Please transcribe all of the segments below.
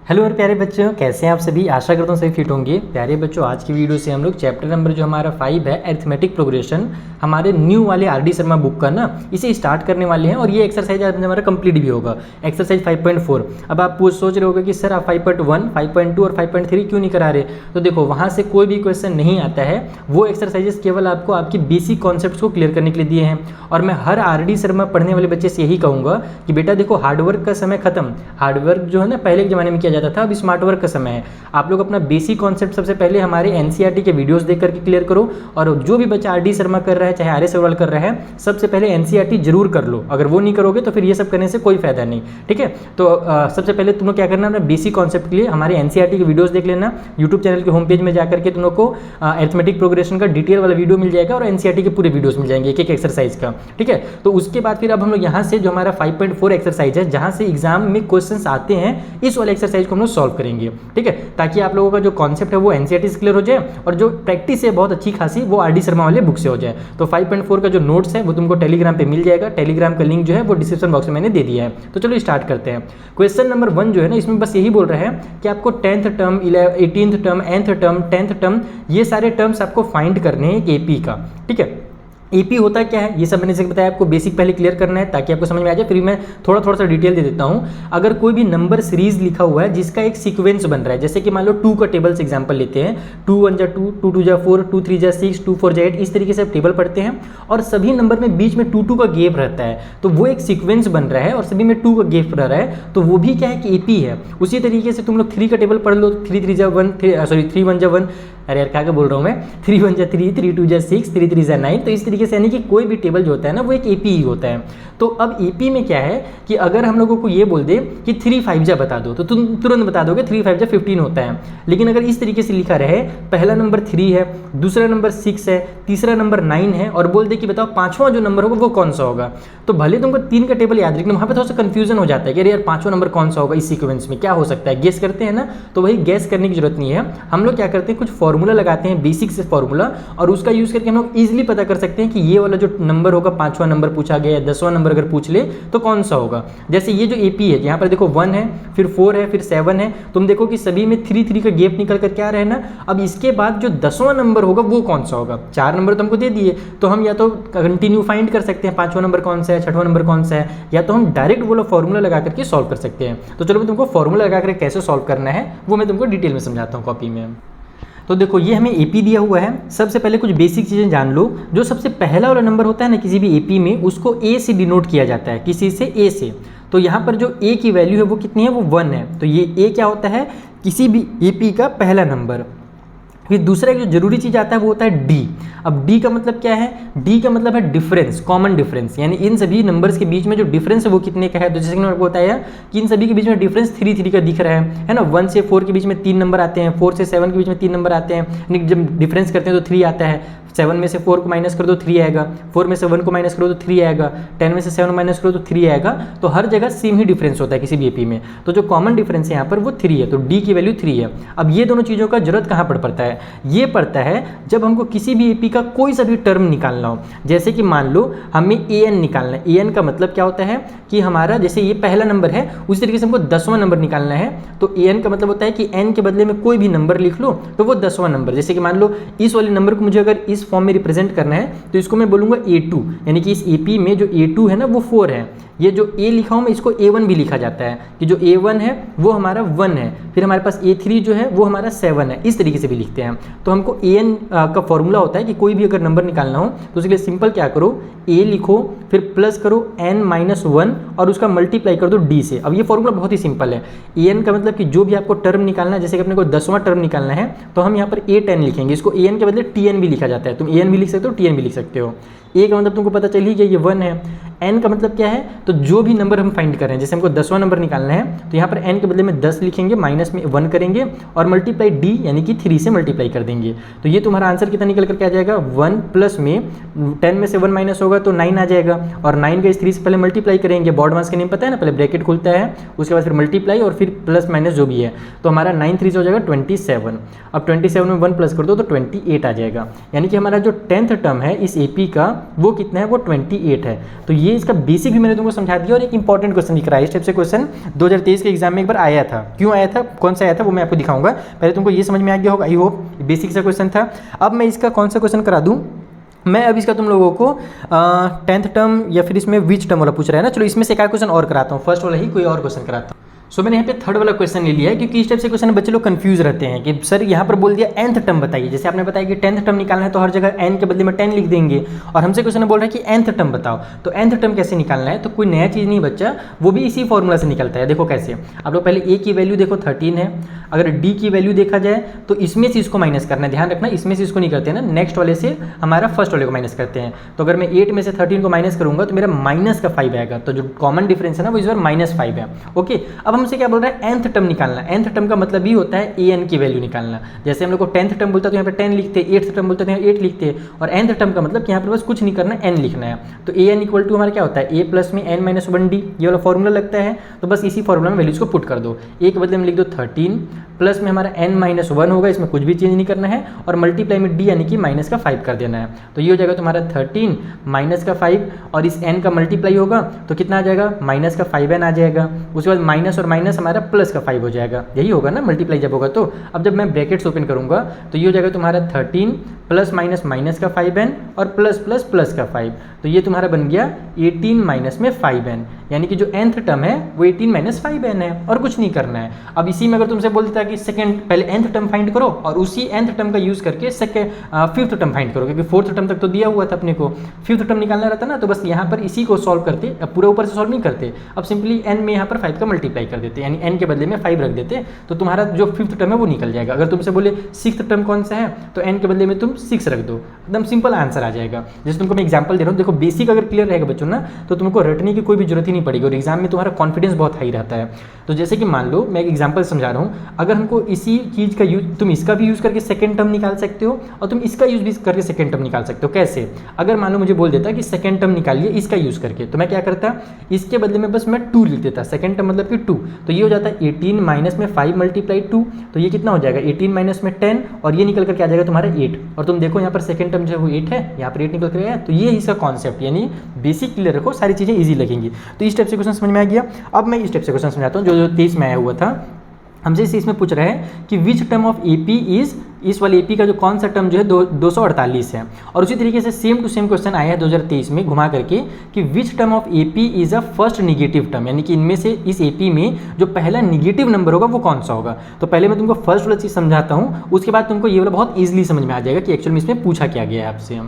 Hello और प्यारे बच्चों, कैसे हैं आप सभी। आशा करता हूँ सभी फिट होंगे। प्यारे बच्चों, आज की वीडियो से हम लोग चैप्टर नंबर जो हमारा 5 है अरिथमेटिक प्रोग्रेशन, हमारे न्यू वाले आर डी शर्मा बुक का ना, इसे स्टार्ट करने वाले हैं। और ये एक्सरसाइज आज हमारा कंप्लीट भी होगा, एक्सरसाइज 5.4। अब आप सोच रहे होगे कि सर आप 5.1, 5.2 और 5.3 क्यों नहीं करा रहे। तो देखो, वहाँ से कोई भी क्वेश्चन नहीं आता है। वो एक्सरसाइजेस केवल आपको आपकी बेसिक कॉन्सेप्ट्स को क्लियर करने के लिए दिए हैं। और मैं हर आर डी शर्मा पढ़ने वाले बच्चे से यही कहूँगा कि बेटा देखो, हार्डवर्क का समय खत्म। हार्डवर्क जो है ना पहले के ज़माने में किया जाता था, अब स्मार्ट वर्क का समय है। आप लोग अपना बेसिक कॉन्सेप्ट सबसे पहले हमारे एनसीईआरटी के वीडियोस देख करके क्लियर करो। और जो भी बच्चा आरडी शर्मा कर रहा है, चाहे आर्य सवाल कर रहा है, सबसे पहले एनसीईआरटी जरूर कर लो। अगर वो नहीं करोगे तो फिर ये सब करने से कोई फायदा नहीं, ठीक है। तो सबसे पहले तुम लोग क्या करना, अपना बेसिक कॉन्सेप्ट के लिए हमारे एनसीईआरटी के वीडियोस देख लेना। यूट्यूब चैनल के होम पेज में जाकर के तुम लोग को अरिथमेटिक प्रोग्रेशन का डिटेल वाला वीडियो मिल जाएगा और एनसीईआरटी के पूरे वीडियोस मिल जाएंगे, एक एक एक्सरसाइज का, ठीक है। तो उसके बाद फिर अब हम लोग यहाँ से जो हमारा 5.4 एक्सरसाइज है, जहाँ से एग्जाम में क्वेश्चन आते हैं, इस वाले एक्सरसाइज को हम लोग सॉल्व करेंगे, ठीक है। ताकि आप लोगों का जो कॉन्सेप्ट है वो एनसीईआरटी से क्लियर हो जाए और जो प्रैक्टिस है बहुत अच्छी खासी वो आरडी शर्मा वाले बुक से हो जाए। तो 5.4 का जो नोट्स है वो तुमको टेलीग्राम पे मिल जाएगा। टेलीग्राम का लिंक जो है वो डिस्क्रिप्शन बॉक्स में मैंने दे दिया है। तो चलो स्टार्ट करते हैं। क्वेश्चन नंबर 1 जो है ना, इसमें बस यही बोल रहा है कि आपको 10th term, 18th term, nth term, 10th term, ये सारे टर्म्स आपको फाइंड करने हैं एपी का, ठीक है। एपी होता क्या है ये सब मैंने से बताया, आपको बेसिक पहले क्लियर करना है ताकि आपको समझ में आ जाए। फिर मैं थोड़ा सा डिटेल दे देता हूँ। अगर कोई भी नंबर सीरीज लिखा हुआ है जिसका एक सीक्वेंस बन रहा है, जैसे कि मान लो 2 का टेबल से एग्जांपल लेते हैं, 2 1 जा 2, 2 2 जा 4, 2 3 जा 6, 2 4 जा 8, इस तरीके से आप टेबल पढ़ते हैं। और सभी नंबर में बीच में 2 2 का गैप रहता है, तो वो एक सीक्वेंस बन रहा है और सभी में 2 का गैप रह रहा है, तो वो भी क्या है कि एपी है। उसी तरीके से तुम लोग 3 का टेबल पढ़ लो, 3 3 जा 1, 3 1 जा 1, अरे यार क्या बोल रहा हूँ मैं, 3 1 जा 3, 3 2 जा 6, 3 3 जा 9। तो इस तरीके से यानी कि कोई भी टेबल जो होता है ना वो एक एपी ही होता है। तो अब एपी में क्या है कि अगर हम लोगों को ये बोल दे कि 3 5 जा बता दो, तो तुम तुरंत बता दोगे 3 5 जा 15 होता है। लेकिन अगर इस तरीके से लिखा रहे, पहला नंबर 3 है, दूसरा नंबर 6 है, तीसरा नंबर 9 है, और बोल दे कि बताओ पांचवा जो नंबर होगा वो कौन सा होगा, तो भले तुमको 3 का टेबल याद रखना, वहाँ पर थोड़ा सा कंफ्यूजन हो जाता है कि अरे यार पांचवा नंबर कौन सा होगा इस सीक्वेंस में, क्या हो सकता है, गेस करते हैं ना। तो वही गेस करने की जरूरत नहीं है। हम लोग क्या करते हैं, कुछ फॉर्मूला लगाते हैं, बेसिक से फॉर्मूला, और उसका यूज करके हम लोग ईजिली पता कर सकते हैं कि ये वाला जो नंबर होगा, पांचवा नंबर पूछा गया, 10वां नंबर अगर पूछ ले तो कौन सा होगा। जैसे ये जो एपी है, यहाँ पर देखो 1 है, फिर 4 है, फिर 7 है, तुम देखो कि सभी में 3 3 का गैप निकल कर क्या रहे ना। अब इसके बाद जो 10वां नंबर होगा वो कौन सा होगा, 4 नंबर तो हमको दे दिए, तो हम या तो कंटिन्यू फाइंड कर सकते हैं 5वां नंबर कौन सा है, 6वां नंबर कौन सा है, या तो हम डायरेक्ट वो फॉर्मूला लगा करके सॉल्व कर सकते हैं। तो चलो मैं तुमको फॉर्मूला लगा करके कैसे सॉल्व करना है वो मैं तुमको डिटेल में समझाता हूँ कॉपी में। तो देखो, ये हमें एपी दिया हुआ है। सबसे पहले कुछ बेसिक चीज़ें जान लो। जो सबसे पहला वाला नंबर होता है ना किसी भी एपी में, उसको ए से डिनोट किया जाता है, किसी से ए से। तो यहाँ पर जो ए की वैल्यू है वो कितनी है, वो 1 है। तो ये ए क्या होता है, किसी भी एपी का पहला नंबर। फिर दूसरा जो जरूरी चीज़ आता है वो होता है डी। अब डी का मतलब क्या है, डी का मतलब है डिफरेंस, कॉमन डिफरेंस, यानी इन सभी नंबर्स के बीच में जो डिफरेंस है वो कितने का है। तो जैसे कि मैंने बताया कि इन सभी के बीच में डिफरेंस 3 3 का दिख रहा है ना। 1 से 4 के बीच में 3 नंबर आते हैं, 4 से 7 के बीच में 3 नंबर आते हैं, यानी जब डिफरेंस करते हैं तो 3 आता है। 7 में से 4 को माइनस कर दो 3 आएगा, 4 में से 1 को माइनस करो तो 3 आएगा, 10 में से 7 माइनस करो तो 3 आएगा। तो हर जगह सेम ही डिफरेंस होता है किसी भी एपी में। तो जो कॉमन डिफरेंस है यहाँ पर वो 3 है, तो डी की वैल्यू 3 है। अब ये दोनों चीज़ों का जरूरत कहाँ पर पड़ता है, ये पड़ता है जब हमको किसी भी एपी का कोई सा भी टर्म निकालना हो। जैसे कि मान लो हमें एन निकालना है। एन का मतलब क्या होता है कि हमारा, जैसे ये पहला नंबर है, उसी तरीके से हमको 10वां नंबर निकालना है। तो एन का मतलब होता है कि एन के बदले में कोई भी नंबर लिख लो तो वो 10वां नंबर। जैसे कि मान लो इस वाले नंबर को मुझे अगर इस फॉर्म में रिप्रेजेंट करना है तो इसको मैं बोलूँगा A2, यानी कि इस एपी में जो A2 है ना वो 4 है। ये जो A लिखा हूँ मैं, इसको A1 भी लिखा जाता है कि जो A1 है वो हमारा 1 है। फिर हमारे पास A3 जो है वो हमारा 7 है, इस तरीके से भी लिखते हैं। तो हमको AN का फॉर्मूला होता है कि कोई भी अगर नंबर निकालना हो तो उसके लिए सिंपल क्या करो, A लिखो, फिर प्लस करो n-1 और उसका मल्टीप्लाई कर दो D से। अब ये फॉर्मूला बहुत ही सिंपल है। AN का मतलब कि जो भी आपको टर्म निकालना है, जैसे कि अपने को 10वां टर्म निकालना है तो हम यहाँ पर A10 लिखेंगे। इसको AN के बदले TN भी लिखा जाता है। तुम AN भी लिख सकते हो, TN भी लिख सकते हो। ए का मतलब तुमको पता चल ही गया, ये 1 है। एन का मतलब क्या है, तो जो भी नंबर हम फाइंड कर रहे हैं, जैसे हमको 10वां नंबर निकालना है तो यहाँ पर एन के बदले में 10 लिखेंगे, माइनस में 1 करेंगे और मल्टीप्लाई डी यानी कि 3 से मल्टीप्लाई कर देंगे। तो ये तुम्हारा आंसर कितना निकल कर क्या आ जाएगा, 1 प्लस में 10 में से 1 माइनस होगा तो 9 आ जाएगा। और 9 का इस 3 से पहले मल्टीप्लाई करेंगे, बॉड मास का नेम पता है ना, पहले ब्रैकेट खुलता है, उसके बाद फिर मल्टीप्लाई और फिर प्लस माइनस जो भी है। तो हमारा 9 3 से हो जाएगा 27। अब 27 में 1 प्लस कर दो तो 28 आ जाएगा। यानी कि हमारा जो 10th टर्म है इस एपी का वो कितना है, वो 28 है। तो ये इसका बेसिक भी मैंने तुमको समझा दिया और एक इंपॉर्टेंट क्वेश्चन दिख रहा है। इस टाइप से क्वेश्चन 2023 के एग्जाम में एक बार आया था। क्यों आया था, कौन सा आया था, वो मैं आपको दिखाऊंगा। पहले तुमको ये समझ में आ गया होगा, आई होप बेसिक सा क्वेश्चन था। अब मैं इसका कौन सा क्वेश्चन करा दूँ, मैं अब इसका तुम लोगों को 10th टर्म या फिर इसमें विच टर्म वाला पूछ रहा है ना, चलो इसमें से एक क्वेश्चन और कराता हूँ, फर्स्ट वाला ही कोई और क्वेश्चन कराता हूँ। सो मैंने यहाँ पे थर्ड वाला क्वेश्चन ले लिया है, क्योंकि इस टाइप से क्वेश्चन बच्चे लोग कंफ्यूज रहते हैं कि सर यहाँ पर बोल दिया nth टर्म बताइए। जैसे आपने बताया कि 10th टर्म निकालना है तो हर जगह n के बदले में 10 लिख देंगे, और हमसे क्वेश्चन बोल रहा है कि nth टर्म बताओ। तो nth टर्म कैसे निकालना है, तो कोई नया चीज़ नहीं बच्चा, वो भी इसी फॉर्मूला से निकलता है। देखो कैसे, आप लोग पहले a की वैल्यू देखो 13 है, अगर d की वैल्यू देखा जाए तो इसमें से इसको माइनस करना है, ध्यान रखना इसमें से इसको नहीं करते हैं ना, नेक्स्ट वाले से हमारा फर्स्ट वाले को माइनस करते हैं। तो अगर मैं 8 में से 13 को माइनस करूंगा तो मेरा माइनस का 5 आएगा, तो जो कॉमन डिफरेंस है ना वो इस बार -5 है। ओके, अब हमसे क्या बोल रहा है, nth टर्म निकालना। nth टर्म का मतलब ही होता है an की वैल्यू निकालना। जैसे हम लोग को 10th टर्म बोलता है तो यहाँ पे 10 लिखते हैं, 8th टर्म बोलता है तो यहाँ 8 लिखते हैं, और nth टर्म का मतलब कि यहाँ पर बस कुछ नहीं करना है, n लिखना है। तो an इक्वल टू हमारा क्या होता है, a प्लस में n-1d, ये वाला फॉर्मूला लगता है। तो बस इसी फॉर्मूला में वैल्यूज को पुट कर दो। a के बदले में लिख दो 13 प्लस में हमारा n-1 होगा, इसमें कुछ भी चेंज नहीं करना है, और मल्टीप्लाई में d यानी कि माइनस का 5 कर देना है। तो ये हो जाएगा तुम्हारा 13 माइनस का 5, और इस n का मल्टीप्लाई होगा तो कितना आ जाएगा, माइनस का 5n आ जाएगा। उसके बाद माइनस और माइनस हमारा प्लस का 5 हो जाएगा, यही होगा ना मल्टीप्लाई जब होगा तो। अब जब मैं ब्रैकेट्स ओपन करूंगा तो ये हो जाएगा तुम्हारा 13 प्लस माइनस माइनस का 5n और प्लस प्लस प्लस का 5, तो ये तुम्हारा बन गया 18 माइनस में 5n, यानी कि जो nth टर्म है वो 18 माइनस 5n है, और कुछ नहीं करना है। अब इसी में अगर तुमसे बोल देता कि सेकंड पहले nth टर्म फाइंड करो और उसी nth टर्म का यूज करके फिफ्थ टर्म फाइंड करो, क्योंकि फोर्थ टर्म तक तो दिया हुआ था अपने को, फिफ्थ टर्म निकालना रहता ना, तो बस यहाँ पर इसी को सॉल्व करते, अब पूरा ऊपर से सॉल्व नहीं करते, अब सिंपली n में यहाँ पर 5 का मल्टीप्लाई कर देते, यानी n के बदले में 5 रख देते, तो तुम्हारा जो फिफ्थ टर्म है वो निकल जाएगा। अगर तुमसे बोले सिक्स्थ टर्म कौन सा है, तो n के बदले में तुम 6 रख दो, एकदम सिंपल आंसर आ जाएगा। जैसे तुमको मैं एग्जांपल दे रहा हूँ, देखो बेसिक अगर क्लियर रहेगा बच्चों ना, तो तुमको रटने की कोई भी जरूरत ही नहीं पड़ेगी, और एग्जाम में तुम्हारा कॉन्फिडेंस बहुत हाई रहता है। तो जैसे कि मान लो मैं एक एग्जांपल समझा रहा हूँ, अगर हमको इसी चीज़ का यूज, तुम इसका भी यूज़ करके सेकंड टर्म निकाल सकते हो, और तुम इसका यूज भी करके सेकंड टर्म निकाल सकते हो। कैसे, अगर मान लो मुझे बोल देता कि सेकंड टर्म निकालिए इसका यूज़ करके, तो मैं क्या करता, इसके बदले में बस मैं 2 लिख देता, सेकंड टर्म मतलब कि 2, तो ये हो जाता है 18 माइनस में 5 मल्टीप्लाई 2, तो ये कितना हो जाएगा 18 माइनस में 10, और ये निकल कर क्या आ जाएगा तुम्हारा 8, और तुम देखो यहाँ पर सेकंड टर्म जो है वो 8 है, यहाँ पर 8 निकल कर आया। तो ये इसका कॉन्सेप्ट, यानी बेसिक क्लियर रखो, सारी चीज़ें ईजी लगेंगी। तो इस टाइप से क्वेश्चन समझ में आ गया। अब मैं इस टाइप से क्वेश्चन समझाता हूँ जो 23 में आया हुआ था। हमसे इसमें पूछ रहा है कि which term of AP is, इस वाले एपी का जो कौन सा टर्म जो है 248 है। और उसी तरीके से सेम टू सेम क्वेश्चन आया है 2023 में घुमा करके कि which term of AP is a first negative term, यानी कि इनमें से इस एपी में जो पहला निगेटिव नंबर होगा वो कौन सा होगा। तो पहले मैं तुमको फर्स्ट वाला चीज़ समझाता हूँ, उसके बाद तुमको ये वाला बहुत ईजिली समझ में आ जाएगा कि एक्चुअल में इसमें पूछा क्या गया है आपसे।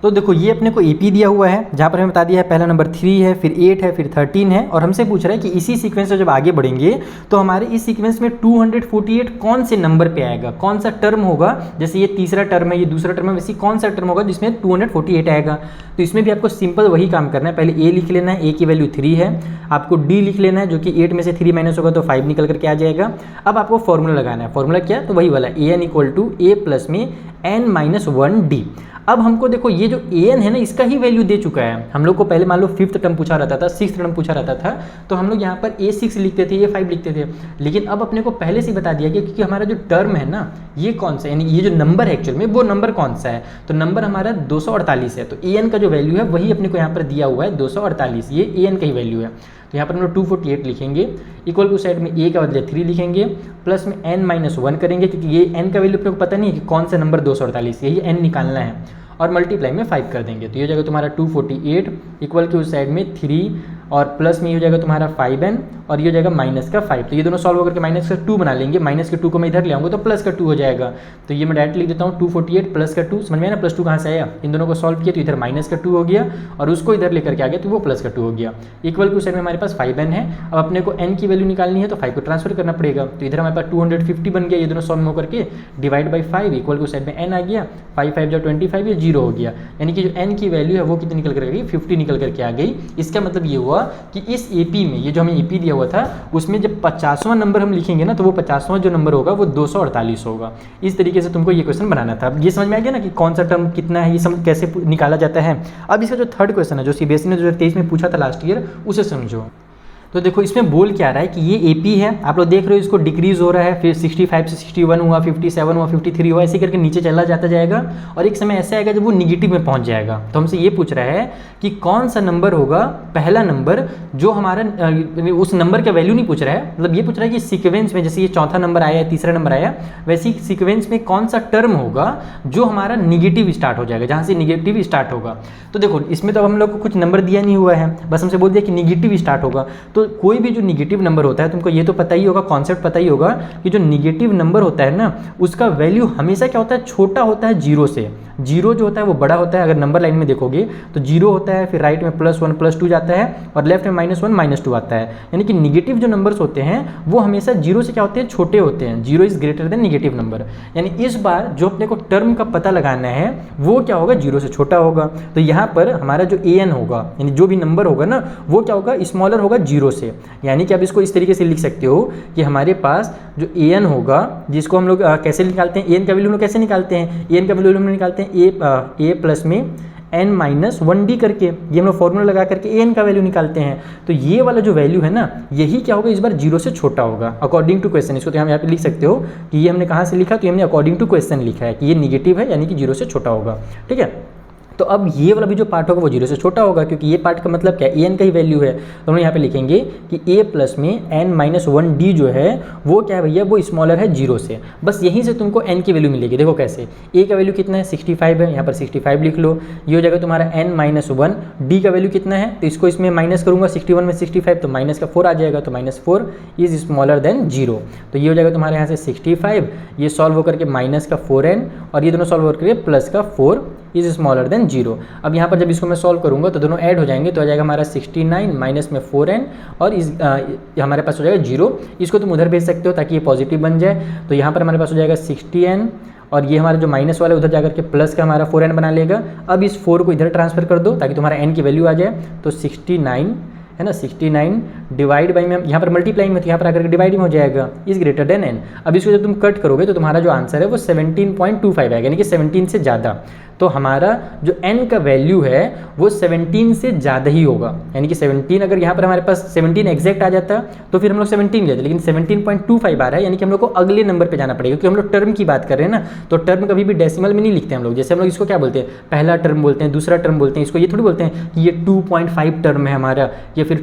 तो देखो ये अपने को एपी दिया हुआ है, जहाँ पर हमें बता दिया है पहला नंबर 3 है, फिर 8 है, फिर 13 है, और हमसे पूछ रहा है कि इसी सीक्वेंस से जब आगे बढ़ेंगे तो हमारे इस सीक्वेंस में 248 कौन से नंबर पे आएगा, कौन सा टर्म होगा। जैसे ये तीसरा टर्म है, ये दूसरा टर्म है, वैसे कौन सा टर्म होगा जिसमें 248 आएगा। तो इसमें भी आपको सिंपल वही काम करना है, पहले ए लिख लेना है, ए की वैल्यू 3 है, आपको डी लिख लेना है जो कि 8 में से 3 माइनस होगा तो 5 निकल करके आ जाएगा। अब आपको फॉर्मूला लगाना है, फॉर्मूला क्या, तो वही वाला an equal to a plus में n-1d। अब हमको देखो ये जो an है ना, इसका ही वैल्यू दे चुका है। हम लोग को पहले मान लो फिफ्थ टर्म पूछा रहता था, सिक्स्थ टर्म पूछा रहता था, तो हम लोग यहाँ पर a6 लिखते थे, a5 लिखते थे, लेकिन अब अपने को पहले से बता दिया गया क्योंकि हमारा जो टर्म है ना ये कौन सा है, यानी ये जो नंबर है एक्चुअल में वो नंबर कौन सा है, तो नंबर हमारा 248 है। तो an का जो वैल्यू है वही अपने को यहाँ पर दिया हुआ है 248, ये an का ही वैल्यू है। तो यहाँ पर हम लोग 248 लिखेंगे, इक्वल टू साइड में a का बदले 3 लिखेंगे, प्लस में n-1 करेंगे, क्योंकि ये n का वैल्यू अपने को पता नहीं है कि कौन सा नंबर 248, यही n निकालना है, और मल्टीप्लाई में 5 कर देंगे। तो ये हो जाएगा तुम्हारा 248 इक्वल के उस साइड में 3, और प्लस में ये हो जाएगा तुम्हारा 5n, और ये हो जाएगा माइनस का 5। तो ये दोनों सॉल्व होकर के माइनस का 2 बना लेंगे, माइनस के 2 को मैं इधर ले आऊँगा तो प्लस का 2 हो जाएगा। तो ये मैं डायरेक्ट लिख देता हूँ 248 प्लस का 2, समझ में आया ना, प्लस 2 कहाँ से आया, इन दोनों को सॉल्व किया तो इधर माइनस का 2 हो गया, और उसको इधर लेकर के आ गया तो वो प्लस का 2 हो गया। इक्वल टू साइड में हमारे पास 5n है। अब अपने को n की वैल्यू निकालनी है तो 5 को ट्रांसफर करना पड़ेगा, तो इधर हमारे पास 250 बन गया, ये दोनों सॉल्व होकर के divide by 5, equal to side में n आ गया, 5 5 जो 25, ये 0 हो गया, यानी कि जो n की वैल्यू है वो कितनी निकल कर गई, 50 निकल करके आ गई। इसका मतलब ये हुआ कि इस एपी में, ये जो हमें एपी दिया हुआ था उसमें जब 50वां नंबर हम लिखेंगे ना तो वो 50वां जो नंबर होगा वो 248 होगा। इस तरीके से तुमको ये क्वेश्चन बनाना था। अब ये समझ में आ गया ना कि कौन सा टर्म कितना है, ये समझ कैसे निकाला जाता है। अब इसका जो थर्ड क्वेश्चन है जो सीबीएसई ने 2023 में पूछा था लास्ट ईयर, उसे समझो। तो देखो इसमें बोल क्या रहा है कि ये AP है, आप लोग देख रहे हो इसको डिक्रीज हो रहा है, फिर 65 से 61 हुआ, 57 हुआ, 53 हुआ, ऐसे करके नीचे चला जाता जाएगा और एक समय ऐसा आएगा जब वो निगेटिव में पहुंच जाएगा। तो हमसे ये पूछ रहा है कि कौन सा नंबर होगा पहला नंबर जो हमारा उस नंबर का वैल्यू नहीं पूछ रहा है, मतलब ये पूछ रहा है कि सीक्वेंस में, जैसे ये चौथा नंबर आया, तीसरा नंबर आया, वैसे ही सीक्वेंस में कौन सा टर्म होगा जो हमारा निगेटिव स्टार्ट हो जाएगा, जहाँ से निगेटिव स्टार्ट होगा। तो देखो इसमें तो हम लोग को कुछ नंबर दिया नहीं हुआ है, बस हमसे बोल दिया कि निगेटिव स्टार्ट होगा। तो कोई भी जो निगेटिव नंबर होता है, तुमको ये तो पता ही होगा, कॉन्सेप्ट पता ही होगा कि जो निगेटिव नंबर होता है ना, उसका वैल्यू हमेशा क्या होता है, छोटा होता है जीरो से। जीरो जो होता है वो बड़ा होता है, अगर नंबर लाइन में देखोगे तो जीरो होता है, फिर राइट में +1 +2 जाता है और लेफ्ट में -1 -2 आता है। यानी कि निगेटिव जो नंबर्स होते हैं वो हमेशा जीरो से क्या होते हैं, छोटे होते हैं। Zero is greater than negative number. यानी इस बार जो अपने को टर्म का पता लगाना है वो क्या होगा, जीरो से छोटा होगा। तो यहाँ पर हमारा जो an होगा, यानी जो भी नंबर होगा ना, वो क्या होगा, स्मॉलर होगा जीरो से। यानी कि आप इसको इस तरीके से लिख सकते हो कि हमारे पास जो an होगा, जिसको हम लोग कैसे निकालते हैं, an का वैल्यू हम लोग कैसे निकालते हैं, an का वैल्यू हम लोग निकालते हैं a प्लस में n-1d करके, ये हम लोग फॉर्मूला लगा करके an का वैल्यू निकालते हैं। तो ये वाला जो वैल्यू है ना, यही क्या होगा, इस बार जीरो से छोटा होगा अकॉर्डिंग टू क्वेश्चन। इसको तो हम यहाँ पे लिख सकते हो कि ये हमने कहाँ से लिखा, तो ये हमने अकॉर्डिंग टू क्वेश्चन लिखा है कि ये निगेटिव है, यानी कि जीरो से छोटा होगा। ठीक है, तो अब ये वाला भी जो पार्ट होगा वो जीरो से छोटा होगा, क्योंकि ये पार्ट का मतलब क्या है, an का ही वैल्यू है। तो हम यहाँ पे लिखेंगे कि a प्लस में n-1d जो है वो क्या है भैया, वो स्मॉलर है जीरो से। बस यहीं से तुमको n की वैल्यू मिलेगी। देखो कैसे, a का वैल्यू कितना है, 65 है, यहाँ पर 65 लिख लो। ये हो जाएगा तुम्हारा n-1, d का वैल्यू कितना है, तो इसको इसमें माइनस करूँगा, 61 में 65 तो माइनस का 4 आ जाएगा, तो -4 इज स्मॉलर देन जीरो। तो ये हो जाएगा तुम्हारे यहाँ से 65, ये सॉल्व होकर के -4n और ये दोनों सॉल्व होकर के +4 इज स्मॉलर देन जीरो। अब यहाँ पर जब इसको मैं सॉल्व करूँगा तो दोनों ऐड हो जाएंगे, तो आ जाएगा हमारा 69 माइनस में 4n और हमारे पास हो जाएगा जीरो। इसको तुम उधर भेज सकते हो ताकि ये पॉजिटिव बन जाए। तो यहाँ पर हमारे पास हो जाएगा 60n और ये हमारा जो माइनस वाला है उधर जाकर के प्लस का हमारा 4n बना लेगा। अब इस 4 को इधर ट्रांसफर कर दो ताकि तुम्हारा n की वैल्यू आ जाए। तो 69 है ना, 69 डिवाइड बाई में, यहाँ पर मल्टीप्लाई में, तो यहाँ पर आकर के डिवाइड में हो जाएगा, इज ग्रेटर देन n। अब इसको जब तुम कट करोगे तो तुम्हारा जो आंसर है वो 17.25 आएगा, यानी कि 17 से ज़्यादा। तो हमारा जो n का वैल्यू है वो 17 से ज़्यादा ही होगा, यानी कि 17, अगर यहाँ पर हमारे पास 17 एग्जैक्ट आ जाता तो फिर हम लोग 17 लेते, लेकिन 17.25 आ रहा है, यानी कि हम लोग को अगले नंबर पे जाना पड़ेगा, क्योंकि हम लोग टर्म की बात कर रहे हैं ना। तो टर्म कभी भी डेसिमल में नहीं लिखते हम लोग। जैसे हम लोग इसको क्या बोलते हैं, पहला टर्म बोलते हैं, दूसरा टर्म बोलते हैं, इसको ये थोड़ी बोलते हैं कि ये 2.5 टर्म है हमारा, या फिर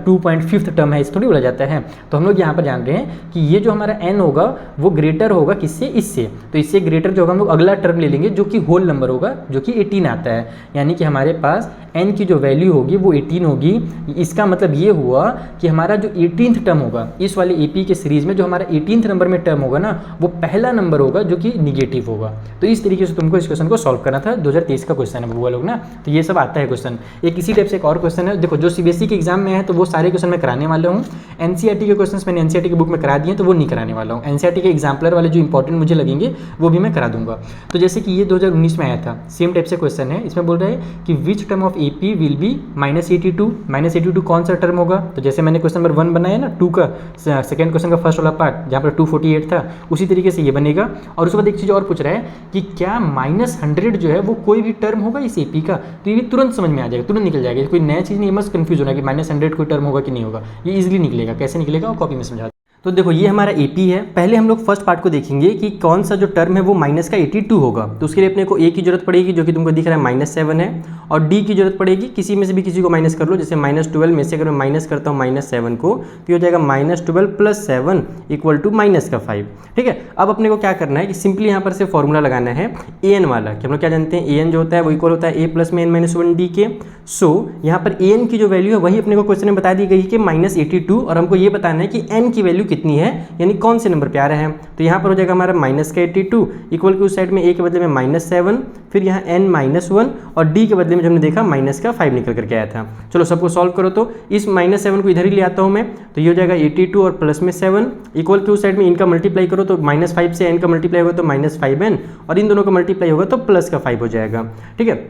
2.5 टर्म है, इस थोड़ी बोला जाता है। तो हम लोग यहाँ पर जान रहे हैं कि ये जो हमारा n होगा वो ग्रेटर होगा किससे, इससे। तो इससे ग्रेटर जो होगा हम लोग अगला टर्म ले लेंगे जो कि होल नंबर होगा, जो कि 18 आता है। यानी कि हमारे पास n की जो वैल्यू होगी वो 18 होगी। इसका मतलब ये हुआ कि हमारा जो 18th टर्म होगा इस वाले AP के सीरीज में, जो हमारा 18th नंबर में टर्म होगा ना, वो पहला नंबर होगा जो कि निगेटिव होगा। तो इस तरीके से तुमको इस क्वेश्चन को सॉल्व करना था। 2023 का क्वेश्चन है वो लोग ना, तो ये सब आता है क्वेश्चन। एक इसी टाइप से एक और क्वेश्चन है, देखो जो CBSE के एग्जाम में है तो वो सारे क्वेश्चन मैं कराने वाला हूँ। NCERT के क्वेश्चन मैंने NCERT की बुक में करा दिए तो वो नहीं कराने वाला हूँ। NCERT के एग्जाम्पलर वाले जो इंपॉर्टेंट मुझे लगेंगे वो भी मैं करा दूंगा। तो जैसे कि ये 2019 में आया था, सेम टाइप से क्वेश्चन है। इसमें बोल रहा है कि which term of AP will be -82। -82 कौन सा टर्म होगा, तो जैसे मैंने क्वेश्चन नंबर 1 बनाया ना, 2 का सेकंड क्वेश्चन का फर्स्ट वाला पार्ट जहाँ पर 248 था, उसी तरीके से ये बनेगा। और उसके बाद एक चीज़ और पूछ रहा है कि क्या -100 जो है वो कोई भी टर्म होगा इस AP का, तो ये भी तुरंत समझ में आ जाएगा, तुरंत निकल जाएगा। कोई नया चीज़ नहीं, मस्त कन्फ्यूज होना कि -100 कोई टर्म होगा कि नहीं होगा, ये इजीली निकलेगा। कैसे निकलेगा वो कॉपी में समझा। तो देखो ये हमारा AP है। पहले हम लोग फर्स्ट पार्ट को देखेंगे कि कौन सा जो टर्म है वो माइनस का 82 होगा। तो उसके लिए अपने को A की जरूरत पड़ेगी जो कि तुमको दिख रहा है -7 है, और D की जरूरत पड़ेगी, किसी में से भी किसी को माइनस कर लो। जैसे -12 में से अगर मैं माइनस करता हूँ -7 को, तो हो जाएगा -12 + 7 = -5। ठीक है, अब अपने को क्या करना है कि सिंपली यहाँ पर से फॉर्मूला लगाना है an वाला, कि हम लोग क्या जानते हैं an जो होता है वो इक्वल होता है a + n-1d के। सो यहाँ पर an की जो वैल्यू है वही अपने को क्वेश्चन में बता दी गई कि -82, और हमको ये बताना है कि n की वैल्यू कितनी है, यानी कौन से नंबर पे आ रहा है। तो यहाँ पर हो जाएगा हमारा -82 इक्वल के उस साइड में a के बदले में -7, फिर यहाँ n-1 और d के बदले में जो हमने देखा -5 निकल करके आया था। चलो सबको सॉल्व करो। तो इस -7 को इधर ही ले आता हूँ मैं, तो ये हो जाएगा 82 और प्लस में 7 इक्वल के उस साइड में इनका मल्टीप्लाई करो, तो -5 से n का मल्टीप्लाई होगा तो -5n, और इन दोनों का मल्टीप्लाई होगा तो +5 हो जाएगा। ठीक है,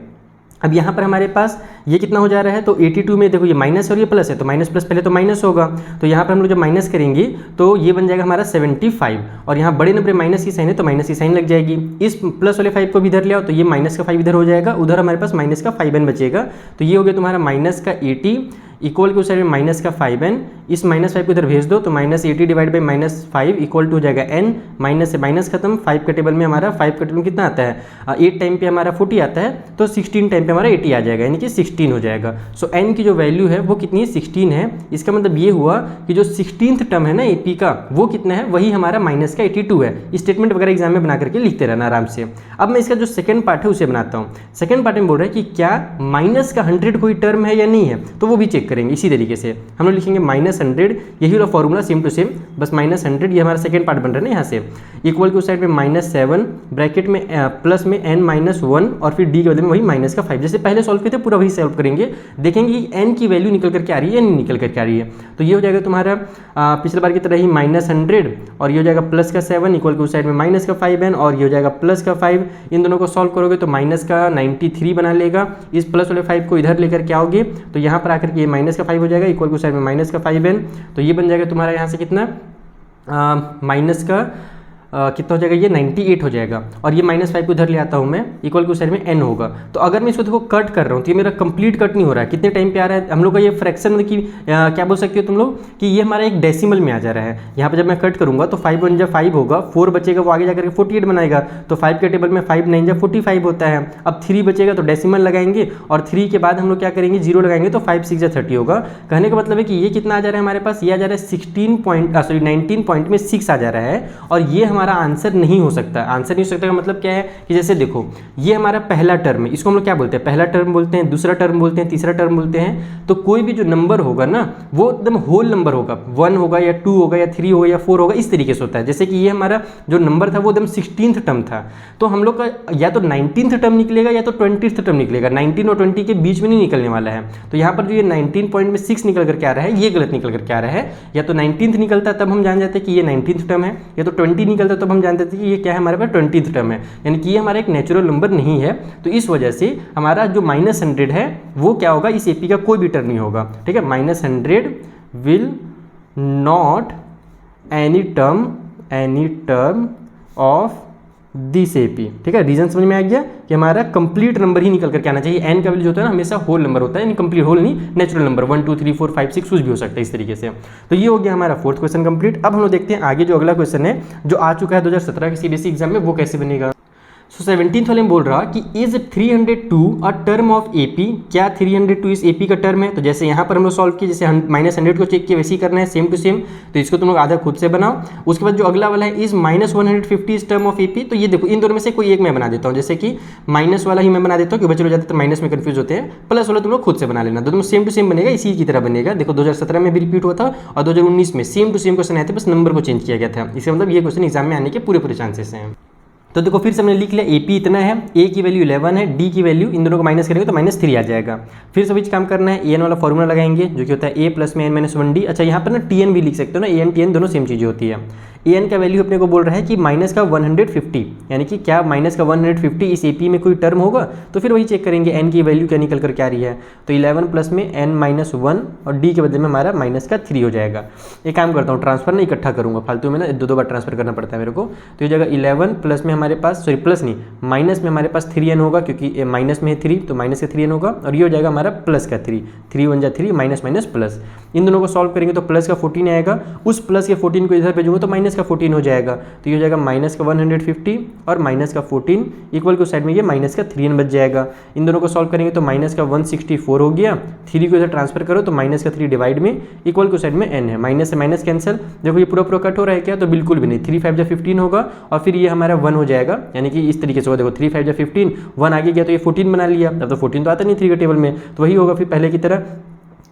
अब यहाँ पर हमारे पास ये कितना हो जा रहा है, तो 82 में देखो ये माइनस और ये प्लस है, तो माइनस प्लस पहले तो माइनस होगा, तो यहाँ पर हम लोग जब माइनस करेंगे तो ये बन जाएगा हमारा 75, और यहाँ बड़े नंबर माइनस की साइन है तो माइनस की साइन लग जाएगी। इस प्लस वाले 5 को भी इधर ले आओ, तो ये -5 इधर हो जाएगा, उधर हमारे पास -5n बचेगा। तो ये हो गया तुम्हारा -80 इक्वल के उस साइड में माइनस का 5n, इस -5 को इधर भेज दो तो -80 डिवाइड बाई -5 इक्वल टू हो जाएगा n, माइनस से माइनस खत्म, 5 का टेबल में हमारा 5 का टेबल कितना आता है 8 टाइम पे हमारा 40 आता है, तो 16 टाइम पे हमारा 80 आ जाएगा, यानी कि 16 हो जाएगा। सो n की जो वैल्यू है वो कितनी है 16 है। इसका मतलब ये हुआ कि जो 16th टर्म है ना AP का वो कितना है, वही हमारा माइनस का 82 है। स्टेटमेंट वगैरह एग्जाम में बना करके लिखते रहना आराम से। अब मैं इसका जो सेकंड पार्ट है उसे बनाता हूँ। सेकंड पार्ट में बोल रहा है कि क्या माइनस का 100 कोई टर्म है या नहीं है, तो वो भी चेक करेंगे। इसी तरीके से हम लोग लिखेंगे -100, यही वाला फॉर्मूला सेम टू सेम, बस -100 ये हमारा सेकंड पार्ट बन रहा है ना यहाँ से। इक्वल के उस साइड में -7 ब्रैकेट में प्लस में n-1 और फिर d के बदले में वही माइनस का 5, जैसे पहले सॉल्व किए थे पूरा वही सॉल्व करेंगे। देखेंगे कि n की वैल्यू निकल करके आ रही है या नहीं निकल करके आ रही है। तो ये हो जाएगा तुम्हारा पिछले बार की तरह ही -100 और ये हो जाएगा प्लस का 7 इक्वल के उस साइड में माइनस का 5n और ये हो जाएगा प्लस का 5। इन दोनों को सॉल्व करोगे तो माइनस का 93 बना लेगा। इस प्लस वाले 5 को इधर लेकर के आओगे तो यहाँ पर आकर के ये माइनस का 5 हो जाएगा इक्वल के उस साइड में माइनस का 5n। तो ये बन जाएगा तुम्हारा यहाँ से कितना माइनस का कितना हो जाएगा, ये 98 हो जाएगा। और ये -5 को इधर ले आता हूँ मैं, इक्वल के उस साइड में n होगा। तो अगर मैं इसको देखो कट कर रहा हूँ तो ये मेरा कंप्लीट कट नहीं हो रहा है। कितने टाइम पे आ रहा है हम लोग का ये फ्रैक्शन, मतलब कि क्या बोल सकते हो तुम लोग कि ये हमारा एक डेसिमल में आ जा रहा है। यहाँ पे जब मैं कट करूँगा तो 5 1 5 होगा, 4 बचेगा वो आगे जाकर के 48 बनाएगा। तो 5 के टेबल में 5 9 45 होता है। अब 3 बचेगा तो डेसिमल लगाएंगे और 3 के बाद हम लोग क्या करेंगे 0 लगाएंगे तो 5 6 30 होगा। कहने का मतलब है कि ये कितना आ जा रहा है हमारे पास, ये आ जा रहा है 19 पॉइंट में 6 आ जा रहा है। और ये हमारा आंसर नहीं हो सकता। आंसर नहीं हो सकता का मतलब क्या है कि जैसे देखो ये हमारा पहला टर्म है, इसको हम लोग क्या बोलते हैं, पहला टर्म बोलते हैं, दूसरा टर्म बोलते हैं, तीसरा टर्म बोलते हैं। तो कोई भी जो नंबर होगा ना वो एकदम होल नंबर होगा, 1 होगा या 2 होगा या 3 होगा या 4 होगा, इस तरीके से होता है। जैसे कि ये हमारा जो नंबर था वो एकदम 16th टर्म था, तो हम लोग का या तो 19th टर्म निकलेगा या तो 20th टर्म निकलेगा, 19 और 20 के बीच में नहीं निकलने वाला है। तो यहाँ पर जो ये 19 पॉइंट में 6 निकल करके आ रहा है ये गलत निकल करके आ रहा है। या तो 19th निकलता तब हम जान जाते कि ये 19th टर्म है, या तो 20 निकलता तब हम जानते थे कि ये क्या है हमारे पास 20th टर्म है, यानी कि ये हमारा एक नेचुरल नंबर नहीं है। तो इस वजह से हमारा जो -100 है वो क्या होगा, इस एपी का कोई भी टर्म नहीं होगा। ठीक है, -100 will not any term of this AP. ठीक है, रीजन समझ में आ गया कि हमारा कंप्लीट नंबर ही निकल करके आना चाहिए। एन का वैल्यू जो होता है ना हमेशा होल नंबर होता है, यानी कंप्लीट होल नहीं, नेचुरल नंबर 1 2 3 4 5 6 कुछ भी हो सकता है इस तरीके से। तो ये हो गया हमारा फोर्थ क्वेश्चन कंप्लीट। अब हम लोग देखते हैं आगे जो अगला क्वेश्चन है जो आ चुका है 2017 के सीबीएसई एग्जाम में, वो कैसे बनेगा। सो 17th वाले में बोल रहा कि is 302 a term of AP, क्या 302 इस एपी का टर्म है। तो जैसे यहाँ पर हम लोग सॉल्व किए, जैसे -100 को चेक किया वैसे ही करना है सेम टू सेम। तो इसको तुम लोग आधा खुद से बनाओ। उसके बाद जो अगला वाला है इज -150 इस टर्म ऑफ एपी, तो ये देखो इन दोनों में से कोई एक मैं बना देता हूँ, जैसे कि माइनस वाला ही मैं बना देता हूँ कि बच्चे लोग ज़्यादातर माइनस में कंफ्यूज होते हैं। प्लस वाला तुम लोग खुद से बना लेना, दोनों सेम टू सेम बनेगा, इसी की तरह बनेगा। देखो 2017 में भी रिपीट हुआ था और 2019 में सेम टू सेम क्वेश्चन आए थे, बस नंबर को चेंज किया गया था। इसका मतलब ये क्वेश्चन एग्जाम में आने के पूरे चांसेस हैं। तो देखो फिर से हमने लिख लिया एपी इतना है, ए की वैल्यू 11 है, डी की वैल्यू इन दोनों को माइनस करेंगे तो -3 आ जाएगा। फिर से काम करना है, एन वाला फॉर्मूला लगाएंगे जो कि होता है ए प्लस में n-1d। अच्छा यहाँ पर ना टीएन भी लिख सकते हो ना, एन टीएन दोनों सेम चीज़ें होती है। एन का वैल्यू अपने को बोल रहा है कि -150, यानी कि क्या -150 इस एपी में कोई टर्म होगा। तो फिर वही चेक करेंगे एन की वैल्यू क्या निकल करके आ रही है। तो 11 प्लस में n-1 और डी के बदले में हमारा -3 हो जाएगा। एक काम करता हूँ, ट्रांसफर ना इकट्ठा करूँगा, फालतू में ना दो बार ट्रांसफर करना पड़ता है मेरे को। तो ये जगह 11 प्लस में हमारे पास, सॉरी प्लस नहीं माइनस में हमारे पास 3n होगा, क्योंकि माइनस में है 3 तो माइनस का 3n होगा। और ये हो जाएगा हमारा प्लस का 3, 3 1 3 माइनस माइनस प्लस। इन दोनों को सॉल्व करेंगे तो प्लस का 14 आएगा, उस प्लस के 14 को इधर भेजूंगा तो माइनस का 14 हो जाएगा। तो ये हो जाएगा -150 और -14 इक्वल के साइड में ये -3n बच जाएगा। इन दोनों को सॉल्व करेंगे तो -164 हो गया। 3 को इधर ट्रांसफर करो तो -3 डिवाइड में इक्वल के साइड में n है, माइनस से माइनस कैंसिल। देखो ये पूरा कट हो रहा है क्या, तो बिल्कुल भी नहीं, 3 5 15 होगा और फिर ये हमारा 1 हो जाएगा, यानी कि इस तरीके से होगा। देखो 3 5 15, 1 आगे गया तो ये 14 बना लिया। अब तो 14 तो आता नहीं 3 के टेबल में, तो वही होगा फिर पहले की तरह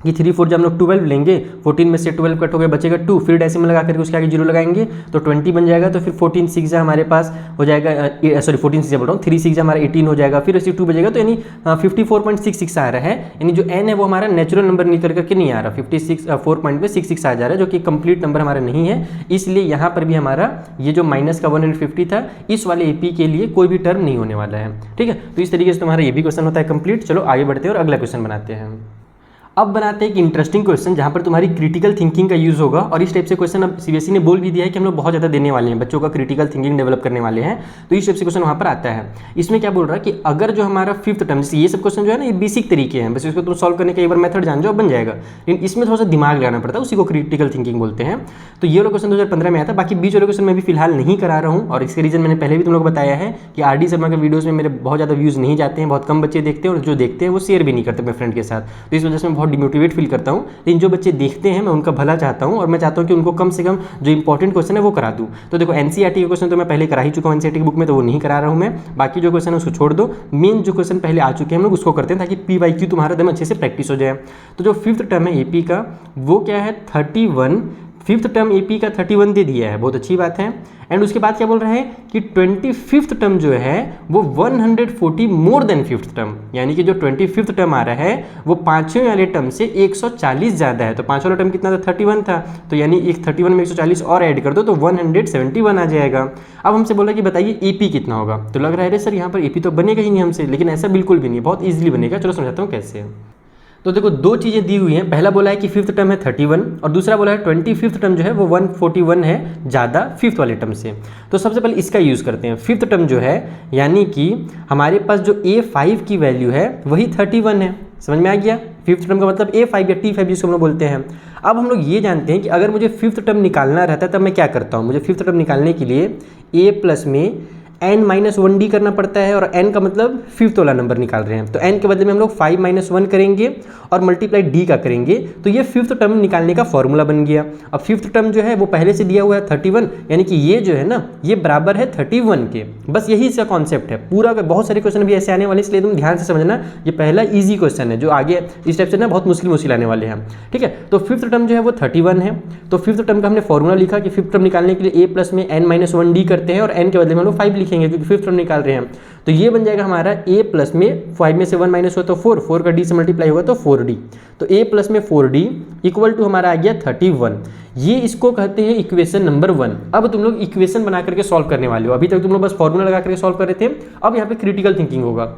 कि 3 4 जब हम लोग 12 लेंगे, 14 में से 12 कट हो गया, बचेगा 2, फिर डेसिमल लगा करके उसके आगे 0 लगाएंगे तो 20 बन जाएगा। तो फिर 14 6 हमारे पास हो जाएगा, सॉरी 14 6 बोल रहा हूँ, 3 6 हमारा 18 हो जाएगा, फिर ऐसे 2 बचेगा। तो यानी 54.66 आ रहा है, यानी जो n है वो हमारा नेचुरल नंबर निकल करके नहीं आ रहा, 56.66 आ जा रहा है, जो कि कंप्लीट नंबर हमारा नहीं है। इसलिए यहाँ पर भी हमारा ये जो -150 था इस वाले एपी के लिए कोई भी टर्म नहीं होने वाला है। ठीक है, तो इस तरीके से तुम्हारा ये भी क्वेश्चन होता है कंप्लीट। चलो आगे बढ़ते हैं और अगला क्वेश्चन बनाते हैं। अब बनाते हैं एक इंटरेस्टिंग क्वेश्चन जहाँ पर तुम्हारी क्रिटिकल थिंकिंग का यूज़ होगा, और इस टाइप से क्वेश्चन अब सीबीएसई ने बोल भी दिया है कि हम लोग बहुत ज़्यादा देने वाले हैं, बच्चों का क्रिटिकल थिंकिंग डेवलप करने वाले हैं। तो इस टाइप से क्वेश्चन वहाँ पर आता है। इसमें क्या बोल रहा है कि अगर जो हमारा फिफ्थ टर्म, जैसे ये सब क्वेश्चन जो है ना ये बेसिक तरीके हैं, बस इसको तुम सॉल्व करने का एक बार मेथड जान जाओ बन जाएगा, लेकिन इसमें थोड़ा सा दिमाग लगाना पड़ता है, उसी को क्रिटिकल थिंकिंग बोलते हैं। तो ये वाला क्वेश्चन 2015 में आया था, बाकी बीच वाले क्वेश्चन मैं भी फिलहाल नहीं करा रहा हूँ, और इसके रीजन मैंने पहले भी तुम लोग को बताया है कि आरडी शर्मा के वीडियोज़ में मेरे बहुत ज़्यादा व्यूज़ नहीं जाते हैं, बहुत कम बच्चे देखते हैं, और जो देखते हैं वो शेयर भी नहीं करते अपने फ्रेंड के साथ। तो इस वजह से मैं बहुत डिमोटिवेट फील करता हूँ, लेकिन जो बच्चे देखते हैं मैं उनका भला चाहता हूँ, और मैं चाहता हूँ कि उनको कम से कम जो इंपॉर्टेंट क्वेश्चन है वो करा दूँ। तो देखो एनसीईआरटी के क्वेश्चन तो मैं पहले करा ही चुका हूँ एनसीईआरटी की बुक में, तो वो नहीं करा रहा हूँ मैं। बाकी जो क्वेश्चन है उसको छोड़ दो, मेन जो क्वेश्चन पहले आ चुके हैं हम लोग उसको करते हैं, ताकि PYQ तुम्हारा एकदम अच्छे से प्रैक्टिस हो जाए। तो जो फिफ्थ टर्म है AP का वो क्या है 31, फिफ्थ टर्म AP का 31 दे दिया है, बहुत अच्छी बात है। एंड उसके बाद क्या बोल रहे हैं कि 25th टर्म जो है वो 140 मोर देन फिफ्थ टर्म, यानी कि जो 25th टर्म आ रहा है वो पाँचवें वाले टर्म से 140 ज़्यादा है। तो पाँच वाला टर्म कितना था 31 था, तो यानी एक 31 में 140 और ऐड कर दो तो 171 आ जाएगा। अब हमसे बोला कि बताइए AP कितना होगा, तो लग रहा है अरे सर यहाँ पर AP तो बनेगा ही नहीं हमसे, लेकिन ऐसा बिल्कुल भी नहीं, बहुत ईजिली बनेगा। चलो समझाता हूँ कैसे। तो देखो दो चीज़ें दी हुई हैं, पहला बोला है कि फिफ्थ टर्म है 31 और दूसरा बोला है 25th टर्म जो है वो 141 है ज़्यादा फिफ्थ वाले टर्म से। तो सबसे पहले इसका यूज़ करते हैं। फिफ्थ टर्म जो है यानी कि हमारे पास जो A5 की वैल्यू है वही 31 है, समझ में आ गया। फिफ्थ टर्म का मतलब A5 या T5 जिसको हम लोग बोलते हैं। अब हम लोग ये जानते हैं कि अगर मुझे फिफ्थ टर्म निकालना रहता है तब मैं क्या करता हूँ। मुझे फिफ्थ टर्म निकालने के लिए A प्लस में n-1d करना पड़ता है, और n का मतलब फिफ्थ वाला नंबर निकाल रहे हैं, तो n के बदले में हम लोग 5 - 1 करेंगे और मल्टीप्लाई d का करेंगे, तो ये फिफ्थ टर्म निकालने का फॉर्मूला बन गया। अब फिफ्थ टर्म जो है वो पहले से दिया हुआ है 31, यानी कि ये जो है ना ये बराबर है 31 के। बस यही इसका कॉन्सेप्ट है पूरा। बहुत सारे क्वेश्चन भी ऐसे आने वाले, इसलिए तुम ध्यान से समझना, ये पहला ईजी क्वेश्चन है, जो आगे इस टाइप से ना बहुत मुश्किल आने वाले हैं, ठीक है। तो फिफ्थ टर्म जो है वो 31 है, तो फिफ्थ टर्म का हमने फॉर्मूला लिखा कि फिफ्थ टर्म निकालने के लिए A प्लस में n-1d करते हैं और n के बदले में हम लोग 5 लिखेंगे क्योंकि फिफ्थ टर्म निकाल रहे हैं। तो ये बन जाएगा हमारा A प्लस में 5 में से 1 माइनस हो तो 4 का D से मल्टीप्लाई होगा तो 4D, तो A प्लस में 4D इक्वल टू हमारा आ गया 31। ये इसको कहते हैं इक्वेशन नंबर 1। अब तुम लोग इक्वेशन बना करके सॉल्व करने वाले हो, अभी तक तुम लोग बस फॉर्मूला लगा करके सॉल्व कर रहे थे, अब यहाँ पे क्रिटिकल थिंकिंग होगा।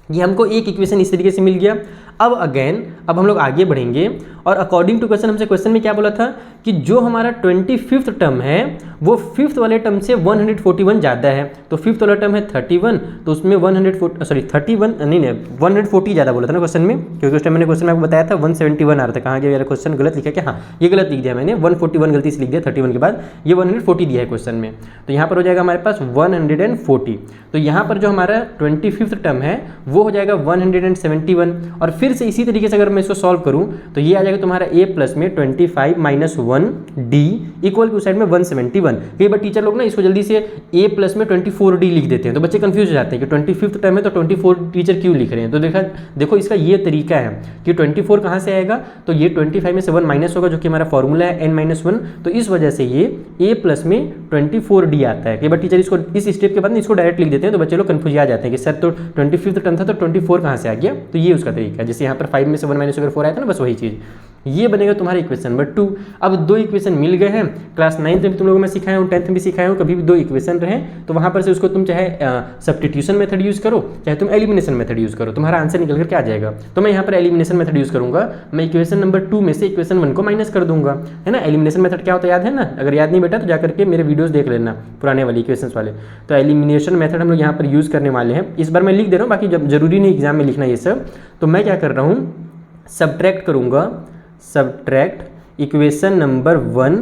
ये हमको एक इक्वेशन इस तरीके से मिल गया। अब हम लोग आगे बढ़ेंगे, और अकॉर्डिंग टू क्वेश्चन हमसे क्वेश्चन में क्या बोला था कि जो हमारा 25th टर्म है वो फिफ्थ वाले टर्म से 141 ज़्यादा है। तो फिफ्थ वाला टर्म है 31, तो उसमें 140 ज़्यादा बोला था ना क्वेश्चन में, क्योंकि उस टाइम मैंने क्वेश्चन में आपको बताया था 171 आ रहा था। कहाँ गया मेरा क्वेश्चन, गलत लिखा क्या? हाँ ये गलत लिख दिया मैंने, 141 गलती से लिख दिया, 31 के बाद ये 140 दिया है क्वेश्चन में, तो यहाँ पर हो जाएगा हमारे पास 140। तो यहाँ पर जो हमारा 25th टर्म है वो हो जाएगा 171, और फिर से इसी तरीके से अगर मैं इसको सॉल्व करूँ तो ये आ जाएगा तुम्हारा A प्लस में 25 minus 1D equal to side में 171। कई बार टीचर लोग ना इसको जल्दी से A प्लस में 24D लिख देते हैं, तो बच्चे कंफ्यूज हो जाते हैं कि 25th टर्म है तो 24 टीचर क्यों लिख रहे हैं। तो देखो इसका ये तरीका है कि 24 कहाँ से आएगा, तो ये 25 में से 1 माइनस होगा जो कि हमारा फॉर्मूला है n-1, तो इस वजह से ये A प्लस में 24D आता है। कई बार टीचर इसको इस स्टेप के बाद इसको डायरेक्ट लिख देते हैं, तो बच्चे लोग कंफ्यूज आ जाते हैं कि सर तो 25th टर्म था तो 24 कहाँ से आ गया। तो ये उसका तरीका है, जैसे यहाँ पर 5 में से 1 माइनस 4 आया था ना, बस वही चीज़। ये बनेगा तुम्हारा इक्वेशन नंबर 2। अब दो इक्वेशन मिल गए हैं, क्लास 9th में भी तुम लोगों में सिखाया हूँ, 10th में भी सिखाया हूँ, कभी भी दो इक्वेशन रहे तो वहाँ पर से उसको तुम चाहे सब्स्टिट्यूशन मेथड यूज़ करो चाहे तुम एलिमिनेशन मेथड यूज़ करो, तुम्हारा आंसर निकल कर क्या आ जाएगा। तो मैं यहाँ पर एलिमिनेशन मेथड यूज़ करूँगा, मैं इक्वेशन नंबर 2 में से इक्वेशन 1 को माइनस कर दूंगा, है ना। एलिमिनेशन मेथड क्या होता है याद है ना, अगर याद नहीं बेटा तो जाकर के मेरे वीडियोज़ देख लेना पुराने वाले इक्वेशन वाले। तो एलिमिनेशन मेथड हम लोग यहाँ पर यूज़ करने वाले हैं, इस बार मैं लिख दे रहा हूँ, बाकी जब जरूरी नहीं एग्जाम में लिखना ये सब। तो मैं क्या कर रहा हूँ, सब्ट्रैक्ट करूँगा, subtract equation number 1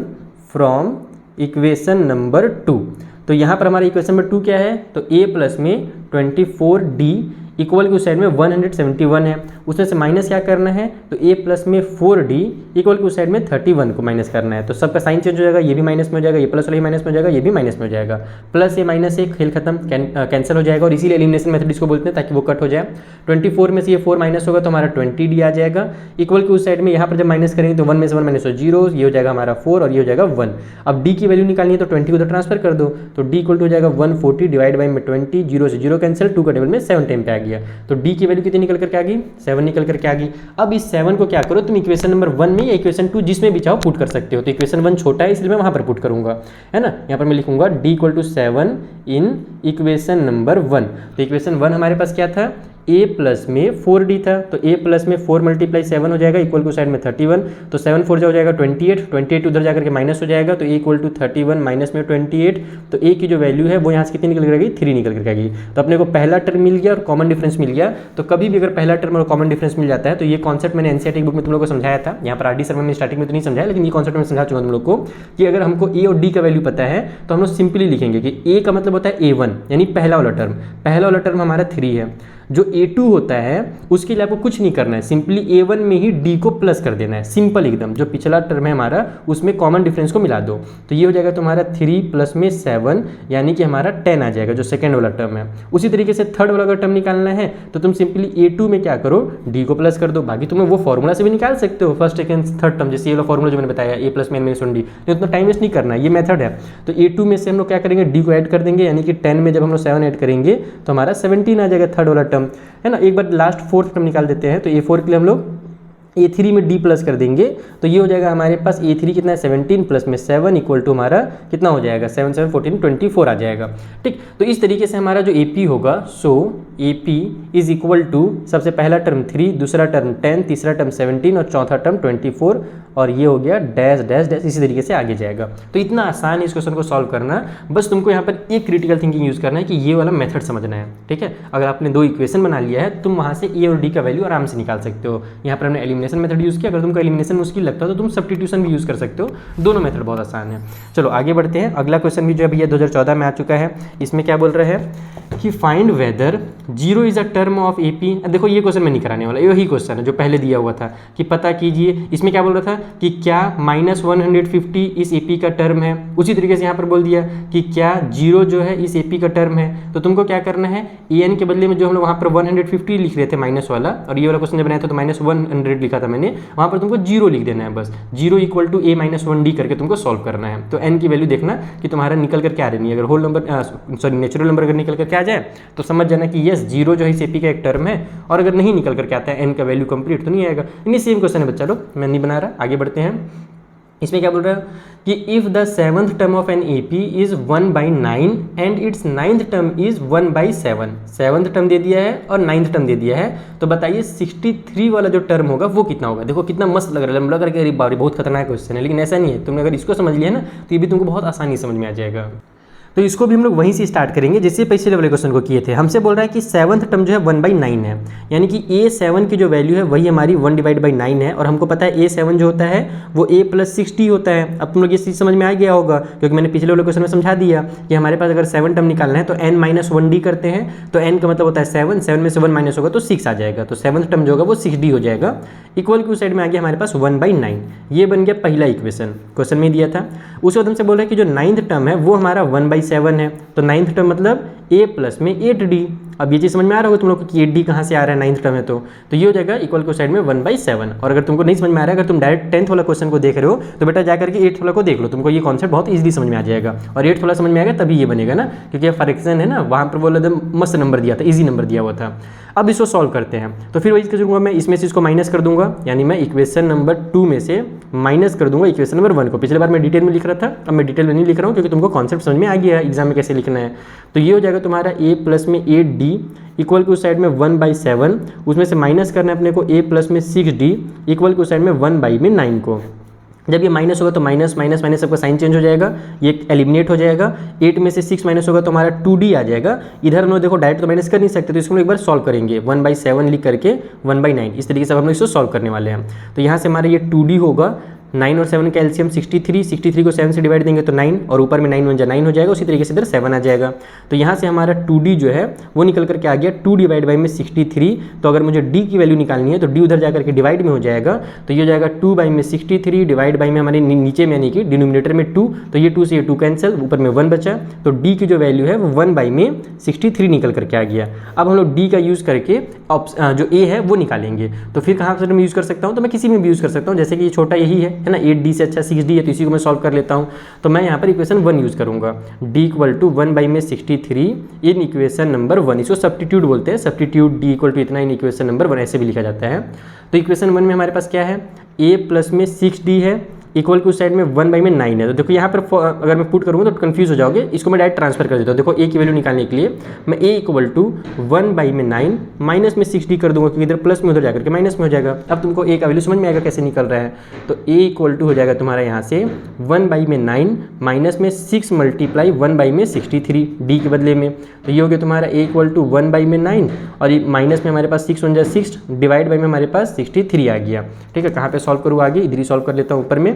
from equation number 2। तो यहाँ पर हमारा इक्वेशन नंबर 2 क्या है, तो A प्लस में 24D इक्वल की उस साइड में 171 है, उसमें से माइनस क्या करना है, तो A प्लस में 4D इक्वल की उस साइड में 31 को माइनस करना है। तो सबका साइन चेंज हो जाएगा, ये भी माइनस में हो जाएगा, ये प्लस वाला माइनस में हो जाएगा, ये भी माइनस में हो जाएगा, प्लस ये माइनस से खेल खत्म, कैंसिल हो जाएगा, और इसीलिए एलिमिनेशन मेथड इसको बोलते हैं ताकि वो कट हो जाए। 24 में से ये 4 माइनस होगा तो हमारा 20D आ जाएगा, इक्वल की उस साइड में यहाँ पर जब माइनस करेंगे तो 1 में से 1 माइनस हो 0, ये हो जाएगा हमारा 4 और ये हो जाएगा 1। अब D की वैल्यू निकालनी है तो 20 को उधर ट्रांसफर कर दो, तो D इक्वल टू हो जाएगा 140 डिवाइड बाई में 20, 0 से 0 कैंसिल, 2 का टेबल में 7 टाइम पे आ गया, तो D की वैल्यू कितनी निकल करके आ गई, 7 निकल करके आ गई। अब इस 7 को क्या करो तुम इक्वेशन नंबर 1 में या इक्वेशन 2 जिसमें भी चाहो पुट कर सकते हो। तो इक्वेशन 1 छोटा है इसलिए मैं वहां पर पुट करूंगा, है ना। यहाँ पर मैं लिखूंगा D equal to 7 in equation number 1। तो इक्वेशन 1 हमारे पास क्या था, a प्लस में 4d था, तो a प्लस में 4 मल्टीप्लाई 7 हो जाएगा इक्वल टू साइड में 31, तो 7 4 हो जाएगा 28, 28 उधर जाकर के माइनस हो जाएगा, तो a इक्वल टू 31 माइनस में 28, तो a की जो वैल्यू है वो यहाँ से कितनी निकल कर आएगी, 3 निकल कर आएगी। तो अपने को पहला टर्म मिल गया और कॉमन डिफरेंस मिल गया। तो कभी भी अगर पहला टर्म और कॉमन डिफरेंस मिल जाता है तो ये कॉन्सेप्ट मैंने एनसीईआरटी बुक में तुम लोग को समझाया था, यहाँ पर आरडी शर्मा में स्टार्टिंग में तो नहीं समझाया, लेकिन ये कॉन्सेप्ट मैं समझा चुका तुम लोग को कि अगर हमको a और d का वैल्यू पता है तो हम लोग सिंपली लिखेंगे कि a का मतलब होता है a1 यानी पहला वाला टर्म हमारा 3 है। जो a2 होता है उसके लिए आपको कुछ नहीं करना है, सिंपली a1 में ही d को प्लस कर देना है, सिंपल एकदम। जो पिछला टर्म है हमारा उसमें कॉमन डिफरेंस को मिला दो, तो ये हो जाएगा तुम्हारा 3 प्लस में 7 यानी कि हमारा 10 आ जाएगा, जो सेकंड वाला टर्म है। उसी तरीके से थर्ड वाला अगर टर्म निकालना है तो तुम सिंपली a2 में क्या करो, d को प्लस कर दो। बाकी तुम्हें वो फॉर्मूला से भी निकाल सकते हो, फर्स्ट सेकंड थर्ड टर्म, जैसे ये वाला फॉर्मूला जो मैंने बताया a प्लस में n माइनस 1d, उतना टाइम वेस्ट नहीं करना है, ये मेथड है। तो a2 में से हम लोग क्या करेंगे, d को ऐड कर देंगे, यानी कि 10 में जब हम लोग 7 ऐड करेंगे तो हमारा 17 आ जाएगा थर्ड वाला टर्म, है ना। एक बार लास्ट फोर्थ टर्म निकाल देते हैं, तो a4 के लिए हम लोग a3 में d प्लस कर देंगे, तो ये हो जाएगा हमारे पास a3 कितना है 17 प्लस में 7 इक्वल टू हमारा कितना हो जाएगा 7 7 14 24 आ जाएगा, ठीक। तो इस तरीके से हमारा जो AP होगा, सो AP इज इक्वल टू सबसे पहला टर्म 3, दूसरा टर्म 10, तीसरा टर्म 17 और चौथा टर्म 24, और ये हो गया डैश डैश डैश, इसी तरीके से आगे जाएगा। तो इतना आसान है इस क्वेश्चन को सॉल्व करना, बस तुमको यहाँ पर एक क्रिटिकल थिंकिंग यूज़ करना है कि ये वाला मेथड समझना है, ठीक है। अगर आपने 2 इक्वेशन बना लिया है तुम वहाँ से a और d का वैल्यू आराम से निकाल सकते हो। यहाँ पर हमने एलिमिनेशन मेथड यूज़ किया, अगर तुमको एलिमिनेशन मुश्किल लगता है तो तुम सब्स्टिट्यूशन भी यूज़ कर सकते हो, दोनों मेथड बहुत आसान है। चलो आगे बढ़ते हैं। अगला क्वेश्चन भी जो अभी 2014 में आ चुका है, इसमें क्या बोल रहे हैं कि find weather 0 is a term of AP। देखो ये क्वेश्चन मैं नहीं कराने वाला, यही क्वेश्चन है जो पहले दिया हुआ था कि पता कीजिए। इसमें क्या बोल रहा था कि क्या -150 इस AP का टर्म है, उसी तरीके से यहाँ पर बोल दिया कि क्या 0 जो है इस AP का टर्म है। तो तुमको क्या करना है, an के बदले में जो हम लोग वहाँ पर 150 लिख रहे थे माइनस वाला, और ये वाला क्वेश्चन जब बनाया था तो -100 लिखा था मैंने, वहाँ पर तुमको 0 लिख देना है, बस 0 equal to a minus 1d करके तुमको सॉल्व करना है। तो n की वैल्यू देखना कि तुम्हारा निकल कर क्या आ रही है, अगर whole number sorry natural number अगर निकल कर क्या आ जाए तो समझ जाना कि यस 0 जो है इस AP का एक टर्म है, और अगर नहीं निकल कर क्या आता है n का वैल्यू कंप्लीट तो नहीं आएगा। इन्हीं सेम क्वेश्चन है बच्चा लोग, मैं नहीं बना रहा, आगे बढ़ते हैं। इसमें क्या बोल रहा है कि if the 7th term of an AP is 1/9 and it's 9th term is 1/7, 7th term दे दिया है और 9th टर्म दे दिया है, तो बताइए 63 वाला जो टर्म होगा वो कितना होगा। देखो कितना मस्त लग रहा है, लग रहा है कि बारी बहुत खतरनाक क्वेश्चन है, लेकिन ऐसा नहीं है। तुमने अगर इसको समझ लिया ना तो ये भी तुमको बहुत आसानी समझ में आ जाएगा। तो इसको भी हम लोग वहीं से स्टार्ट करेंगे जैसे पिछले वाले क्वेश्चन को किए थे। हमसे बोल रहा है कि 7th टर्म जो है 1/9 है, यानी कि a7 की जो वैल्यू है वही हमारी 1/9 है, और हमको पता है a7 जो होता है वो a + 60 होता है। अब तुम लोग ये चीज़ समझ में आ गया होगा क्योंकि मैंने पिछले वाले क्वेश्चन में समझा दिया कि हमारे पास अगर 7 टर्म निकालना है तो n - 1d करते हैं, तो n का मतलब होता है 7, 7 में से 1 माइनस होगा तो 6 आ जाएगा, तो 7th टर्म जो होगा वो 6d हो जाएगा। इक्वल की उस साइड में आ गया हमारे पास 1/9, ये बन गया पहला इक्वेशन, क्वेश्चन में दिया था। उसके बाद हमसे बोल रहा है कि जो 9th टर्म है वो हमारा 1/7 है, तो 9th टर्म मतलब a प्लस में 8d। अब ये चीज़ समझ में आ रहा होगा तुम लोग कि 8d कहाँ से आ रहा है 9th टर्म है, तो ये हो जाएगा इक्वल को साइड में 1/7। और अगर तुमको नहीं समझ में आ रहा है, अगर तुम डायरेक्ट 10th वाला क्वेश्चन को देख रहे हो तो बेटा जाकर के 8th वाला को देख लो, तुमको ये कॉन्सेप्ट बहुत ईजिली समझ में आ जाएगा। और 8th वाला समझ में आएगा तभी ये बनेगा ना, क्योंकि फ्रैक्शन है ना, वहाँ पर बोला एकदम मस्त नंबर दिया था, ईजी नंबर दिया हुआ था। अब इसको सॉल्व करते हैं, तो फिर वही करूँगा मैं, इसमें से इसको माइनस कर दूंगा, यानी मैं इक्वेशन नंबर 2 में से माइनस कर दूंगा इक्वेशन नंबर 1 को। पिछले बार मैं डिटेल में लिख रहा था, अब मैं डिटेल में नहीं लिख रहा हूँ क्योंकि तुमको कॉन्सेप्ट समझ में आ गया है एग्जाम में कैसे लिखना है। तो ये हो जाएगा तुम्हारा a प्लस में 8d इक्वल की उस साइड में 1/7, उसमें से माइनस करना है अपने को a प्लस में 6d इक्वल की उस साइड में 1/9 को। जब ये माइनस होगा तो माइनस माइनस माइनस सबका साइन चेंज हो जाएगा, ये एलिमिनेट हो जाएगा। 8 में से 6 माइनस होगा तो हमारा 2d आ जाएगा। इधर हम लोग देखो डायरेक्ट तो माइनस कर नहीं सकते, तो इसको हम एक बार सॉल्व करेंगे 1/7 लिख करके 1/9, इस तरीके से हम लोग इसको सॉल्व करने वाले हैं। तो यहाँ से हमारा ये 2d होगा, 9 और 7 का एलसीएम 63 को 7 से डिवाइड देंगे तो 9, और ऊपर में 9 1 9 हो जाएगा, उसी तरीके से इधर 7 आ जाएगा। तो यहाँ से हमारा 2d जो है वो निकल करके आ गया 2 डिवाइड बाई में 63। तो अगर मुझे d की वैल्यू निकालनी है तो d उधर जाकर के डिवाइड में हो जाएगा, तो ये हो जाएगा 2 बाई में 63 डिवाइड बाई में हमारे नीचे में यानी कि डिनोमिनेटर में 2, तो ये 2 से ये 2 कैंसिल, ऊपर में 1 बचा, तो d की जो वैल्यू है वो 1 बाई में 63 निकल करके आ गया। अब हम लोग d का यूज़ करके जो a है वो निकालेंगे, तो फिर कहाँ से मैं यूज़ कर सकता हूँ, तो मैं किसी में भी यूज़ कर सकता हूँ, जैसे कि ये छोटा यही है ना, 8d से अच्छा 6d है, तो इसी को मैं सॉल्व कर लेता हूँ। तो मैं यहाँ पर इक्वेशन 1 यूज़ करूँगा, d इक्वल टू 1 बाई में 63 इन इक्वेशन नंबर 1, इसको सब्स्टिट्यूट बोलते हैं, सब्स्टिट्यूट d इक्वल टू इतना इन इक्वेशन नंबर 1 ऐसे भी लिखा जाता है। तो इक्वेशन 1 में हमारे पास क्या है, a प्लस में 6d है इक्वल की उस साइड में 1/9 है। तो देखो यहाँ पर अगर मैं पुट करूँगा तो कन्फ्यूज हो जाओगे, इसको मैं डायरेक्ट ट्रांसफर कर देता हूँ। देखो a की वैल्यू निकालने के लिए मैं a इक्वल टू 1/9 माइनस में 60 कर दूंगा, क्योंकि इधर प्लस में उधर जाकर के माइनस में हो जाएगा। अब तुमको a का वैल्यू समझ में आएगा कैसे निकल रहा है। तो a इक्वल टू हो जाएगा तुम्हारा यहाँ से 1/9 माइनस में 6 मल्टीप्लाई 1/63 d के बदले में। तो ये हो गया तुम्हारा a इक्वल टू 1/9 और ये माइनस में हमारे पास 6 1 6 डिवाइड बाई में हमारे पास 63 आ गया। ठीक है, कहाँ पे सॉल्व करूँ आगे, इधर ही सॉल्व कर लेता हूँ ऊपर में।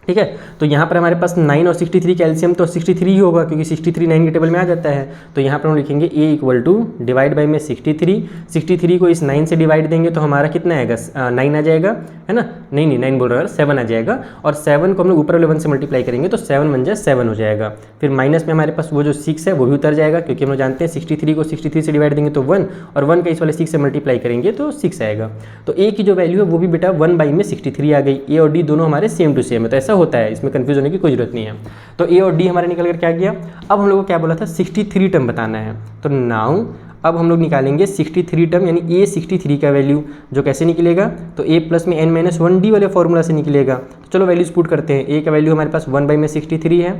ठीक है, तो यहाँ पर हमारे पास 9 और 63 कैल्शियम तो 63 ही होगा, क्योंकि 63 9 के टेबल में आ जाता है। तो यहाँ पर हम लिखेंगे a equal to divide by में 63 को इस 9 से डिवाइड देंगे तो हमारा कितना आएगा, 9 आ जाएगा, है ना। नहीं 9 बोल रहा है, 7 आ जाएगा। और 7 को हम लोग ऊपर वाले 1 से मल्टीप्लाई करेंगे तो 7 1 7 हो जाएगा। फिर माइनस में हमारे पास वो जो 6 है वो भी उतर जाएगा, क्योंकि हम लोग जानते हैं 63 को 63 से डिवाइड देंगे तो 1, और 1 का इस वाले 6 से मल्टीप्लाई करेंगे तो 6 आएगा। तो a की जो वैल्यू है वो भी बेटा 1/63 आ गई। a और d दोनों हमारे सेम टू सेम है, तो ऐसा होता है, इसमें कन्फ्यूज होने की कोई जरूरत नहीं है। तो a और d हमारे निकल कर क्या गया। अब हम लोग को क्या बोला था, 63 टर्म बताना है। तो नाउ अब हम लोग निकालेंगे 63 टर्म, यानी a 63 का वैल्यू, जो कैसे निकलेगा, तो a प्लस में n-1d वाले फॉर्मूला से निकलेगा। तो चलो वैल्यूज पुट करते हैं। a का वैल्यू हमारे पास 1/63 है,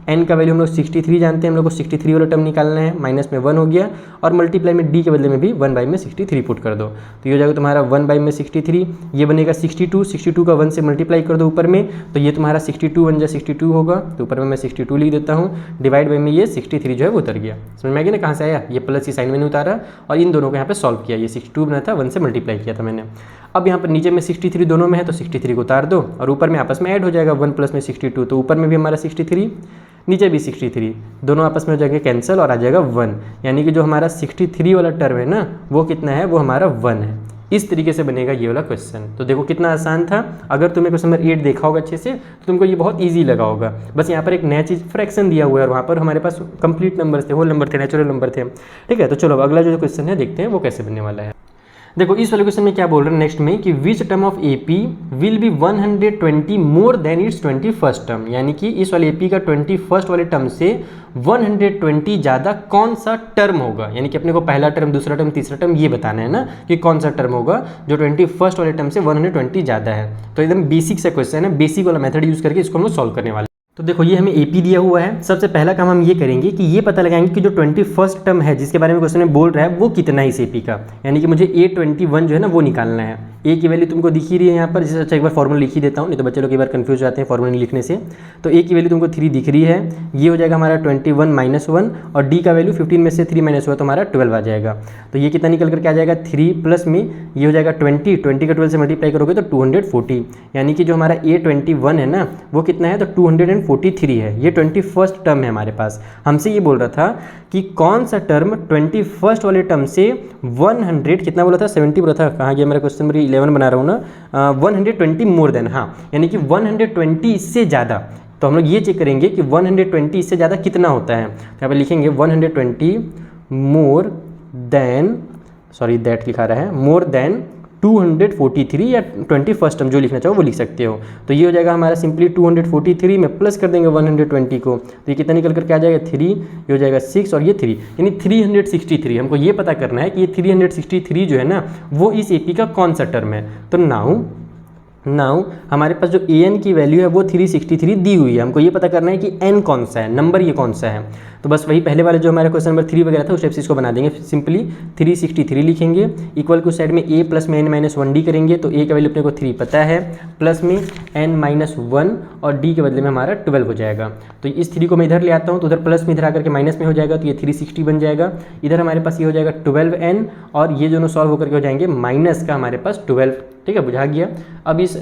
n का वैल्यू हम लोग 63 जानते हैं, हम लोग को 63 वाला टर्म निकालना है, माइनस में 1 हो गया, और मल्टीप्लाई में d के बदले में भी 1/63 पुट कर दो। तो ये हो जाएगा तुम्हारा 1/63, ये बनेगा 62 का 1 से मल्टीप्लाई कर दो ऊपर में, तो ये तुम्हारा 62 1 62 होगा, तो ऊपर में मैं 62 लिख देता हूँ, डिवाइड बाई में ये 63 जो है वो उतर गया। समझ में आ गया ना कहाँ से आया, ये प्लस की साइन मैंने उतारा और इन दोनों को यहाँ पे सॉल्व किया। ये 62 बना था, 1 से मल्टीप्लाई किया था मैंने। अब यहाँ पर नीचे में 63 दोनों में है, तो 63 को उतार दो और ऊपर में आपस में ऐड हो जाएगा 1 प्लस में 62, तो ऊपर में भी हमारा 63 नीचे भी 63, दोनों आपस में हो जाएंगे कैंसिल और आ जाएगा 1, यानी कि जो हमारा 63 वाला टर्म है ना वो कितना है, वो हमारा 1 है। इस तरीके से बनेगा ये वाला क्वेश्चन। तो देखो कितना आसान था। अगर तुम्हें क्वेश्चन नंबर 8 देखा होगा अच्छे से तो तुमको ये बहुत इजी लगा होगा। बस यहाँ पर एक नया चीज़ फ्रैक्शन दिया हुआ है और वहाँ पर हमारे पास कंप्लीट नंबर थे, होल नंबर थे, नेचुरल नंबर थे। ठीक है, तो चलो अगला जो क्वेश्चन है देखते हैं वो कैसे बनने वाला है। देखो इस वाले क्वेश्चन में क्या बोल रहे हैं नेक्स्ट में कि which term of AP will be 120 more than it's 21st term, यानी कि इस वाले एपी का 21st वाले टर्म से 120 ज़्यादा कौन सा टर्म होगा। यानी कि अपने को पहला टर्म, दूसरा टर्म, तीसरा टर्म ये बताना है ना कि कौन सा टर्म होगा जो 21st वाले टर्म से 120 ज़्यादा है। तो एकदम बेसिक सा क्वेश्चन है, बेसिक वाला मेथड यूज़ करके इसको हम लोग सॉल्व करने वाले। तो देखो ये हमें एपी दिया हुआ है। सबसे पहला काम हम ये करेंगे कि ये पता लगाएंगे कि जो 21st टर्म है जिसके बारे में क्वेश्चन में बोल रहा है वो कितना है इस एपी का, यानी कि मुझे A21 जो है ना वो निकालना है। ए की वैल्यू तुमको दिख ही रही है यहाँ पर, जिससे अच्छा एक बार फॉर्मूला लिख ही देता हूँ, नहीं तो बच्चे लोग एक बार कंफ्यूज हो जाते हैं फॉर्मूला नहीं लिखने से। तो ए की वैल्यू तुमको 3 दिख रही है, ये हो जाएगा हमारा 21 - 1, और डी का वैल्यू 15 में से 3 माइनस हुआ तो हमारा 12 आ जाएगा। तो ये कितना निकल करके आ जाएगा 3 प्लस में ये हो जाएगा 20 का 12 से मल्टीप्लाई करोगे तो 240, यानी कि जो हमारा A21 है ना वो कितना है तो 243 है। ये 21st टर्म है हमारे पास। हमसे ये बोल रहा था कि कौन सा टर्म 21st वाले टर्म से 100 कितना बोला था 70 बोला था, कहाँ गया मेरा क्वेश्चन नंबर 11 बना रहा हूँ ना, 120 मोर देन, हाँ यानी कि 120 इससे ज़्यादा। तो हम लोग ये चेक करेंगे कि 120 इससे ज़्यादा कितना होता है। तो यहाँ पर लिखेंगे 120 मोर देन, सॉरी दैट लिखा रहा है, मोर देन 243 या 21st टर्म जो लिखना चाहो वो लिख सकते हो। तो ये हो जाएगा हमारा सिंपली 243 में प्लस कर देंगे 120 को, तो ये कितना निकल करके आ जाएगा 3, ये हो जाएगा 6 और ये 3, यानी 363। हमको ये पता करना है कि ये 363 जो है ना वो इस एपी का कौन सा टर्म है। तो नाउ हमारे पास जो an की वैल्यू है वो 363 दी हुई है। हमको ये पता करना है कि n कौन सा है, नंबर ये कौन सा है। तो बस वही पहले वाले जो हमारा क्वेश्चन नंबर 3 वगैरह था उस टाइप से इसको बना देंगे। सिंपली 363 लिखेंगे, इक्वल को साइड में a प्लस में n-1d करेंगे, तो a का वैल्यू अपने को 3 पता है, प्लस में n-1 और d के बदले में हमारा 12 हो जाएगा। तो इस 3 को मैं इधर ले आता हूँ तो उधर प्लस में इधर आकर के माइनस में हो जाएगा, तो ये 360 बन जाएगा। इधर हमारे पास ये हो जाएगा 12n और ये दोनों सॉल्व होकर के हो जाएंगे माइनस का हमारे पास 12। ठीक है, बुझा गया। अब इस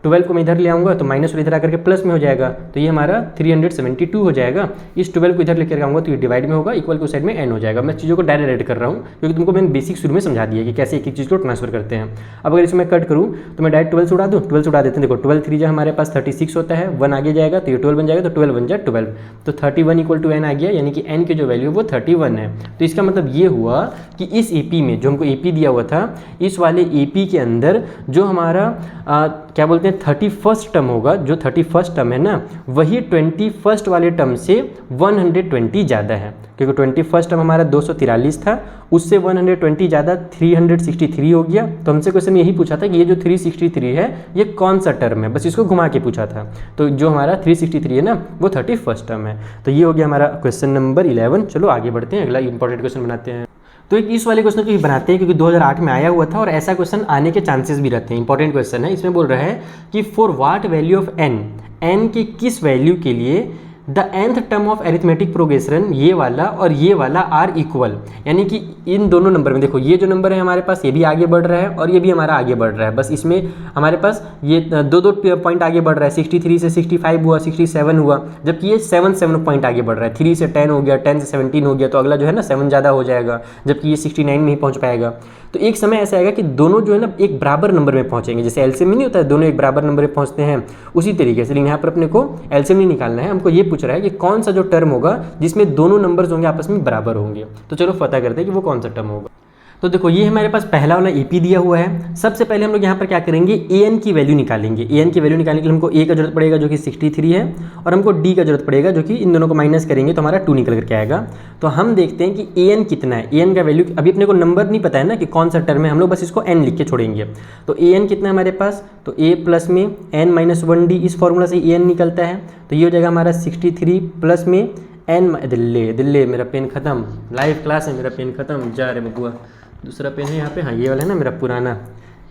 12 को मैं इधर ले आऊँगा तो माइनस और इधर आकर के प्लस में हो जाएगा, तो ये हमारा 372 हो जाएगा। इस 12 को इधर लेकर आऊँगा तो ये डिवाइड में होगा, इक्वल को साइड में n हो जाएगा। मैं चीज़ों को डायरेक्ट ऐड कर रहा हूँ क्योंकि तुमको मैंने बेसिक शुरू में समझा दिया कि कैसे एक एक चीज़ को ट्रांसफर करते हैं। अब अगर इसमें कट करूँ तो मैं डायरेक्ट 12 से उड़ा दूँ, 12 से उड़ा देते हैं। देखो 12 3 जो हमारे पास 36 होता है, 1 आगे जाएगा तो ये 12 बन जाएगा, तो 12 बन जाए 12, तो 31 = n आ गया, यानी कि n की जो वैल्यू है वो 31 है। तो इसका मतलब ये हुआ कि इस AP में जो हमको AP दिया हुआ था, इस वाले AP के अंदर जो हमारा क्या बोलते हैं 31st टर्म होगा, जो 31st टर्म है ना वही 21st वाले टर्म से 120 ज़्यादा है, क्योंकि 21st टर्म हमारा 243 था, उससे 120 ज़्यादा 363 हो गया। तो हमसे क्वेश्चन यही पूछा था कि ये जो 363 है ये कौन सा टर्म है, बस इसको घुमा के पूछा था। तो जो हमारा 363 है ना वो 31st टर्म है। तो ये हो गया हमारा क्वेश्चन नंबर 11। चलो आगे बढ़ते हैं, अगला इंपॉर्टेंट क्वेश्चन बनाते हैं। तो एक इस वाले क्वेश्चन को भी बनाते हैं क्योंकि 2008 में आया हुआ था और ऐसा क्वेश्चन आने के चांसेस भी रहते हैं। इंपॉर्टेंट क्वेश्चन है। इसमें बोल रहा है कि for what value of n के किस वैल्यू के लिए the nth term of arithmetic progression, ये वाला और ये वाला आर इक्वल, यानी कि इन दोनों नंबर में देखो ये जो नंबर है हमारे पास ये भी आगे बढ़ रहा है और ये भी हमारा आगे बढ़ रहा है, बस इसमें हमारे पास ये दो पॉइंट आगे बढ़ रहा है। 63 से 65 हुआ, 67 हुआ, जबकि ये 7 पॉइंट आगे बढ़ रहा है। 3 से 10 हो गया, 10 से 17 हो गया, तो अगला जो है ना 7 ज़्यादा हो जाएगा, जबकि ये 69 नहीं पहुँच पाएगा। तो एक समय ऐसा आएगा कि दोनों जो है ना एक बराबर नंबर में पहुंचेंगे, जैसे एलसीएम में नहीं होता है दोनों एक बराबर नंबर में पहुंचते हैं, उसी तरीके से। लेकिन यहाँ पर अपने को एलसीएम नहीं निकालना है, हमको ये पूछ रहा है कि कौन सा जो टर्म होगा जिसमें दोनों नंबर्स होंगे आपस में बराबर होंगे। तो चलो पता करते हैं कि वो कौन सा टर्म होगा। तो देखो ये हमारे पास पहला वाला एपी दिया हुआ है। सबसे पहले हम लोग यहाँ पर क्या करेंगे, एन की वैल्यू निकालेंगे। एन की वैल्यू निकालने के लिए हमको ए का जरूरत पड़ेगा जो कि 63 है, और हमको डी का जरूरत पड़ेगा जो कि इन दोनों को माइनस करेंगे तो हमारा 2 निकल करके आएगा। तो हम देखते हैं कि एन कितना है। एन का वैल्यू अभी अपने को नंबर नहीं पता है ना कि कौन सा टर्म है, हम लोग बस इसको एन लिख के छोड़ेंगे। तो एन कितना है हमारे पास, तो ए प्लस में एन माइनस 1 डी, इस फॉर्मूला से एन निकलता है। तो ये हो जाएगा हमारा 63 प्लस में एन, दिल्ली मेरा पेन खत्म, लाइव क्लास है, मेरा पेन खत्म, जा रहे बबुआ। दूसरा पेन है यहाँ पे, हाँ ये वाला है ना मेरा पुराना,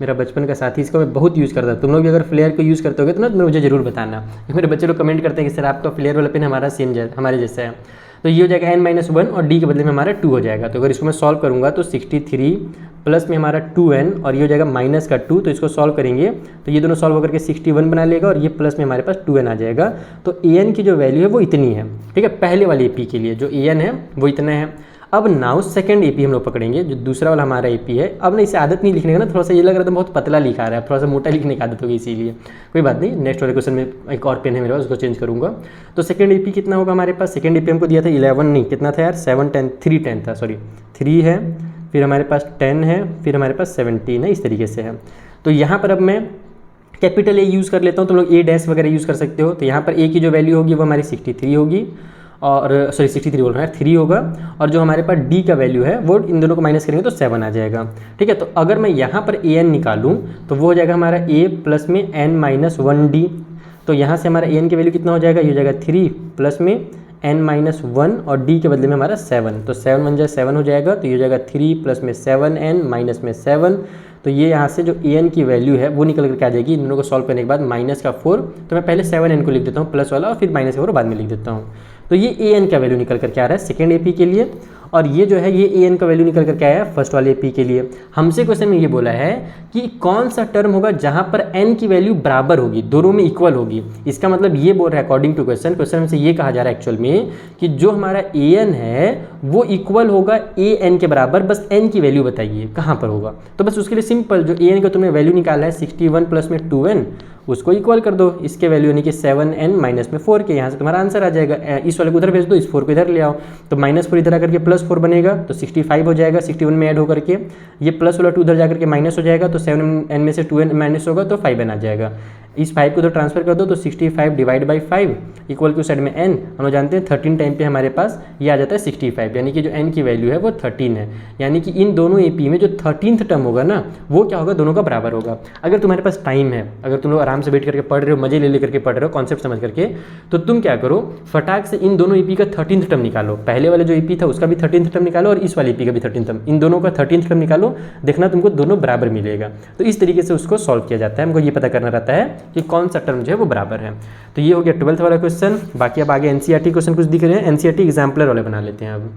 मेरा बचपन का साथी, इसको मैं बहुत यूज़ करता। तुम लोग भी अगर फ्लेयर को यूज़ करते होगे तो ना मुझे जरूर बताना। मेरे बच्चे लोग कमेंट करते हैं कि सर आपका फ्लेयर वाला पेन हमारा सेम हमारे जैसा है। तो ये हो जाएगा n-1 और d के बदले में हमारा 2 हो जाएगा। तो अगर इसको मैं सॉल्व करूँगा तो 63 प्लस में हमारा 2n और ये हो जाएगा माइनस का 2, तो इसको सॉल्व करेंगे तो ये दोनों सॉल्व होकर के 61 बना लेगा और ये प्लस में हमारे पास 2n आ जाएगा। तो an की जो वैल्यू है वो इतनी है, ठीक है। पहले वाले AP के लिए जो an है वो इतना है। अब नाउ सेकंड AP हम लोग पकड़ेंगे, जो दूसरा वाला हमारा AP है। अब ना इसे आदत नहीं लिखने का ना, थोड़ा सा ये लग रहा था बहुत पतला लिखा रहा है, थोड़ा सा मोटा लिखने की आदत होगी, इसीलिए कोई बात नहीं। नेक्स्ट वाले क्वेश्चन में एक और पेन है मेरे पास, उसको चेंज करूँगा। तो सेकंड AP कितना होगा हमारे पास, सेकंड AP हमको दिया था 11 नहीं, कितना था यार 7 10 3 10 था, सॉरी 3 है, फिर हमारे पास 10 है, फिर हमारे पास 17 है, इस तरीके से है। तो यहाँ पर अब मैं कैपिटल A यूज़ कर लेता हूँ, तुम लोग A डैश वगैरह यूज़ कर सकते हो। तो यहाँ पर A की जो वैल्यू होगी वो हमारी 63 होगी, और सॉरी 63 बोल रहा है 3 होगा, और जो हमारे पास D का वैल्यू है वो इन दोनों को माइनस करेंगे तो 7 आ जाएगा, ठीक है। तो अगर मैं यहाँ पर an निकालूँ तो वो हो जाएगा हमारा a प्लस में n-1d। तो यहाँ से हमारा an की वैल्यू कितना हो जाएगा, ये हो जाएगा 3 प्लस में n-1 और d के बदले में हमारा 7, तो 7 बन जाए 7 हो जाएगा। तो ये हो जाएगा 3 प्लस में 7n माइनस में 7। तो ये यहाँ से जो an की वैल्यू है वो निकल करके आ जाएगी। इन दोनों को सॉल्व करने के बाद माइनस का 4, तो मैं पहले 7n को लिख देता हूँ प्लस वाला, और फिर माइनस का 4 बाद में लिख देता हूँ। तो ये an का वैल्यू निकल करके आ रहा है सेकेंड AP के लिए, और ये जो है ये an का वैल्यू निकल करके आया है फर्स्ट वाले AP के लिए। हमसे क्वेश्चन में ये बोला है कि कौन सा टर्म होगा जहाँ पर n की वैल्यू बराबर होगी, दोनों में इक्वल होगी। इसका मतलब ये बोल रहा है अकॉर्डिंग टू क्वेश्चन से ये कहा जा रहा है एक्चुअल में कि जो हमारा an है वो इक्वल होगा an के बराबर, बस n की वैल्यू बताइए कहाँ पर होगा। तो बस उसके लिए सिंपल, जो an का तुमने वैल्यू निकाला है 61 प्लस में 2n, उसको इक्वल कर दो इसके वैल्यू यानी कि 7n माइनस में 4 के, यहाँ से तुम्हारा आंसर आ जाएगा। इस वाले को उधर भेज दो, इस 4 को इधर ले आओ, तो -4 इधर आकर के +4 बनेगा, तो 65 हो जाएगा। 61 में ऐड होकर के ये प्लस वाला 2 उधर जाकर के माइनस हो जाएगा, तो 7n में से 2n माइनस होगा तो 5n आ जाएगा। इस 5 को उधर ट्रांसफर कर दो, तो 65 divide by 5 equal to side में n, हम लोग जानते हैं 13 टाइम पे हमारे पास ये आ जाता है 65, यानी कि जो n की वैल्यू है वो 13 है। यानी कि इन दोनों AP में जो 13th टर्म होगा ना वो क्या होगा, दोनों का बराबर होगा। अगर तुम्हारे पास टाइम है, अगर तुम लोग आराम से बैठ करके पढ़ रहे हो, मजे ले करके पढ़ रहे हो कॉन्सेप्ट समझ करके, तो तुम क्या करो, फटाक से इन दोनों AP का 13th टर्म निकालो। पहले वाले जो AP था उसका भी 13th टर्म निकालो, और इस वाले AP का भी 13th टर्म, इन दोनों का 13th टर्म निकालो, देखना तुमको दोनों बराबर मिलेगा। तो इस तरीके से उसको सॉल्व किया जाता है। हमको ये पता करना रहता है कि कौन सा टर्म जो है वो बराबर है। तो ये हो गया 12th वाला क्वेश्चन। बाकी अब आगे NCERT क्वेश्चन कुछ दिख रहे हैं, NCERT एग्जाम्पलर वाले बना लेते हैं अब।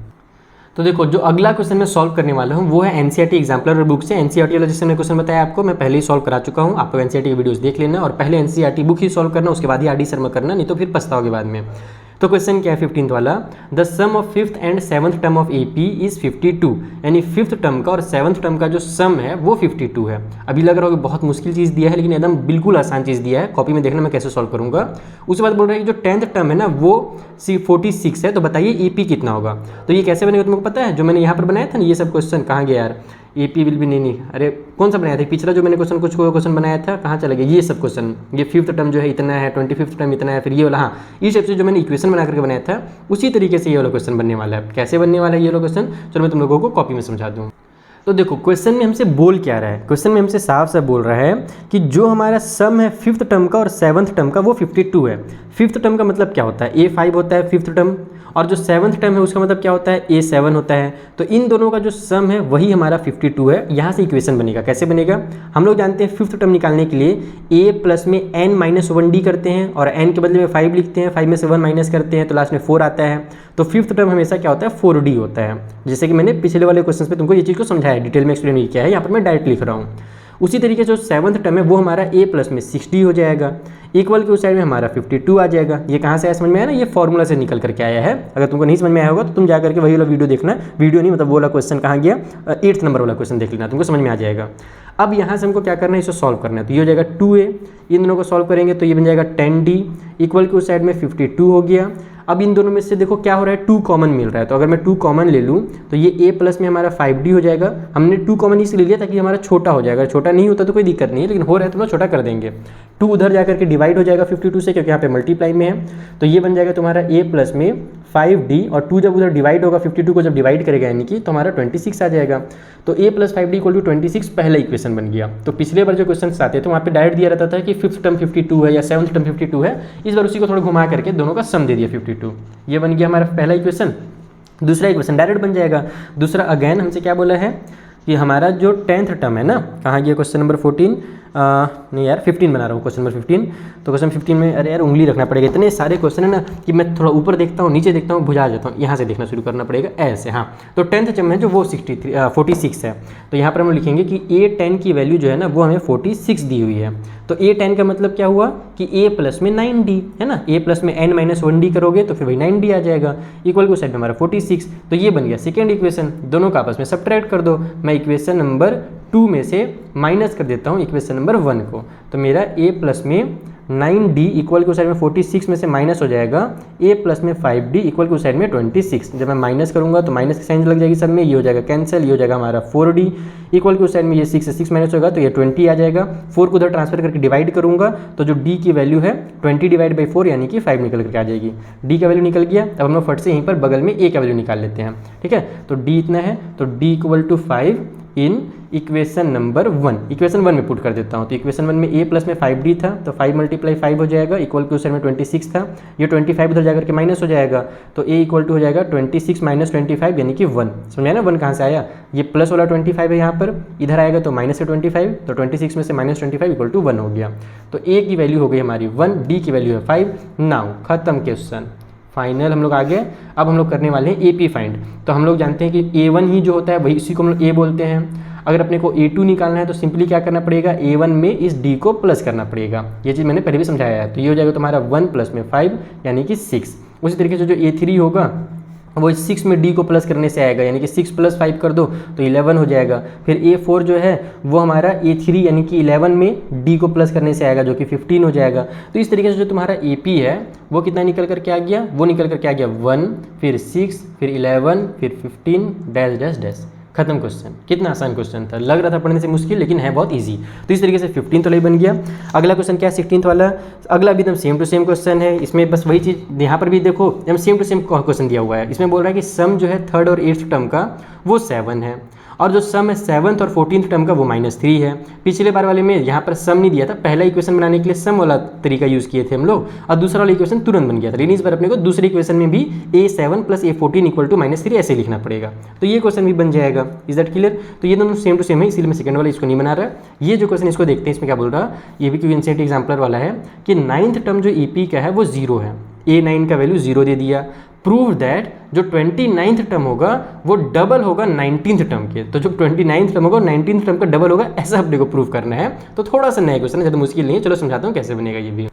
तो देखो जो अगला क्वेश्चन मैं सॉल्व करने वाला हूँ वो है NCERT एग्जाम्पलर बुक से। NCERT वाला जैसे मैंने क्वेश्चन बताया आपको, मैं पहले ही सॉल्व करा चुका हूँ। आप लोग NCERT की वीडियोस देख लेना, और पहले NCERT बुक ही सॉल्व करना, उसके बाद ही RD शर्मा करना, नहीं तो फिर पछताओगे बाद में। तो क्वेश्चन क्या है 15th वाला, the sum of 5th and 7th term of AP is 52, यानी 5th टर्म का और 7th टर्म का जो सम है वो 52 है। अभी लग रहा होगा बहुत मुश्किल चीज़ दिया है, लेकिन एकदम बिल्कुल आसान चीज़ दिया है। कॉपी में देखना मैं कैसे सॉल्व करूंगा। उसके बाद बोल रहा है कि जो 10th टर्म है ना वो 46 है, तो बताइए AP कितना होगा। तो ये कैसे बनेगा तुमको पता है, जो मैंने यहाँ पर बनाया था ना ये सब क्वेश्चन, कहाँ गया यार, ए पी विल बी नहीं, अरे कौन सा बनाया था पिछला जो मैंने कुछ क्वेश्चन बनाया था, कहाँ चला गया ये सब क्वेश्चन, ये 5th टर्म जो है इतना है, 25th टर्म इतना है, फिर ये वाला, हाँ इस टाइप से जो मैंने इक्वेशन बना करके बनाया था उसी तरीके से ये वाला क्वेश्चन बनने वाला है। कैसे बनने वाला है ये वाला क्वेश्चन, चलो मैं तुम लोगों को कॉपी में समझा दूँ। तो देखो क्वेश्चन में हमसे बोल क्या रहा है, क्वेश्चन में हमसे साफ साफ बोल रहा है कि जो हमारा सम है 5th टर्म का और 7th टर्म का वो 52 है। 5th टर्म का मतलब क्या होता है, A5 होता है 5th टर्म, और जो 7th टर्म है उसका मतलब क्या होता है, A7 होता है। तो इन दोनों का जो सम है वही हमारा 52 है। यहाँ से इक्वेशन बनेगा, कैसे बनेगा, हम लोग जानते हैं 5th टर्म निकालने के लिए a प्लस में n-1d करते हैं और n के बदले में 5 लिखते हैं, 5 में से 1 माइनस करते हैं तो लास्ट में 4 आता है। तो 5th टर्म हमेशा क्या होता है, 4d होता है। जैसे कि मैंने पिछले वाले क्वेश्चन में तुमको ये चीज़ को समझाया, डिटेल में एक्सप्लेन किया है, यहाँ पर मैं डायरेक्ट लिख रहा हूँ। उसी तरीके से जो 7th टर्म है वो हमारा a प्लस में 6d हो जाएगा, इक्वल के उस साइड में हमारा 52 आ जाएगा। ये कहाँ से आया समझ में आया ना, ये फॉर्मूला से निकल करके आया है। अगर तुमको नहीं समझ में आया होगा तो तुम जा करके वही वाला वीडियो देखना, वीडियो नहीं मतलब वो वाला क्वेश्चन कहाँ गया, 8th नंबर वाला क्वेश्चन देख लेना, तुमको समझ में आ जाएगा। अब यहाँ से हमको क्या करना है, इसे सॉल्व करना है। तो ये हो जाएगा 2a, इन दोनों को सॉल्व करेंगे तो ये बन जाएगा 10d, इक्वल के उस साइड में 52 हो गया। अब इन दोनों में से देखो क्या हो रहा है, 2 कॉमन मिल रहा है, तो अगर मैं 2 कॉमन ले लूँ तो ये a प्लस में हमारा 5d हो जाएगा। हमने 2 कॉमन इसलिए लिया ताकि हमारा छोटा हो जाएगा, छोटा नहीं होता तो कोई दिक्कत नहीं है, लेकिन हो रहा है तो हम छोटा कर देंगे। 2 उधर जाकर के डिवाइड हो जाएगा 52 से, क्योंकि यहाँ पे मल्टीप्लाई में है, तो ये बन जाएगा तुम्हारा a प्लस में 5d, और 2 जब उधर डिवाइड होगा 52 को जब डिवाइड करेगा यानी कि तो हमारा 26 आ जाएगा। तो a plus 5d equal to 26 पहला इक्वेशन बन गया। तो पिछले बार जो क्वेश्चन आते हैं तो वहाँ पे डायरेक्ट दिया रहता था कि 5th टर्म 52 है या 7th टर्म 52 है, इस बार उसी को थोड़ा घुमा करके दोनों का सम दे दिया 52। ये बन गया हमारा पहला इक्वेशन। दूसरा इक्वेशन डायरेक्ट बन जाएगा। दूसरा अगेन हमसे क्या बोला है कि हमारा जो 10th टर्म है ना, कहाँ गया क्वेश्चन नंबर 14, नहीं यार 15 बना रहा हूँ, क्वेश्चन नंबर 15। तो क्वेश्चन 15 में अरे यार उंगली रखना पड़ेगा, इतने सारे क्वेश्चन है ना कि मैं थोड़ा ऊपर देखता हूँ नीचे देखता हूँ भुला जाता हूँ, यहाँ से देखना शुरू करना पड़ेगा ऐसे। हाँ तो 10th टर्म है जो वो 46 है, तो यहाँ पर हम लिखेंगे कि a10 की वैल्यू जो है ना वो हमें 46 दी हुई है। तो a10 का मतलब क्या हुआ कि a प्लस में 9d है ना, a प्लस में n-1d करोगे तो फिर वही 9d आ जाएगा, इक्वल को साइड में हमारा 46। तो ये बन गया सेकेंड इक्वेशन। दोनों का आपस में सब्ट्रैक्ट कर दो, मैं इक्वेशन नंबर 2 में से माइनस कर देता हूँ इक्वेशन नंबर 1 को, तो मेरा a प्लस में 9d इक्वल के साइड में 46 में से माइनस हो जाएगा a प्लस में 5d इक्वल के साइड में 26। जब मैं माइनस करूंगा तो माइनस की साइन लग जाएगी सब में, ये हो जाएगा कैंसिल, ये हो जाएगा हमारा 4d इक्वल के साइड में ये 6 से 6 माइनस होगा तो ये 20 आ जाएगा। 4 को उधर ट्रांसफर करके डिवाइड करूंगा तो जो d की वैल्यू है 20 डिवाइड बाई 4 यानी कि 5 निकल करके आ जाएगी। d का वैल्यू निकल गया। अब हम लोग फट से यहीं पर बगल में a का वैल्यू निकाल लेते हैं, ठीक है। तो d इतना है, तो d equal to 5 in equation number 1, equation 1 में पुट कर देता हूँ। तो इक्वेशन 1 में a प्लस में 5d था, तो 5 × 5 हो जाएगा, इक्वल के उस साइड में 26 था, ये 25 उधर जाकर के माइनस हो जाएगा, तो a इक्वल टू हो जाएगा 26 माइनस 25 यानी कि 1। समझ आया ना 1 कहाँ से आया, ये प्लस वाला 25 है यहाँ पर, इधर आएगा तो माइनस से 25, तो 26 में से माइनस 25 इक्वल टू 1 हो गया। तो a की वैल्यू हो गई हमारी 1, d की वैल्यू है 5। नाउ खत्म क्वेश्चन, फाइनल हम लोग आ गए। अब हम लोग करने वाले हैं AP फाइंड। तो हम लोग जानते हैं कि A1 ही जो होता है वही इसी को हम लोग A बोलते हैं। अगर अपने को A2 निकालना है तो सिंपली क्या करना पड़ेगा, A1 में इस D को प्लस करना पड़ेगा। ये चीज़ मैंने पहले भी समझाया है। तो ये हो जाएगा तुम्हारा 1 प्लस में 5 यानी कि 6। उसी तरीके से जो A3 होगा वो 6 में D को प्लस करने से आएगा, यानी कि 6 प्लस 5 कर दो तो 11 हो जाएगा। फिर A4 जो है वो हमारा A3 यानी कि 11 में D को प्लस करने से आएगा जो कि 15 हो जाएगा। तो इस तरीके से जो तुम्हारा AP है वो कितना निकल करके आ गया, वो निकल करके आ गया 1, फिर 6, फिर 11, फिर 15 डैश डैश डैश। खत्म क्वेश्चन। कितना आसान क्वेश्चन था, लग रहा था पढ़ने से मुश्किल लेकिन है बहुत इजी। तो इस तरीके से 15 वाला ही बन गया। अगला क्वेश्चन क्या है 16 वाला, अगला भी एकदम सेम टू सेम क्वेश्चन है। इसमें बस वही चीज़ यहाँ पर भी देखो एकदम सेम टू सेम क्वेश्चन दिया हुआ है। इसमें बोल रहा है कि सम जो है 3rd और 8th टर्म का वो 7 है, और जो सम है 7th और 14th टर्म का वो -3 है। पिछले बार वाले में यहाँ पर सम नहीं दिया था, पहला इक्वेशन बनाने के लिए सम वाला तरीका यूज़ किए थे हम लोग, और दूसरा वाला इक्वेशन तुरंत बन गया था। लेकिन इस बार अपने को दूसरे इक्वेशन में भी A7 + A14 इक्वल टू -3 ऐसे लिखना पड़ेगा। तो ये क्वेश्चन भी बन जाएगा। Is that clear. तो ये दोनों सेम टू सेम है, इसीलिए मैं सेकंड वाला इसको नहीं बना रहा। ये जो क्वेश्चन इसको देखते हैं, इसमें क्या बोल रहा है, ये भी क्योंकि इंसेंट एग्जाम्पलर वाला है कि 9th टर्म जो EP का है वो 0 है, A9 का वैल्यू 0 दे दिया। प्रूव दैट जो 29th टर्म होगा वो डबल होगा 19th टर्म के। तो जो 29th टर्म होगा 19th टर्म का डबल होगा, ऐसा अपने को प्रूव करना है। तो थोड़ा सा नया क्वेश्चन है, ज़्यादा मुश्किल नहीं है। चलो समझाता हूँ कैसे बनेगा ये भी।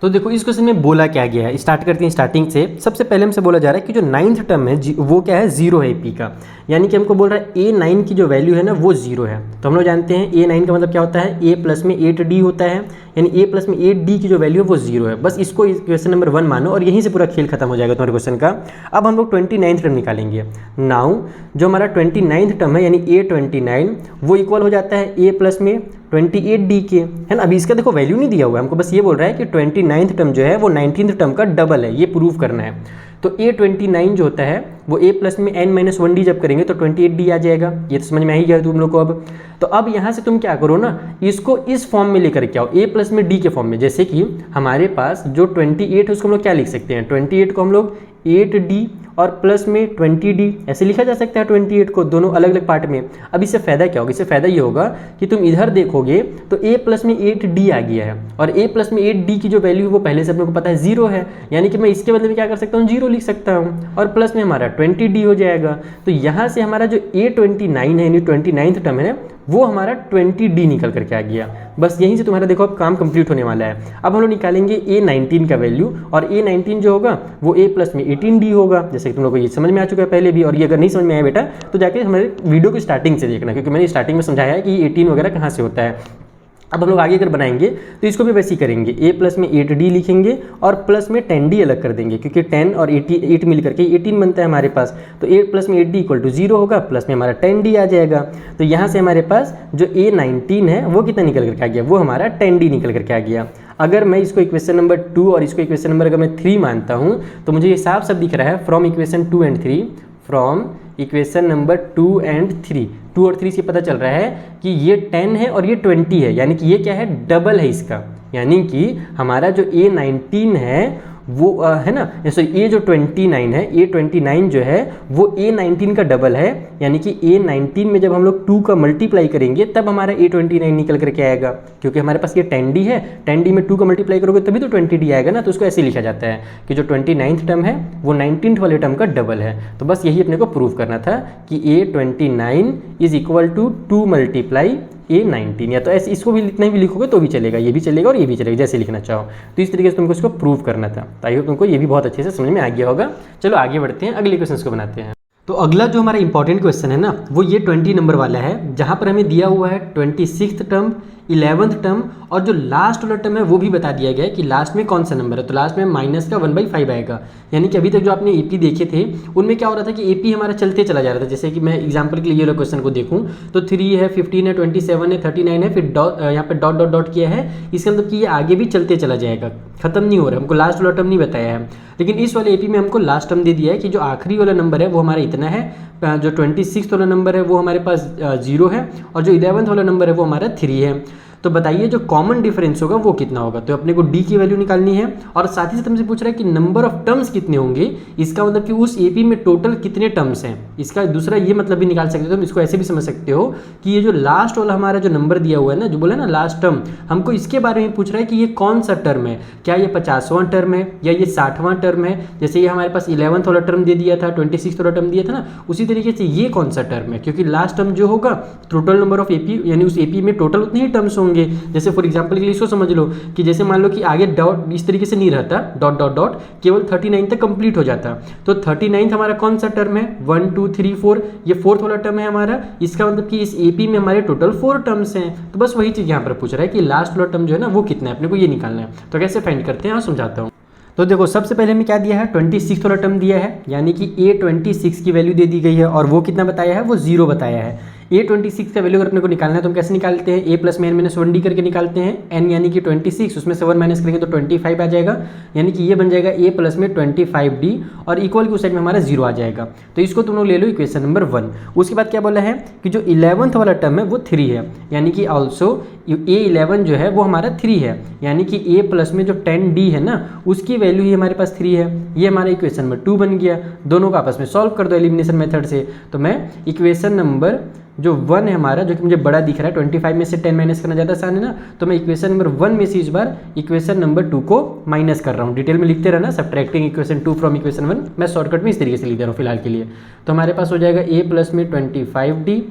तो देखो इस क्वेश्चन में बोला क्या गया है, स्टार्ट करते हैं स्टार्टिंग से। सबसे पहले हमसे बोला जा रहा है कि जो 9th टर्म है वो क्या है, 0 है AP का। यानी कि हमको बोल रहा है A9 की जो वैल्यू है ना वो 0 है। तो हम लोग जानते हैं A9 का मतलब क्या होता है, A प्लस में 8D होता है, यानी A प्लस में 8D की जो वैल्यू है वो 0 है। बस इसको क्वेश्चन नंबर 1 मानो और यहीं से पूरा खेल खत्म हो जाएगा तुम्हारे क्वेश्चन का। अब हम लोग 29th टर्म निकालेंगे। नाउ जो हमारा 29th टर्म है यानी A29 वो इक्वल हो जाता है A प्लस में 28D के, है ना। अभी इसका देखो वैल्यू नहीं दिया हुआ है, हमको बस ये बोल रहा है कि 29th टर्म जो है वो 19th टर्म का डबल है, ये प्रूव करना है। तो A29 जो होता है वो A प्लस में n-1D जब करेंगे तो 28D आ जाएगा। ये तो समझ में आ ही गया तुम लोग को अब। तो अब यहाँ से तुम क्या करो ना, इसको इस फॉर्म में लेकर के आओ, A प्लस में D के फॉर्म में। जैसे कि हमारे पास जो 28 है उसको हम लोग क्या लिख सकते हैं, 28 को हम लोग 8D और प्लस में 20D ऐसे लिखा जा सकता है 28 को, दोनों अलग अलग पार्ट में। अब इससे फ़ायदा क्या होगा, इससे फ़ायदा ये होगा कि तुम इधर देखोगे तो A प्लस में 8D आ गया है और A प्लस में 8D की जो वैल्यू है वो पहले से अपने को पता है 0 है, यानी कि मैं इसके बदले में क्या कर सकता हूँ 0 लिख सकता हूँ और प्लस में हमारा 20D हो जाएगा। तो यहाँ से हमारा जो A29 है यानी 29th टर्म है वो हमारा 20D निकल करके आ गया। बस यहीं से तुम्हारा देखो अब काम कंप्लीट होने वाला है। अब हम लोग निकालेंगे A19 का वैल्यू और A19 जो होगा वो A प्लस में 18D होगा, जैसे कि तुम लोग को ये समझ में आ चुका है पहले भी। और ये अगर नहीं समझ में आया बेटा तो जाके हमारे वीडियो की स्टार्टिंग से देखना, क्योंकि मैंने स्टार्टिंग में समझाया है कि 18 वगैरह कहाँ से होता है। अब हम लोग आगे अगर बनाएंगे तो इसको भी वैसे ही करेंगे, A प्लस में 8D लिखेंगे और प्लस में 10D अलग कर देंगे, क्योंकि 10 और 8 मिल करके 18 बनता है हमारे पास। तो 8 प्लस में 8D इक्वल टू 0 होगा, प्लस में हमारा 10D आ जाएगा। तो यहाँ से हमारे पास जो A19 है वो कितना निकल करके आ गया, वो हमारा 10D निकल करके आ गया। अगर मैं इसको इक्वेशन नंबर 2 और इसको इक्वेशन नंबर अगर मैं 3 मानता हूँ तो मुझे ये साफ साफ दिख रहा है from equation 2 and 3, from equation number 2 and 3, 2 और 3 से पता चल रहा है कि ये 10 है और ये 20 है, यानी कि ये क्या है, डबल है इसका। यानी कि हमारा जो A19 है वो है ना, सॉरी ये जो 29 है, A29 जो है वो A19 का डबल है, यानी कि A19 में जब हम लोग 2 का मल्टीप्लाई करेंगे तब हमारा A29 निकल करके आएगा, क्योंकि हमारे पास ये 10D है, 10D में 2 का मल्टीप्लाई करोगे तभी तो 20D आएगा ना। तो उसको ऐसे लिखा जाता है कि जो 29th टर्म है वो 19th वाले टर्म का डबल है। तो बस यही अपने को प्रूव करना था कि A29 is equal to 2 multiply A19, या तो ऐसे इसको भी इतना भी लिखोगे तो भी चलेगा, ये भी चलेगा और ये भी चलेगा, जैसे लिखना चाहो। तो इस तरीके से तुमको इसको प्रूव करना था। तो आई होप तुमको ये भी बहुत अच्छे से समझ में आ गया होगा। चलो आगे बढ़ते हैं, अगले क्वेश्चन को बनाते हैं। तो अगला जो हमारा इंपॉर्टेंट क्वेश्चन है ना वो ये 20 नंबर वाला है, जहाँ पर हमें दिया हुआ है 26th टर्म, 11th टर्म और जो लास्ट वाला टर्म है वो भी बता दिया गया है कि लास्ट में कौन सा नंबर है। तो लास्ट में माइनस का 1/5 आएगा, यानी कि अभी तक जो आपने AP देखे थे उनमें क्या हो रहा था कि AP हमारा चलते चला जा रहा था। जैसे कि मैं एग्जांपल के लिए ये क्वेश्चन को देखूं तो 3 है, 15 है, 27 है, 39 है, फिर यहाँ पे डॉट डॉट डॉट किया है, इसका मतलब कि ये आगे भी चलते चला जाएगा, खत्म नहीं हो रहा है। हमको लास्ट वाला टर्म नहीं बताया है, लेकिन इस वाले AP में हमको लास्ट टर्म दे दिया है कि जो आखिरी वाला नंबर है वो हमारा इतना है, जो 26th वाला नंबर है वो हमारे पास 0 है और जो 11th वाला नंबर है वो हमारा 3 है। तो बताइए जो कॉमन डिफरेंस होगा वो कितना होगा। तो अपने को D की वैल्यू निकालनी है और साथ ही साथ हमसे पूछ रहा है कि नंबर ऑफ टर्म्स कितने होंगे, इसका मतलब कि उस AP में टोटल कितने टर्म्स हैं। इसका दूसरा ये मतलब भी निकाल सकते हो, तुम इसको ऐसे भी समझ सकते हो कि ये जो लास्ट वाला हमारा जो नंबर दिया हुआ है ना, जो बोला ना लास्ट टर्म, हमको इसके बारे में पूछ रहा है कि ये कौन सा टर्म है, क्या ये 50वां टर्म है या ये 60वां टर्म है। जैसे ये हमारे पास 11th वाला टर्म दे दिया था, 26th वाला टर्म दिया था ना, उसी तरीके से ये कौन सा टर्म है, क्योंकि लास्ट टर्म जो होगा टोटल नंबर ऑफ AP यानी उस AP में टोटल उतने ही टर्म्स होंगे। जैसे फॉर एग्जाम्पल के लिए इसको समझ लो कि जैसे मान लो कि आगे डॉट इस तरीके से नहीं रहता, डॉट डॉट डॉट केवल 39 तक कंप्लीट हो जाता। तो 39th हमारा कौन सा टर्म है, 1 2 3 4, ये 4th वाला टर्म है हमारा। इसका मतलब कि इस AP में हमारे टोटल 4 टर्म्स हैं। तो बस वही चीज़ यहाँ पर पूछ रहा है कि लास्ट वाला टर्म जो है ना वो कितना है, अपने को ये निकालना है। तो कैसे फाइंड करते हैं, समझाता हूँ। तो देखो सबसे पहले हमें क्या दिया है, 26th वाला टर्म दिया है, यानी कि A26 की वैल्यू दे दी गई है और वो कितना बताया है, वो 0 बताया है। A26 का वैल्यू अगर अपने को निकालना है तो हम कैसे निकालते हैं, A प्लस में n-1D करके निकालते हैं। n यानी कि 26, उसमें से 1 माइनस करेंगे तो 25 आ जाएगा, यानी कि ये बन जाएगा A प्लस में 25D और इक्वल की उस साइड में हमारा 0 आ जाएगा। तो इसको तुम लोग ले लो इक्वेशन नंबर 1। उसके बाद क्या बोला है कि जो 11th वाला टर्म है वो 3 है, यानी कि ऑल्सो A11 जो है वो हमारा 3 है, यानी कि A प्लस में जो 10D है ना उसकी वैल्यू ही हमारे पास 3 है। ये हमारा इक्वेशन नंबर 2 बन गया। दोनों को आपस में सॉल्व कर दो एलिमिनेशन मेथड से। तो मैं इक्वेशन नंबर जो 1 है हमारा, जो कि मुझे बड़ा दिख रहा है, 25 में से 10 माइनस करना ज़्यादा आसान है ना, तो मैं इक्वेशन नंबर 1 में से इस बार इक्वेशन नंबर 2 को माइनस कर रहा हूँ। डिटेल में लिखते रहना, सब्ट्रैक्टिंग इक्वेशन 2 फ्रॉम इक्वेशन 1, मैं शॉर्टकट में इस तरीके से लिख दे रहा हूँ फिलहाल के लिए। तो हमारे पास हो जाएगा A प्लस में 25D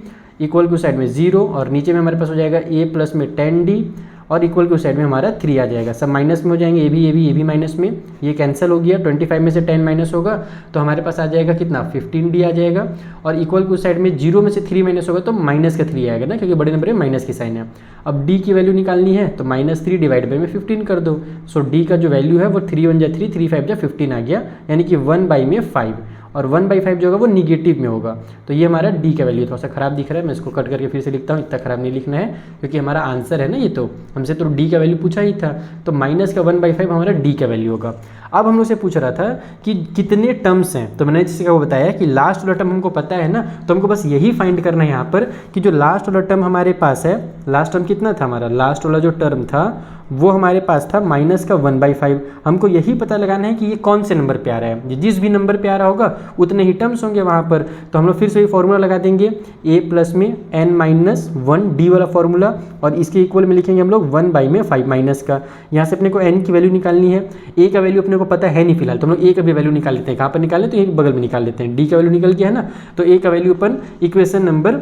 इक्वल की साइड में 0 और नीचे में हमारे पास हो जाएगा A प्लस में 10D और इक्वल के उस साइड में हमारा 3 आ जाएगा। सब माइनस में हो जाएंगे, ये भी माइनस में, ये कैंसिल हो गया। 25 में से 10 माइनस होगा तो हमारे पास आ जाएगा कितना 15D आ जाएगा। और इक्वल के उस साइड में 0 में से 3 माइनस होगा तो माइनस का 3 आएगा ना, क्योंकि बड़े नंबर में माइनस की साइन है। अब D की वैल्यू निकालनी है तो -3 डिवाइड बाई में 15 कर दो। सो D का जो वैल्यू है वो 3 1 जा 3, 3 5 जा 15 आ गया, यानी कि 1/5। और 1/5 जो होगा वो निगेटिव में होगा। तो ये हमारा D का वैल्यू थोड़ा सा खराब दिख रहा है, मैं इसको कट करके फिर से लिखता हूँ, इतना खराब नहीं लिखना है क्योंकि हमारा आंसर है ना ये, तो हमसे तो D का वैल्यू पूछा ही था, तो माइनस का 1/5 हमारा D का वैल्यू होगा। अब हम लोग से पूछ रहा था कि कितने टर्म्स हैं, तो मैंने जैसे वो बताया कि लास्ट वाला टर्म हमको पता है ना, तो हमको बस यही फाइंड करना है यहाँ पर कि जो लास्ट वाला टर्म हमारे पास है, लास्ट टर्म कितना था हमारा, लास्ट वाला जो टर्म था वो हमारे पास था माइनस का 1/5। हमको यही पता लगाना है कि ये कौन से नंबर पे आ रहा है, जिस भी नंबर पे आ रहा होगा उतने ही टर्म्स होंगे वहाँ पर। तो हम लोग फिर से ये फॉर्मूला लगा देंगे, a प्लस में n-1 d वाला फॉर्मूला, और इसके इक्वल में लिखेंगे हम लोग 1/5 माइनस का। यहाँ से अपने को n की वैल्यू निकालनी है, a का वैल्यू अपने को पता है नहीं फिलहाल, तो हम लोग a का भी वैल्यू निकाल लेते हैं। कहाँ पर निकालें, तो एक बगल में निकाल लेते हैं। d का वैल्यू निकल गया है ना, तो a का वैल्यू अपन इक्वेशन नंबर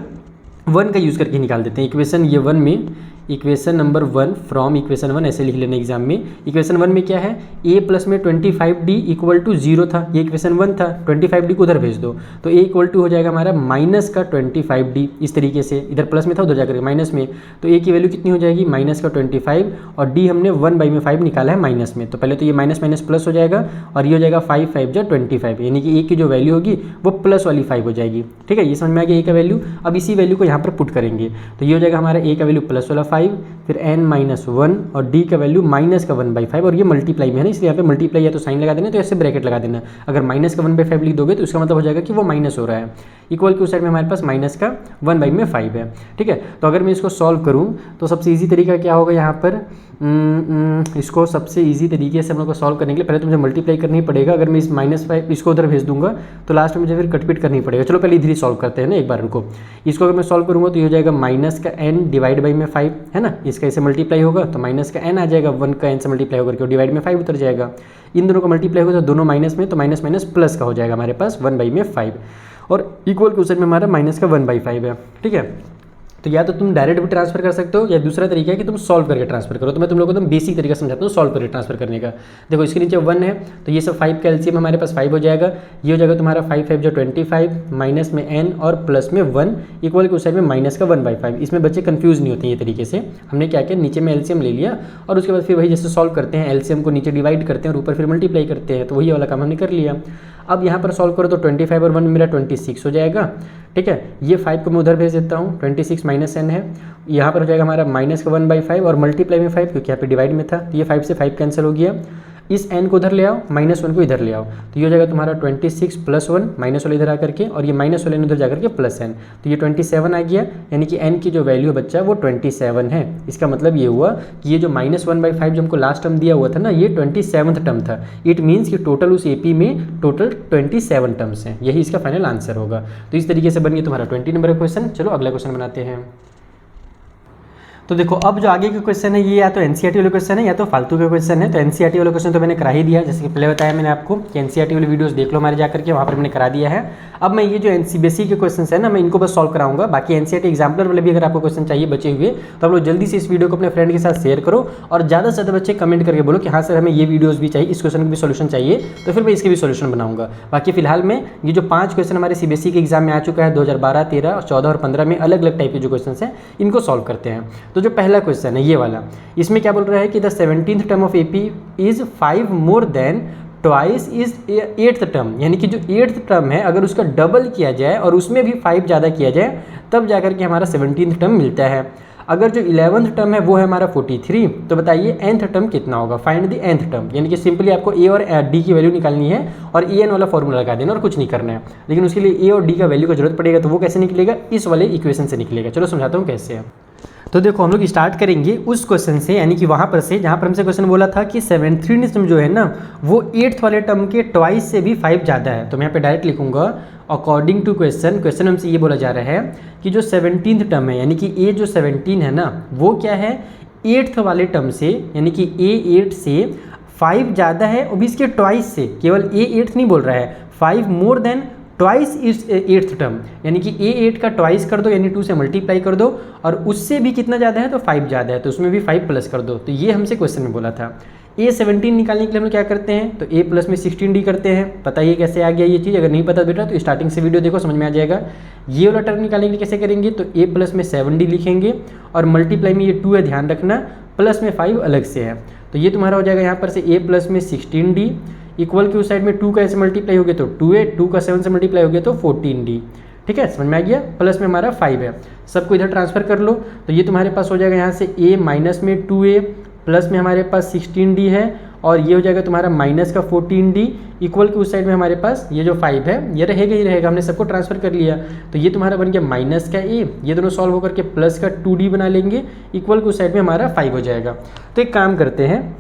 1 का यूज़ करके निकाल देते हैं। इक्वेशन ये 1 में, इक्वेशन नंबर 1 फ्रॉम इक्वेशन 1 ऐसे लिख लेना एग्जाम में। इक्वेशन 1 में क्या है, a प्लस में 25d इक्वल टू 0 था, ये इक्वेशन 1 था, 25d को उधर भेज दो तो a इक्वल टू हो जाएगा हमारा माइनस का 25d। इस तरीके से इधर प्लस में था उधर जाकर माइनस में, तो a की वैल्यू कितनी हो जाएगी माइनस का 25, और d हमने 1/5 निकाला है माइनस में, तो पहले तो ये माइनस माइनस प्लस हो जाएगा और ये हो जाएगा 5 5 जा 25, यानी कि a की जो वैल्यू होगी वो प्लस वाली 5 हो जाएगी। ठीक है, ये समझ में आ गया a का वैल्यू। अब इसी वैल्यू को यहाँ पर पुट करेंगे तो ये हो जाएगा हमारा a का वैल्यू प्लस वाला 5, फिर n-1 और d का वैल्यू माइनस का 1/5, और ये मल्टीप्लाई में है ना, इसलिए यहाँ पे मल्टीप्लाई या तो साइन लगा देना, तो ऐसे ब्रैकेट लगा देना। अगर माइनस का 1/5 लिख दोगे तो इसका मतलब हो जाएगा कि वो माइनस हो रहा है। इक्वल के उस साइड में हमारे पास माइनस का 1/5 है। ठीक है, तो अगर मैं इसको सॉल्व करूँ तो सबसे ईजी तरीका क्या होगा यहाँ पर, इसको सबसे ईजी तरीके से हम लोग को सॉल्व करने के लिए पहले तो मुझे मल्टीप्लाई करना ही पड़ेगा। अगर मैं इस -5 इसको उधर भेज दूंगा तो लास्ट में मुझे फिर कटपीट करनी पड़ेगा। चलो पहले इधर ही सॉल्व करते हैं ना एक बार इनको। इसको अगर मैं सॉल्व करूँगा तो ये हो जाएगा माइनस का n डिवाइड बाई में 5 है ना, इसका इसे मल्टीप्लाई होगा तो माइनस का n आ जाएगा, 1 का n से मल्टीप्लाई होकर के डिवाइड में 5 उतर जाएगा। इन दोनों का मल्टीप्लाई होगा तो दोनों माइनस में, तो माइनस माइनस प्लस का हो जाएगा हमारे पास 1/5, और इक्वल के उस साइड में हमारा माइनस का 1/5 है। ठीक है, तो या तो तुम डायरेक्ट भी ट्रांसफर कर सकते हो या दूसरा तरीका है कि तुम सॉल्व करके ट्रांसफर करो। तो मैं तुम लोगों को एकदम बेसिक तरीका समझाता हूँ सॉल्व करके ट्रांसफर करने का। देखो इसके नीचे 1 है तो ये सब 5 का एलसीएम हमारे पास 5 हो जाएगा, ये हो जाएगा तुम्हारा 5 5 जो 25 माइनस में n और प्लस में 1 इक्वल के उस साइड में माइनस का 1/5। इसमें बच्चे कंफ्यूज नहीं होते ये तरीके से। हमने क्या किया, नीचे में एलसीएम ले लिया और उसके बाद फिर वही जैसे सॉल्व करते हैं, एलसीएम को नीचे डिवाइड करते हैं और ऊपर फिर मल्टीप्लाई करते हैं, तो वही वाला काम हमने कर लिया। अब यहाँ पर सॉल्व करो तो 25 और 1 मेरा 26 हो जाएगा। ठीक है, ये 5 को मैं उधर भेज देता हूँ, 26 माइनस n है, यहाँ पर हो जाएगा हमारा माइनस का 1/5 और मल्टीप्लाई में 5 क्योंकि यहाँ पे डिवाइड में था, तो ये 5 से 5 कैंसिल हो गया। इस n को उधर ले आओ, -1 को इधर ले आओ, तो ये हो जाएगा तुम्हारा 26 + 1 माइनस वाले इधर आकर के, और ये माइनस वाले उधर जाकर के प्लस n, तो ये 27 आ गया, यानी कि n की जो वैल्यू है बच्चा वो 27 है। इसका मतलब ये हुआ कि ये जो -1/5 जो हमको लास्ट टर्म दिया हुआ था ना, ये 27th टर्म था। इट मीन्स कि टोटल उस AP में टोटल 27 टर्म्स हैं, यही इसका फाइनल आंसर होगा। तो इस तरीके से बन गया तुम्हारा 20 नंबर का क्वेश्चन। चलो अगला क्वेश्चन बनाते हैं। तो देखो अब जो आगे के क्वेश्चन है ये या तो एनसीईआरटी वाले क्वेश्चन है या तो फालतू के क्वेश्चन है। तो एनसीईआरटी वाले क्वेश्चन तो मैंने करा ही दिया, जैसे कि पहले बताया मैंने आपको कि एनसीईआरटी वाले वीडियोस देख लो हमारे जाकर के, वहाँ पर मैंने करा दिया है। अब मैं ये जो एनसीबीएसई के क्वेश्चन है ना, मैं इनको बस सॉल्व कराऊंगा। बाकी एनसीईआरटी एग्जाम्पलर वाले भी अगर आपको क्वेश्चन चाहिए बचे हुए तो आप लोग जल्दी से इस वीडियो को अपने फ्रेंड के साथ शेयर करो, और ज़्यादा से ज़्यादा बच्चे कमेंट करके बोलो कि हाँ सर हमें ये वीडियोज़ भी चाहिए, इस क्वेश्चन का भी सोल्यूशन चाहिए, तो फिर मैं इसके भी सोल्यूशन बनाऊंगा। बाकी फिलहाल में ये जो 5 क्वेश्चन हमारे सीबीएसई के एग्जाम में आ चुका है 2012, 13, 14 और 15 में अलग अलग टाइप के जो क्वेश्चन हैं इनको सॉल्व करते हैं। तो जो पहला क्वेश्चन है ये वाला, इसमें क्या बोल रहा है कि the 17th term of AP is 5 more than twice is 8th term, यानी कि जो 8th टर्म है अगर उसका डबल किया जाए और उसमें भी 5 ज़्यादा किया जाए तब जाकर के हमारा 17th टर्म मिलता है। अगर जो 11th टर्म है वो है हमारा 43, तो बताइए nth टर्म कितना होगा। फाइंड द nth टर्म, यानी कि सिंपली आपको A और D की वैल्यू निकालनी है और an वाला फॉर्मूला लगा देना और कुछ नहीं करना है। लेकिन उसके लिए A और D का वैल्यू का जरूरत पड़ेगा, तो वो कैसे निकलेगा, इस वाले इक्वेशन से निकलेगा। चलो समझाता हूँ कैसे है। तो देखो हम लोग स्टार्ट करेंगे उस क्वेश्चन से, यानी कि वहाँ पर से जहाँ पर हमसे क्वेश्चन बोला था कि 17th टर्म जो है ना वो 8th वाले टर्म के ट्वाइस से भी 5 ज़्यादा है। तो मैं यहाँ पे डायरेक्ट लिखूंगा अकॉर्डिंग टू क्वेश्चन हमसे ये बोला जा रहा है कि जो 17th टर्म है, यानी कि A जो 17 है ना वो क्या है 8th वाले टर्म से, यानी कि A 8 से 5 ज़्यादा है, और भी इसके ट्वाइस से, केवल A 8 नहीं बोल रहा है, 5 मोर देन ट्वाइस इस एट्थ टर्म, यानी कि A8 का ट्वाइस कर दो, यानी 2 से मल्टीप्लाई कर दो, और उससे भी कितना ज़्यादा है तो 5 ज़्यादा है, तो उसमें भी 5 प्लस कर दो। तो ये हमसे क्वेश्चन में बोला था। A17 निकालने के लिए हम लोग क्या करते हैं, तो A प्लस में 16D करते हैं। पता ये कैसे आ गया ये चीज़, अगर नहीं पता बेटा तो स्टार्टिंग से वीडियो देखो, समझ में आ जाएगा। ये वाला टर्म निकालने के लिए कैसे करेंगे, तो A प्लस में 7D लिखेंगे, और मल्टीप्लाई में ये 2 है, ध्यान रखना, प्लस में 5 अलग से है। तो ये तुम्हारा हो जाएगा यहाँ पर से A प्लस में 16D इक्वल के उस साइड में 2 का ऐसे मल्टीप्लाई हो गया तो 2A, 2 का 7 से मल्टीप्लाई हो गया तो 14D। ठीक है, समझ में आ गया। प्लस में हमारा 5 है, सबको इधर ट्रांसफर कर लो। तो ये तुम्हारे पास हो जाएगा यहाँ से A माइनस में 2A, प्लस में हमारे पास 16D है, और ये हो जाएगा तुम्हारा माइनस का 14D इक्वल के उस साइड में हमारे पास ये जो 5 है ये रहेगा ही रहेगा, हमने सबको ट्रांसफर कर लिया। तो ये तुम्हारा बन गया माइनस का A, ये दोनों सॉल्व होकर के प्लस का 2D बना लेंगे, इक्वल के उस साइड में हमारा 5 हो जाएगा। तो एक काम करते हैं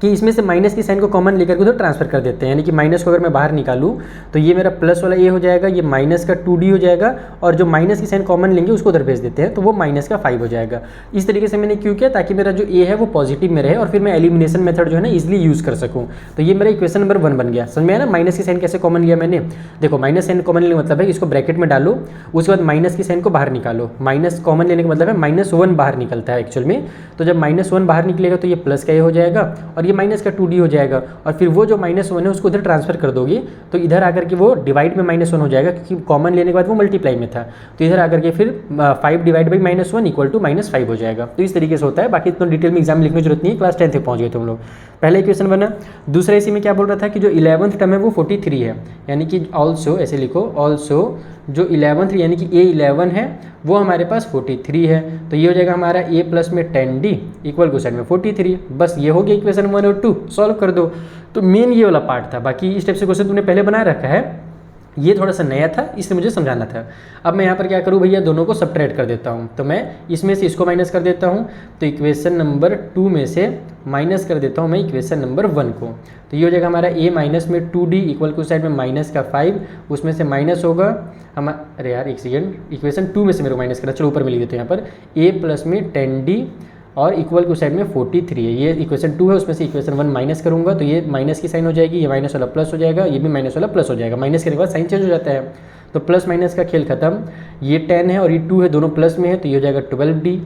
कि इसमें से माइनस की साइन को कॉमन लेकर के उधर ट्रांसफर कर देते हैं, यानी कि माइनस को अगर मैं बाहर निकालूं तो ये मेरा प्लस वाला A हो जाएगा, ये माइनस का 2D हो जाएगा, और जो माइनस की साइन कॉमन लेंगे उसको उधर भेज देते हैं, तो वो माइनस का 5 हो जाएगा। इस तरीके से मैंने क्यों किया, ताकि मेरा जो A है वो पॉजिटिव में रहे, और फिर मैं एलिमिनेशन मेथड जो है ना ईजिली यूज़ कर सकूँ। तो ये मेरा इक्वेशन नंबर 1 बन गया। समझ में आया ना, माइनस की साइन कैसे कॉमन लिया मैंने। देखो माइनस साइन कॉमन लेने का मतलब है इसको ब्रैकेट में डालो, उसके बाद माइनस की साइन को बाहर निकालो। माइनस कॉमन लेने का मतलब है -1 बाहर निकलता है एक्चुअल में। तो जब -1 बाहर निकलेगा तो ये प्लस का A हो जाएगा, और ये माइनस का 2D हो जाएगा, और फिर वो जो -1 है उसको इधर ट्रांसफर कर दोगे तो इधर आकर के वो डिवाइड में -1 हो जाएगा, क्योंकि कॉमन लेने के बाद वो मल्टीप्लाई में था। तो इधर आकर के फिर 5 डिवाइड बाई -1 इक्वल टू -5 हो जाएगा। तो इस तरीके से होता है, बाकी इतना डिटेल में एग्जाम में लिखने की जरूरत नहीं है, क्लास 10 तक पहुंच गए तुम लोग। पहला इक्वेशन बना। दूसरा इसी में क्या बोल रहा था कि जो 11th टर्म है वो 43 है, यानी कि ऑल्सो ऐसे लिखो, ऑल्सो जो 11th यानी कि A11 है वो हमारे पास 43 है। तो ये हो जाएगा हमारा A प्लस में 10D इक्वल टू साइड में 43। बस ये हो गया इक्वेशन 1 और 2, सॉल्व कर दो। तो मेन ये वाला पार्ट था, बाकी इस टाइप से क्वेश्चन तुमने पहले बना रखा है, ये थोड़ा सा नया था इसलिए मुझे समझाना था। अब मैं यहाँ पर क्या करूँ भैया, दोनों को सब्ट्रैक्ट कर देता हूँ। तो मैं इसमें से इसको माइनस कर देता हूँ, तो इक्वेशन नंबर 2 में से माइनस कर देता हूँ मैं इक्वेशन नंबर 1 को। तो ये हो जाएगा हमारा A माइनस में 2D इक्वल टू साइड में माइनस का 5, उसमें से माइनस होगा अरे यार एक सेकेंड, इक्वेशन 2 में से मेरे को माइनस करना, चलो ऊपर में लिख देते हैं यहाँ पर A प्लस में 10D और इक्वल के साइड में 43 है। ये इक्वेशन 2 है, उसमें से इक्वेशन 1 माइनस करूँगा तो ये माइनस की साइन हो जाएगी, ये माइनस वाला प्लस हो जाएगा, ये भी माइनस वाला प्लस हो जाएगा। माइनस करने के बाद साइन चेंज हो जाता है, तो प्लस माइनस का खेल खत्म। ये 10 है और ये 2 है, दोनों प्लस में है, तो ये हो जाएगा 12D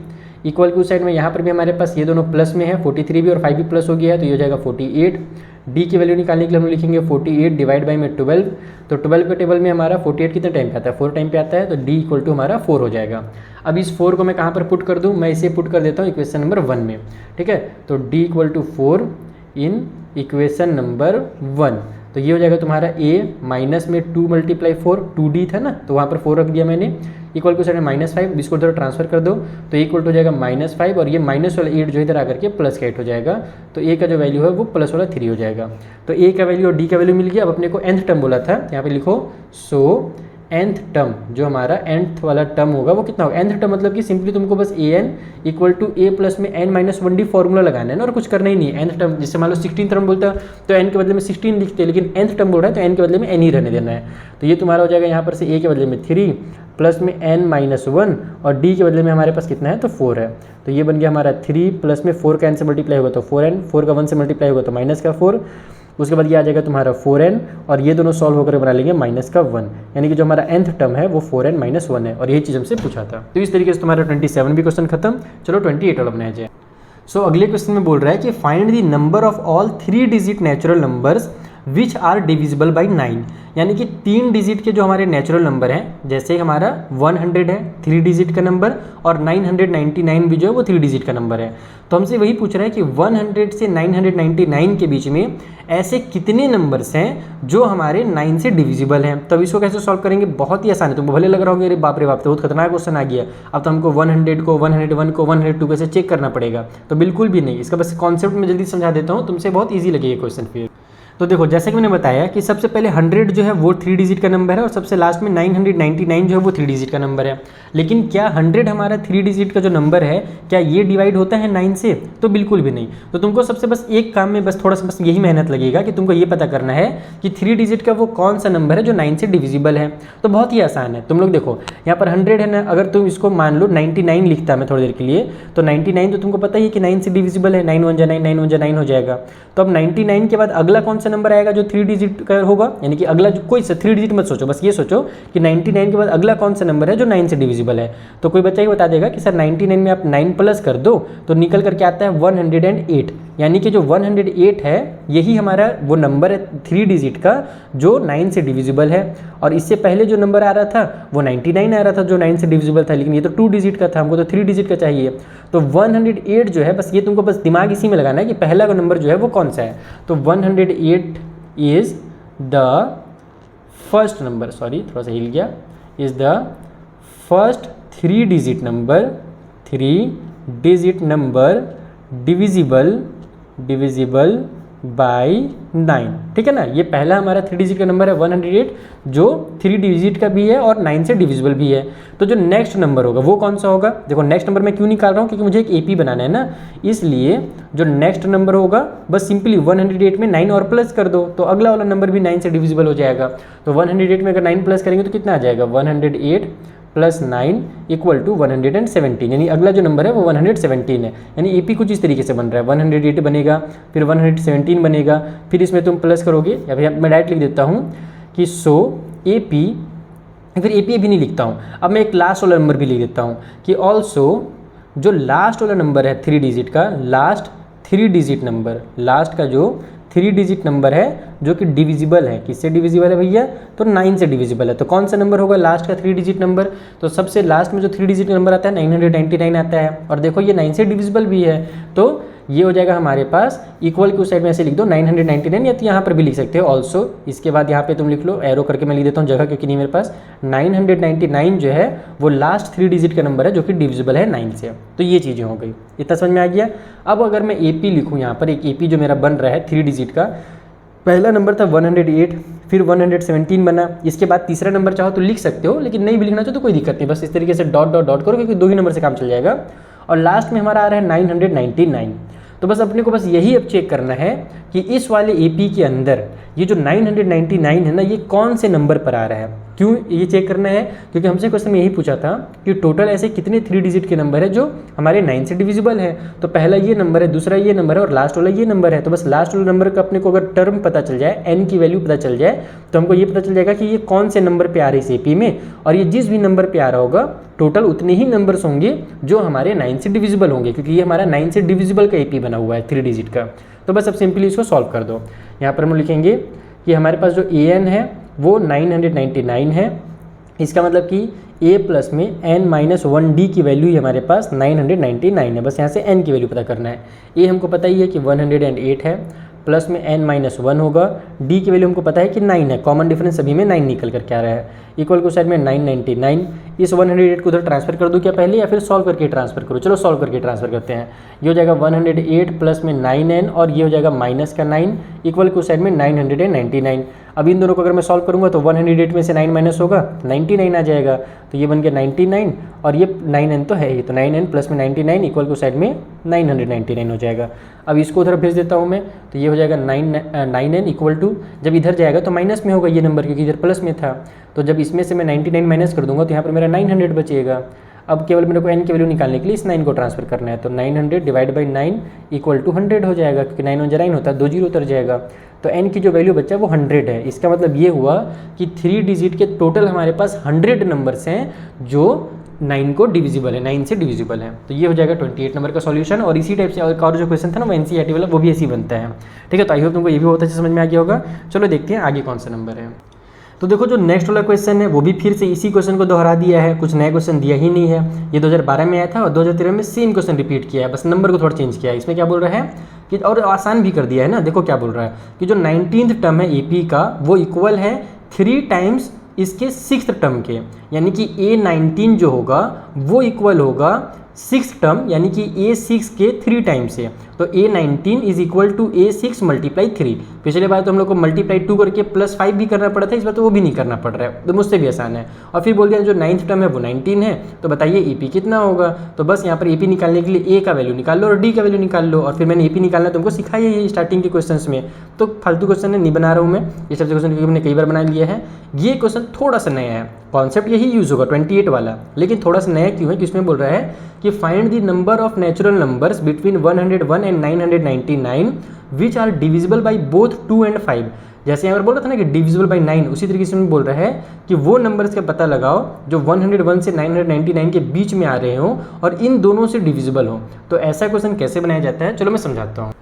इक्वल के उस साइड में यहाँ पर भी हमारे पास ये दोनों प्लस में है, 43 भी और 5 भी प्लस हो गया है, तो ये हो जाएगा 48। D की वैल्यू निकालने के लिए हम लिखेंगे 48 डिवाइड बाई में 12, तो 12 के टेबल में हमारा 48 कितने टाइम पे आता है, 4 टाइम पे आता है, तो D इक्वल टू हमारा 4 हो जाएगा। अब इस 4 को मैं कहाँ पर पुट कर दूँ, मैं इसे पुट कर देता हूँ इक्वेशन नंबर 1 में, ठीक है। तो D equal to 4 in equation number 1, तो ये हो जाएगा तुम्हारा A माइनस में 2 मल्टीप्लाई 4, 2D था ना, तो वहाँ पर 4 रख दिया मैंने, इक्वल टू साइड में -5, इसको इधर ट्रांसफर कर दो, तो इक्वल टू हो जाएगा -5, और ये माइनस वाला 8 जो इधर आकर के प्लस का 8 हो जाएगा, तो A का जो वैल्यू है वो प्लस वाला 3 हो जाएगा। तो A का वैल्यू और D का वैल्यू मिल गया। अब अपने को nth टर्म बोला था, यहाँ पे लिखो सो nth टर्म जो हमारा nth वाला टर्म होगा वो कितना होगा। nth टर्म मतलब कि सिंपली तुमको बस an equal to A plus में n-1D फॉर्मूला लगाना है ना, और कुछ करना ही नहीं है। nth टर्म जैसे मान लो 16 टर्म बोलता है तो n के बदले में 16 लिखते हैं, लेकिन nth टर्म बोल रहा है तो n के बदले में n ही रहने देना है। तो ये तुम्हारा हो जाएगा यहाँ पर से A के बदले में 3 प्लस में n-1, और D के बदले में हमारे पास कितना है तो 4 है। तो ये बन गया हमारा 3 प्लस में 4 का n से मल्टीप्लाई होगा तो 4n, 4 का 1 से मल्टीप्लाई होगा तो माइनस का 4, उसके बाद ये आ जाएगा तुम्हारा 4n, और ये दोनों सॉल्व होकर बना लेंगे माइनस का 1, यानी कि जो हमारा nth टर्म है वो 4n माइनस 1 है, और यही चीज़ हमसे पूछा था। तो इस तरीके से तुम्हारा 27 भी क्वेश्चन खत्म। चलो 28 वाला बनाया जाए। सो अगले क्वेश्चन में बोल रहा है कि find the number of all 3 digit natural numbers which are divisible by 9, यानी कि 3 डिजिट के जो हमारे नेचुरल नंबर हैं, जैसे हमारा 100 है 3 डिजिट का नंबर, और 999 भी जो है वो 3 डिजिट का नंबर है। तो हमसे वही पूछ रहा है कि 100 से 999 के बीच में ऐसे कितने नंबर्स हैं जो हमारे 9 से डिविजिबल हैं। तब इसको कैसे सॉल्व करेंगे, बहुत ही आसान है। तुमको भले लग रहा होगा अरे बाप रे बाप तो बहुत खतरनाक क्वेश्चन आ गया, अब तो हमको 100 को 101 को 102 कैसे चेक करना पड़ेगा। तो बिल्कुल भी नहीं, इसका बस कॉन्सेप्ट में जल्दी समझा देता हूँ, तुमसे बहुत ईजी लगेगा क्वेश्चन फिर। तो देखो जैसे कि मैंने बताया कि सबसे पहले 100 जो है वो 3 डिजिट का नंबर है, और सबसे लास्ट में 999 जो है वो 3 डिजिट का नंबर है। लेकिन क्या 100 हमारा 3 डिजिट का जो नंबर है क्या ये डिवाइड होता है 9 से, तो बिल्कुल भी नहीं। तो तुमको सबसे बस एक काम में बस थोड़ा सा बस यही मेहनत लगेगा कि तुमको ये पता करना है कि 3 डिजिट का वो कौन सा नंबर है जो 9 से डिविजिबल है। तो बहुत ही आसान है, तुम लोग देखो यहाँ पर 100 है ना, अगर तुम इसको मान लो 99 लिखता मैं थोड़ी देर के लिए, तो 99 तो तुमको पता ही है कि 9 से डिविजिबल है, 9 1 जा 9 9 1 जा 9 हो जाएगा। तो अब 99 के बाद अगला कौन सा नंबर आएगा जो 3 डिजिट का होगा, यानी कि अगला कोई सा 3 डिजिट मत सोचो, बस ये सोचो कि 99 के बाद अगला कौन सा नंबर है जो 9 से डिविजिबल है। तो कोई बच्चा ये बता देगा कि सर 99 में आप 9 प्लस कर दो तो निकल करके आता है 108, यानी कि जो 108 है यही हमारा वो नंबर है 3 डिजिट का जो 9 से डिविजिबल है। और इससे पहले जो नंबर आ रहा था वो 99 आ रहा था जो 9 से डिविजिबल था, लेकिन ये तो 2 डिजिट का था, हमको तो 3 डिजिट का चाहिए। तो 108 जो है, बस ये तुमको बस दिमाग इसी में लगाना है कि पहला नंबर जो है वो कौन सा है। तो 108 is the first number, sorry थोड़ा सा हिल गया, is the first 3 digit number, 3 digit number divisible by 9, ठीक है ना। ये पहला हमारा 3 डिजिट का नंबर है 108 जो 3 डिजिट का भी है और 9 से डिविजिबल भी है। तो जो नेक्स्ट नंबर होगा वो कौन सा होगा, देखो नेक्स्ट नंबर मैं क्यों निकाल रहा हूँ, क्योंकि मुझे एक एपी बनाना है ना, इसलिए जो नेक्स्ट नंबर होगा बस सिंपली 108 में 9 और प्लस कर दो तो अगला वाला नंबर भी 9 से डिविजिबल हो जाएगा। तो 108 में अगर 9 प्लस करेंगे तो कितना आ जाएगा, 108 प्लस 9 इक्वल टू 117, यानी अगला जो नंबर है वो 117 है। यानी एपी कुछ इस तरीके से बन रहा है, 108 बनेगा, फिर 117 बनेगा, फिर इसमें तुम प्लस करोगे, या फिर मैं डायरेक्ट लिख देता हूँ कि सो एपी, फिर एपी भी नहीं लिखता हूँ, अब मैं एक लास्ट वाला नंबर भी लिख देता हूँ कि ऑल्सो जो लास्ट वाला नंबर है 3 डिजिट का, लास्ट 3 डिजिट नंबर, लास्ट का जो 3 डिजिट नंबर है जो कि डिविजिबल है, किससे डिविजिबल है भैया, तो 9 से डिविजिबल है। तो कौन सा नंबर होगा लास्ट का 3 डिजिट नंबर, तो सबसे लास्ट में जो 3 डिजिट नंबर आता है 999 आता है, और देखो ये 9 से डिविजिबल भी है। तो ये हो जाएगा हमारे पास, इक्वल के उस साइड में ऐसे लिख दो 999, या तो यहाँ पर भी लिख सकते हो ऑल्सो। इसके बाद यहाँ पे तुम लिख लो, एरो करके मैं लिख देता हूँ जगह क्योंकि नहीं मेरे पास, 999 जो है वो लास्ट 3 डिजिट का नंबर है जो कि डिविजिबल है 9 से। तो ये चीज़ें हो गई, इतना समझ में आ गया। अब अगर मैं एपी लिखूँ यहाँ पर, एक एपी जो मेरा बन रहा है 3 डिजिट का, पहला नंबर था 108, फिर 117 बना, इसके बाद तीसरा नंबर चाहो तो लिख सकते हो, लेकिन नहीं भी लिखना चाहो तो कोई दिक्कत नहीं, बस इस तरीके से डॉट डॉट डॉट करो क्योंकि 2 ही नंबर से काम चल जाएगा। और लास्ट में हमारा आ रहा है 999। तो बस अपने को बस यही अब चेक करना है कि इस वाले एपी के अंदर ये जो 999 है ना, ये कौन से नंबर पर आ रहा है। क्यों ये चेक करना है, क्योंकि हमसे क्वेश्चन में यही पूछा था कि टोटल ऐसे कितने 3 डिजिट के नंबर है जो हमारे 9 से डिविजिबल है। तो पहला ये नंबर है, दूसरा ये नंबर है और लास्ट वाला ये नंबर है। तो बस लास्ट वाले नंबर का अपने को अगर टर्म पता चल जाए, एन की वैल्यू पता चल जाए, तो हमको ये पता चल जाएगा कि ये कौन से नंबर पे आ रही है इस एपी में, और ये जिस भी नंबर पे आ रहा होगा टोटल उतने ही नंबर्स होंगे जो हमारे 9 से डिविजिबल होंगे, क्योंकि ये हमारा 9 से डिविजिबल का एपी बना हुआ है 3 डिजिट का। तो बस अब सिंपली इसको सॉल्व कर दो। यहाँ पर हम लिखेंगे कि हमारे पास जो ए एन है वो 999 है, इसका मतलब कि a प्लस में n-1d की वैल्यू ही हमारे पास 999 है। बस यहाँ से n की वैल्यू पता करना है। a हमको पता ही है कि 108 है, प्लस में n-1 होगा, d की वैल्यू हमको पता है कि 9 है, कॉमन डिफरेंस सभी में 9 निकल करके आ रहा है, इक्वल को साइड में 999। इस 108 को उधर ट्रांसफर कर दूँ क्या पहले, या फिर सॉल्व करके ट्रांसफर करूँ, चलो सॉल्व करके ट्रांसफर करते हैं। ये हो जाएगा 108 प्लस में 9n और ये हो जाएगा माइनस का 9, इक्वल को साइड में 999। अब इन दोनों को अगर मैं सॉल्व करूंगा तो 108 में से 9 माइनस होगा 99 आ जाएगा, तो ये बन गया 99 और ये 9n तो है ही, तो 9n प्लस में 99 इक्वल को साइड में 999 हो जाएगा। अब इसको उधर भेज देता हूँ मैं, तो ये हो जाएगा 9n इक्वल टू, जब इधर जाएगा तो माइनस में होगा ये नंबर क्योंकि इधर प्लस में था, तो जब इसमें से मैं 99 माइनस कर दूंगा तो यहाँ पर मेरा 900 बचेगा। अब केवल मेरे को n की वैल्यू निकालने के लिए इस 9 को ट्रांसफर करना है, तो 900 डिवाइड बाई 9 इक्वल टू 100 हो जाएगा, क्योंकि 9 1 9 होता है, 2 जीरो उतर जाएगा, तो n की जो वैल्यू बच्चा वो 100 है। इसका मतलब ये हुआ कि 3 डिजिट के टोटल हमारे पास 100 नंबर्स हैं जो 9 को डिविजिबल है, 9 से डिविजिबल है। तो ये हो जाएगा 28 नंबर का सॉल्यूशन। और इसी टाइप से और जो क्वेश्चन था ना वो एनसीईआरटी वाला वो भी ऐसे ही बनता है। ठीक है, तो आई होप तुमको ये भी बहुत अच्छे समझ में आ गया होगा। चलो देखते हैं आगे कौन सा नंबर है। तो देखो जो नेक्स्ट वाला क्वेश्चन है वो भी फिर से इसी क्वेश्चन को दोहरा दिया है, कुछ नया क्वेश्चन दिया ही नहीं है। ये 2012 में आया था और 2013 में सेम क्वेश्चन रिपीट किया है, बस नंबर को थोड़ा चेंज किया है। इसमें क्या बोल रहा है कि, और आसान भी कर दिया है ना, देखो क्या बोल रहा है कि जो 19th टर्म है एपी का वो इक्वल है 3 टाइम्स इसके 6th टर्म के, यानी कि A19 जो होगा वो इक्वल होगा 6th टर्म यानी कि A6 के 3 टाइम्स है। तो A19 is equal to A6 multiply 3। पिछले बार तो हम लोग को मल्टीप्लाई 2 करके +5 भी करना पड़ा था, इस बार तो वो भी नहीं करना पड़ रहा है, तो मुझसे भी आसान है। और फिर बोल दिया जो 9th टर्म है वो 19 है, तो बताइए AP कितना होगा। तो बस यहाँ पर AP निकालने के लिए A का वैल्यू निकाल लो और D का वैल्यू निकाल लो, और फिर मैंने AP निकालना तुमको सिखाया है स्टार्टिंग के क्वेश्चन में, तो फालतू क्वेश्चन नहीं बना रहा हूँ मैं, ये सब क्वेश्चन हमने कई बार बना लिया है। ये क्वेश्चन थोड़ा सा नया है, कॉन्सेप्ट यही यूज़ होगा 28 वाला, लेकिन थोड़ा सा नया क्यों है कि इसमें बोल रहा है कि find the number of natural numbers between 101 and 999 which are divisible by both 2 and 5। जैसे यहाँ पर बोल रहा था ना कि डिविजिबल बाई 9, उसी तरीके से बोल रहा है कि वो नंबर्स का पता लगाओ जो 101 से 999 के बीच में आ रहे हो और इन दोनों से डिविजिबल हो। तो ऐसा क्वेश्चन कैसे बनाया जाता है, चलो मैं समझाता हूँ।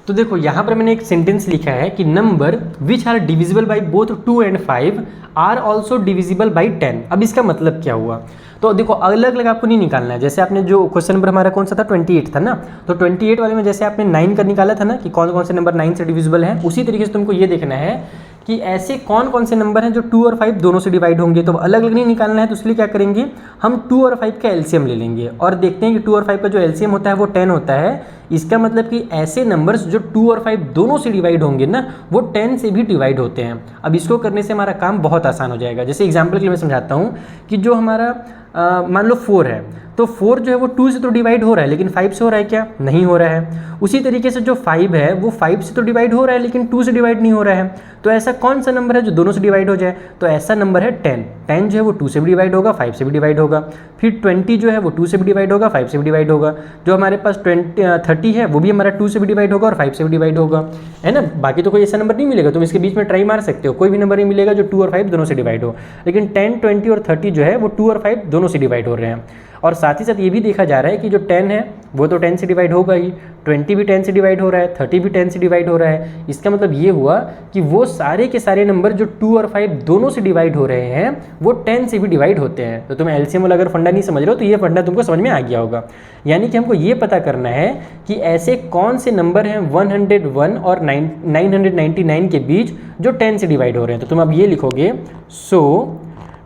तो देखो यहाँ पर मैंने एक सेंटेंस लिखा है कि number which are divisible by both 2 and 5 are also divisible by 10। अब इसका मतलब क्या हुआ, तो देखो अलग अलग आपको नहीं निकालना है। जैसे आपने जो क्वेश्चन नंबर हमारा कौन सा था 28 था ना, तो 28 वाले में जैसे आपने 9 का निकाला था ना कि कौन कौन से नंबर 9 से डिविजिबल है, उसी तरीके से तुमको ये देखना है कि ऐसे कौन कौन से नंबर हैं जो 2 और 5 दोनों से डिवाइड होंगे। तो अलग अलग नहीं निकालना है, तो इसलिए क्या करेंगे, हम 2 और 5 का एलसीएम ले लेंगे और देखते हैं कि 2 और 5 का जो एलसीएम होता है वो 10 होता है। इसका मतलब कि ऐसे नंबर्स जो 2 और 5 दोनों से डिवाइड होंगे ना, वो 10 से भी डिवाइड होते हैं। अब इसको करने से हमारा काम बहुत आसान हो जाएगा। जैसे एग्जाम्पल के लिए मैं समझाता हूँ कि जो हमारा मान लो 4 है, तो 4 जो है वो 2 से तो डिवाइड हो रहा है, लेकिन 5 से हो रहा है क्या, नहीं हो रहा है। उसी तरीके से जो 5 है वो 5 से तो डिवाइड हो रहा है, लेकिन 2 से डिवाइड नहीं हो रहा है। तो ऐसा कौन सा नंबर है जो दोनों से डिवाइड हो जाए, तो ऐसा नंबर है 10। 10 जो है वो 2 से भी डिवाइड होगा, 5 से भी डिवाइड होगा। फिर 20 जो है वो 2 से भी डिवाइड होगा, 5 से भी डिवाइड होगा। जो हमारे पास 30 है वो भी हमारा 2 से भी डिवाइड होगा और 5 से भी डिवाइड होगा, है ना। बाकी तो कोई ऐसा नंबर नहीं मिलेगा, तुम इसके बीच में ट्राई मार सकते हो, कोई भी नंबर नहीं मिलेगा जो 2 और 5 दोनों से डिवाइड हो। लेकिन 10, 20 और 30 जो है वो 2 और 5 दोनों से डिवाइड हो रहे हैं। और साथ ही साथ ये भी देखा जा रहा है कि जो 10 है वो तो 10 से डिवाइड होगा ही, 20 भी 10 से डिवाइड हो रहा है, 30 भी 10 से डिवाइड हो रहा है। इसका मतलब ये हुआ कि वो सारे के सारे नंबर जो 2 और 5 दोनों से डिवाइड हो रहे हैं वो 10 से भी डिवाइड होते हैं। तो तुम एलसीएम वाला अगर फंडा नहीं समझ रहे हो तो ये फंडा तुमको समझ में आ गया होगा। यानी कि हमको ये पता करना है कि ऐसे कौन से नंबर हैं 101 और 999 के बीच जो 10 से डिवाइड हो रहे हैं। तो तुम अब ये लिखोगे, सो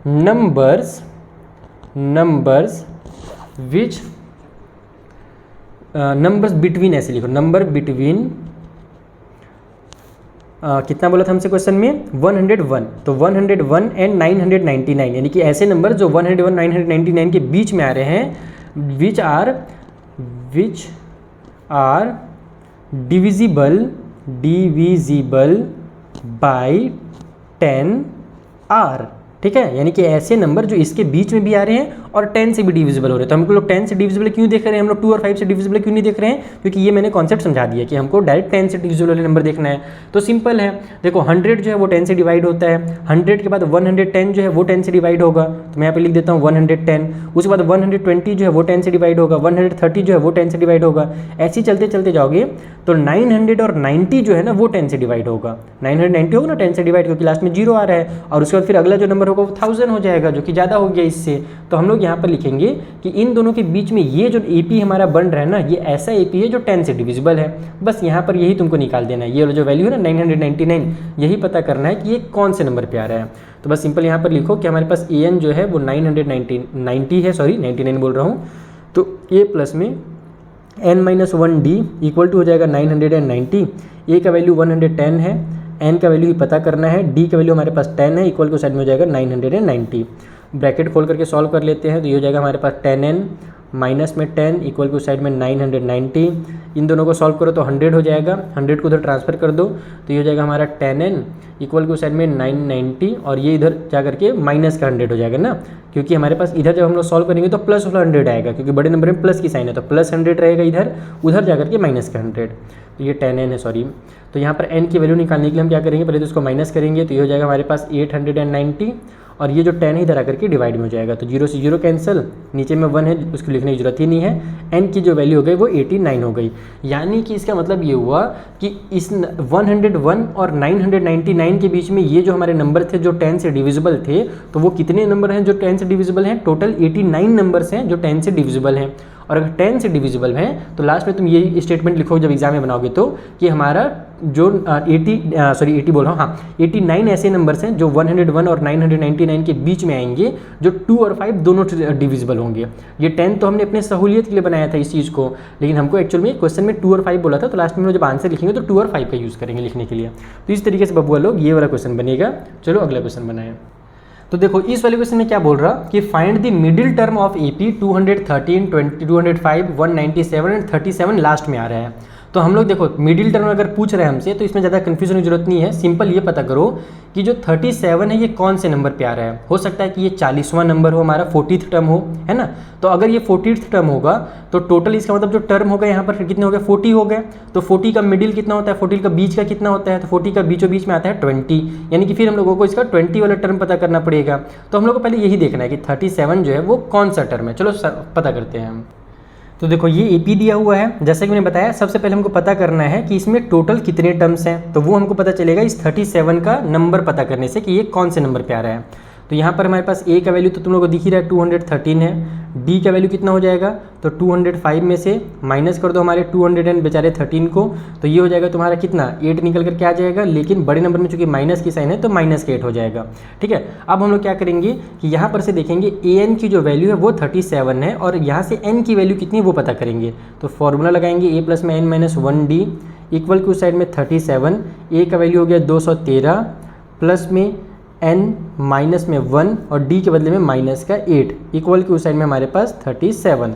नंबर्स विच नंबर्स बिटवीन, ऐसे लिखो, नंबर बिटवीन कितना बोला था हमसे क्वेश्चन में 101, तो 101 एंड 999, यानी कि ऐसे नंबर जो 101 999 के बीच में आ रहे हैं, which are divisible by 10 are, ठीक है। यानी कि ऐसे नंबर जो इसके बीच में भी आ रहे हैं और 10 से भी डिविजिबल हो रहे हैं। तो हमको लोग 10 से डिविजिबल क्यों देख रहे हैं, हम लोग 2 और 5 से डिविजिबल क्यों नहीं देख रहे हैं, क्योंकि ये मैंने कॉन्सेप्ट समझा दिया कि हमको डायरेक्ट 10 से डिविजिबल वाले नंबर देखना है। तो सिंपल है, देखो 100 जो है वो 10 से डिवाइड होता है, 100 के बाद 110 जो है वो 10 से डिवाइड होगा, तो मैं यहाँ पे लिख देता हूँ 110। उसके बाद 120 जो है वो 10 से डिवाइड होगा, 130 जो है वो 10 से डिवाइड होगा। ऐसे ही चलते चलते जाओगे तो 990 जो है ना वो 10 से डिवाइड होगा। 990 होगा ना 10 से डिवाइड, क्योंकि लास्ट में 0 आ रहा है। और उसके बाद फिर अगला जो नंबर होगा वो 1000 हो जाएगा, जो कि ज़्यादा हो गया इससे। तो हम लोग यहाँ पर लिखेंगे कि इन दोनों के बीच में ये जो एपी हमारा बन रहा है ना, ये ऐसा एपी है जो 10 से डिविजिबल है। बस यहाँ पर यही तुमको निकाल देना है, ये जो वैल्यू है ना 999, यही पता करना है कि ये कौन से नंबर पे आ रहा है। तो बस सिंपल यहाँ पर लिखो कि हमारे पास an जो है वो 990 है, सॉरी 99 बोल रहा हूँ। तो a प्लस में n-1d इक्वल टू हो जाएगा 990। a का वैल्यू 110 है, n का वैल्यू ही पता करना है, d का वैल्यू हमारे पास 10 है, इक्वल टू साइड में हो जाएगा 990। ब्रैकेट खोल करके सॉल्व कर लेते हैं, तो ये हो जाएगा हमारे पास 10n माइनस में 10 इक्वल टू साइड में 990। इन दोनों को सॉल्व करो तो 100 हो जाएगा, 100 को उधर ट्रांसफर कर दो तो ये हो जाएगा हमारा 10n इक्वल टू साइड में 990, और ये इधर जा करके माइनस का 100 हो जाएगा ना, क्योंकि हमारे पास इधर जब हम लोग सॉल्व करेंगे तो प्लस वाला 100 आएगा, क्योंकि बड़े नंबर में प्लस की साइन है, तो प्लस 100 रहेगा इधर, उधर जा करके माइनस का 100। तो ये 10n है, सॉरी। तो यहाँ पर n की वैल्यू निकालने के लिए हम क्या करेंगे, पहले तो इसको माइनस करेंगे, तो ये हो जाएगा हमारे पास 890, और ये जो 10 है इधर आकर के डिवाइड में हो जाएगा, तो 0 से 0 कैंसिल, नीचे में 1 है उसको लिखने की जरूरत ही नहीं है। n की जो वैल्यू हो गई वो 89 हो गई। यानी कि इसका मतलब ये हुआ कि इस 101 और 999 के बीच में ये जो हमारे नंबर थे जो 10 से डिविजिबल थे, तो वो कितने नंबर हैं जो 10 से डिविजिबल हैं, टोटल 89 नंबर्स हैं जो 10 से डिविजिबल हैं। और अगर 10 से डिविजिबल हैं तो लास्ट में तुम यही स्टेटमेंट लिखो जब एग्जाम में बनाओगे तो, कि हमारा जो 80 बोल रहा हूँ, हाँ 89 ऐसे नंबर्स हैं जो 101 और 999 के बीच में आएंगे जो 2 और 5 दोनों डिविजिबल होंगे। ये 10 तो हमने अपने सहूलियत के लिए बनाया था इस चीज़ को, लेकिन हमको एक्चुअल में क्वेश्चन में 2 और 5 बोला था, तो लास्ट में जब आंसर लिखेंगे तो 2 और 5 का यूज़ करेंगे लिखने के लिए। तो इस तरीके से बबुआ लोग ये वाला क्वेश्चन बनेगा। चलो अगला क्वेश्चन बनाएं। तो देखो इस वाले क्वेश्चन में क्या बोल रहा कि find the middle term of AP 213, 205, 197 and 37 last में आ रहा है। तो तो हम लोग देखो मिडिल टर्म अगर पूछ रहे हैं हमसे तो इसमें ज़्यादा कन्फ्यूजन की जरूरत नहीं है। सिंपल ये पता करो कि जो 37 है ये कौन से नंबर पे आ रहा है। हो सकता है कि ये 40वां नंबर हो, हमारा 40th टर्म हो, है ना। तो अगर ये 40th टर्म होगा तो टोटल इसका मतलब जो टर्म होगा यहाँ पर फिर कितने हो गए, 40 हो गए। तो 40 का मिडिल कितना होता है, 40 का बीच का कितना होता है, तो 40 का बीचों बीच में आता है 20, यानी कि फिर हम लोगों को इसका 20 वाला टर्म पता करना पड़ेगा। तो हम लोग को पहले यही देखना है कि 37 जो है वो कौन सा टर्म है। चलो पता करते हैं हम। तो देखो ये AP दिया हुआ है, जैसा कि मैंने बताया सबसे पहले हमको पता करना है कि इसमें टोटल कितने टर्म्स हैं। तो वो हमको पता चलेगा इस 37 का नंबर पता करने से कि ये कौन से नंबर पे आ रहा है। तो यहाँ पर हमारे पास A का वैल्यू तो तुम लोगों को दिख ही रहा है 213 है। D का वैल्यू कितना हो जाएगा, तो 205 में से माइनस कर दो हमारे 200 बेचारे 13 को, तो ये हो जाएगा तुम्हारा कितना 8 निकल करके आ जाएगा। लेकिन बड़े नंबर में चूंकि माइनस की साइन है तो माइनस का 8 हो जाएगा। ठीक है, अब हम लोग क्या करेंगे कि यहाँ पर से देखेंगे AN की जो वैल्यू है वो 37 है और यहाँ से N की वैल्यू कितनी है वो पता करेंगे। तो फॉर्मूला लगाएंगे A + में n - 1D इक्वल की उस साइड में 37, A का वैल्यू हो गया 213 प्लस में n माइनस में 1 और d के बदले में माइनस का 8 इक्वल की उस साइड में हमारे पास 37।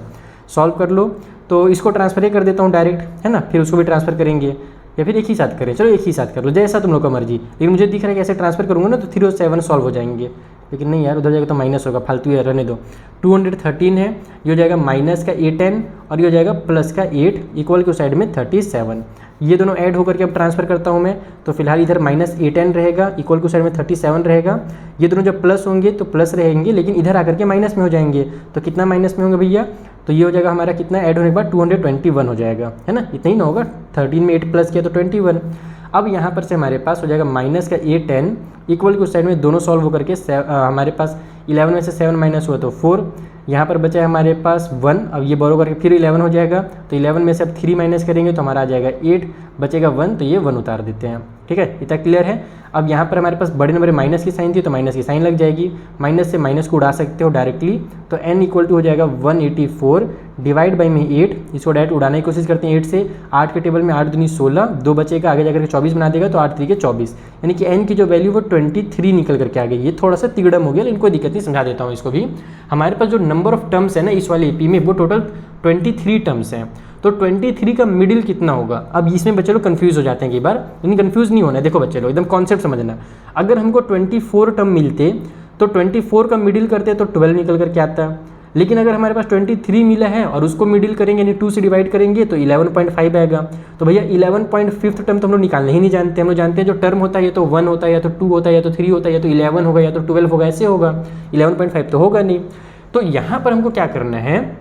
सॉल्व कर लो, तो इसको ट्रांसफर ही कर देता हूँ डायरेक्ट, है ना, फिर उसको भी ट्रांसफर करेंगे या फिर एक ही साथ करें। चलो एक ही साथ कर लो, जैसा तुम लोग का मर्जी। लेकिन मुझे दिख रहा है कि ऐसे ट्रांसफर करूँगा ना तो 3 और 7 सॉल्व हो जाएंगे, लेकिन नहीं यार उधर जाएगा तो माइनस होगा, फालतू है, रहने दो। 213 है, ये हो जाएगा माइनस का 8n और ये हो जाएगा प्लस का 8 इक्वल की उस साइड में 37। ये दोनों ऐड होकर के अब ट्रांसफर करता हूँ मैं, तो फिलहाल इधर माइनस 8n रहेगा इक्वल टू साइड में 37 रहेगा। ये दोनों जब प्लस होंगे तो प्लस रहेंगे, लेकिन इधर आकर के माइनस में हो जाएंगे। तो कितना माइनस में होगा भैया, तो ये हो जाएगा हमारा कितना, ऐड होने के बाद 221 हो जाएगा, है ना, इतना ही ना होगा। 13 में 8 प्लस किया तो 21। अब यहाँ पर से हमारे पास हो जाएगा माइनस का 8n इक्वल की उस साइड में दोनों सॉल्व होकर के हमारे पास 11 में से 7 माइनस हुआ तो 4, यहाँ पर बचा है हमारे पास 1। अब ये बोरो करके फिर 11 हो जाएगा, तो 11 में से अब 3 माइनस करेंगे तो हमारा आ जाएगा 8, बचेगा 1, तो ये 1 उतार देते हैं। ठीक है, इतना क्लियर है। अब यहाँ पर हमारे पास बड़े नंबर में माइनस की साइन थी तो माइनस की साइन लग जाएगी, माइनस से माइनस को उड़ा सकते हो डायरेक्टली। तो n इक्वल टू हो जाएगा 184 डिवाइड बाई में 8, इसको डायरेक्ट उड़ाने की कोशिश करते हैं 8 से। 8 के टेबल में 8 दूनी 16, 2 बचेगा, आगे जाकर के 24 बना देगा, तो 8 3 के 24, यानी कि n की जो वैल्यू वो 23 निकल करके आ गई। ये थोड़ा सा तिगड़म हो गया, लेकिन कोई दिक्कत नहीं, समझा देता हूँ इसको भी। हमारे पास जो नंबर ऑफ टर्म्स है ना इस वाले AP में वो टोटल 23 टर्म्स हैं। तो 23 का मिडिल कितना होगा, अब इसमें बच्चे लोग कन्फ्यूज़ हो जाते हैं कई बार, लेकिन कन्फ्यूज़ नहीं होना है। देखो बच्चे लोग एकदम कॉन्सेप्ट समझना, अगर हमको 24 टर्म मिलते तो 24 का मिडिल करते तो 12 निकल करके आता। लेकिन अगर हमारे पास 23 मिला है और उसको मिडिल करेंगे यानी 2 से डिवाइड करेंगे तो 11.5 आएगा। तो भैया 11.5 टर्म तो हम लोग निकालने ही नहीं जानते। हम लोग जानते हैं जो टर्म होता है या तो 1 होता है या तो 2 होता है या तो 3 होता है या तो 11 होगा या तो 12 होगा, ऐसे होगा। 11.5 तो होगा नहीं। तो यहाँ पर हमको क्या करना है,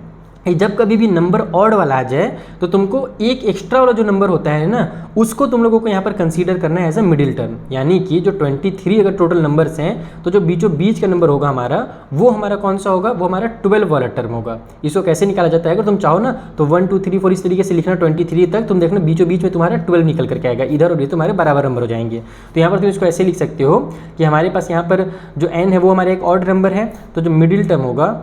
जब कभी भी नंबर ऑड वाला आ जाए तो तुमको एक एक्स्ट्रा वाला जो नंबर होता है ना उसको तुम लोगों को यहाँ पर कंसीडर करना है एज अ मिडिल टर्म। यानी कि जो 23 अगर टोटल नंबर्स हैं तो जो बीचों बीच का नंबर होगा हमारा वो हमारा कौन सा होगा, वो हमारा 12 वाला टर्म होगा। इसको कैसे निकाला जाता है, अगर तुम चाहो ना तो 1 2 3 4 इस तरीके से लिखना, 23 तक तुम देखना बीचों बीच में तुम्हारा 12 निकल करके आएगा, इधर और ये तुम्हारे बराबर नंबर हो जाएंगे। तो यहाँ पर तुम इसको ऐसे लिख सकते हो कि हमारे पास यहाँ पर जो n है वो हमारा एक ऑड नंबर है, तो जो मिडिल टर्म होगा,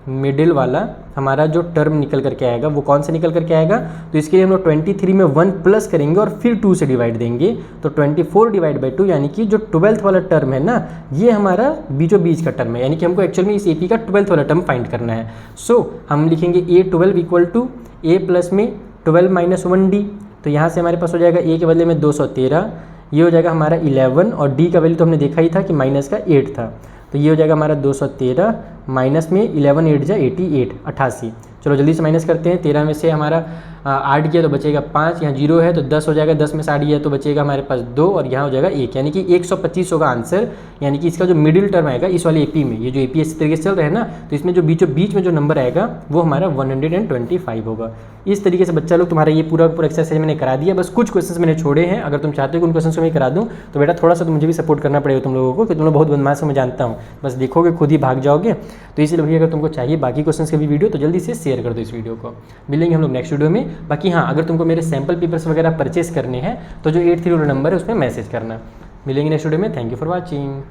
मिडिल वाला हमारा जो टर्म निकल करके आएगा वो कौन सा निकल करके आएगा, तो इसके लिए हम लोग 23 में 1 प्लस करेंगे और फिर 2 से डिवाइड देंगे, तो 24 डिवाइड बाई 2, यानी कि जो 12th वाला टर्म है ना ये हमारा बीचों बीच का टर्म है। यानी कि हमको एक्चुअल में इस AP का 12th वाला टर्म फाइंड करना है। सो हम लिखेंगे A12 equal to A plus में 12 माइनस 1D। तो यहाँ से हमारे पास हो जाएगा A के बदले में 213, ये हो जाएगा हमारा 11 और D का वैल्यू तो हमने देखा ही था कि माइनस का 8 था, तो ये हो जाएगा हमारा 213 माइनस में 11 8 जा 88 88। चलो जल्दी से माइनस करते हैं। 13 में से हमारा 8 गया तो बचेगा 5, यहाँ 0 है तो 10 हो जाएगा, 10 में से 8 गया तो बचेगा हमारे पास 2 और यहाँ हो जाएगा 1, यानी कि 125 होगा आंसर। यानी कि इसका जो मिडिल टर्म आएगा इस वाले AP में, ये जो AP इस तरीके से चल रहा है ना, तो इसमें जो बीचों बीच में जो नंबर आएगा वो हमारा 125 होगा। इस तरीके से बच्चा लोग तुम्हारा ये पूरा एक्सरसाइज मैंने करा दिया, बस कुछ क्वेश्चंस मैंने छोड़े हैं। अगर तुम चाहते हो कि उन क्वेश्चन को मैं करा दूँ तो बेटा थोड़ा सा तो मुझे भी सपोर्ट करना पड़ेगा तुम लोगों को, कि तुम लोग बहुत बदमाश हो मैं जानता हूँ, बस देखोगे खुद ही भाग जाओगे। तो इसलिए भैया अगर तुमको चाहिए बाकी क्वेश्चंस के भी वीडियो तो जल्दी से शेयर कर दो इस वीडियो को। मिलेंगे हम लोग नेक्स्ट वीडियो में। बाकी हाँ, अगर तुमको मेरे सैम्पल पेपर्स वगैरह परचेस करने हैं तो जो 83 नंबर है उसमें मैसेज करना। मिलेंगे नेक्स्ट वीडियो में। Thank you for watching.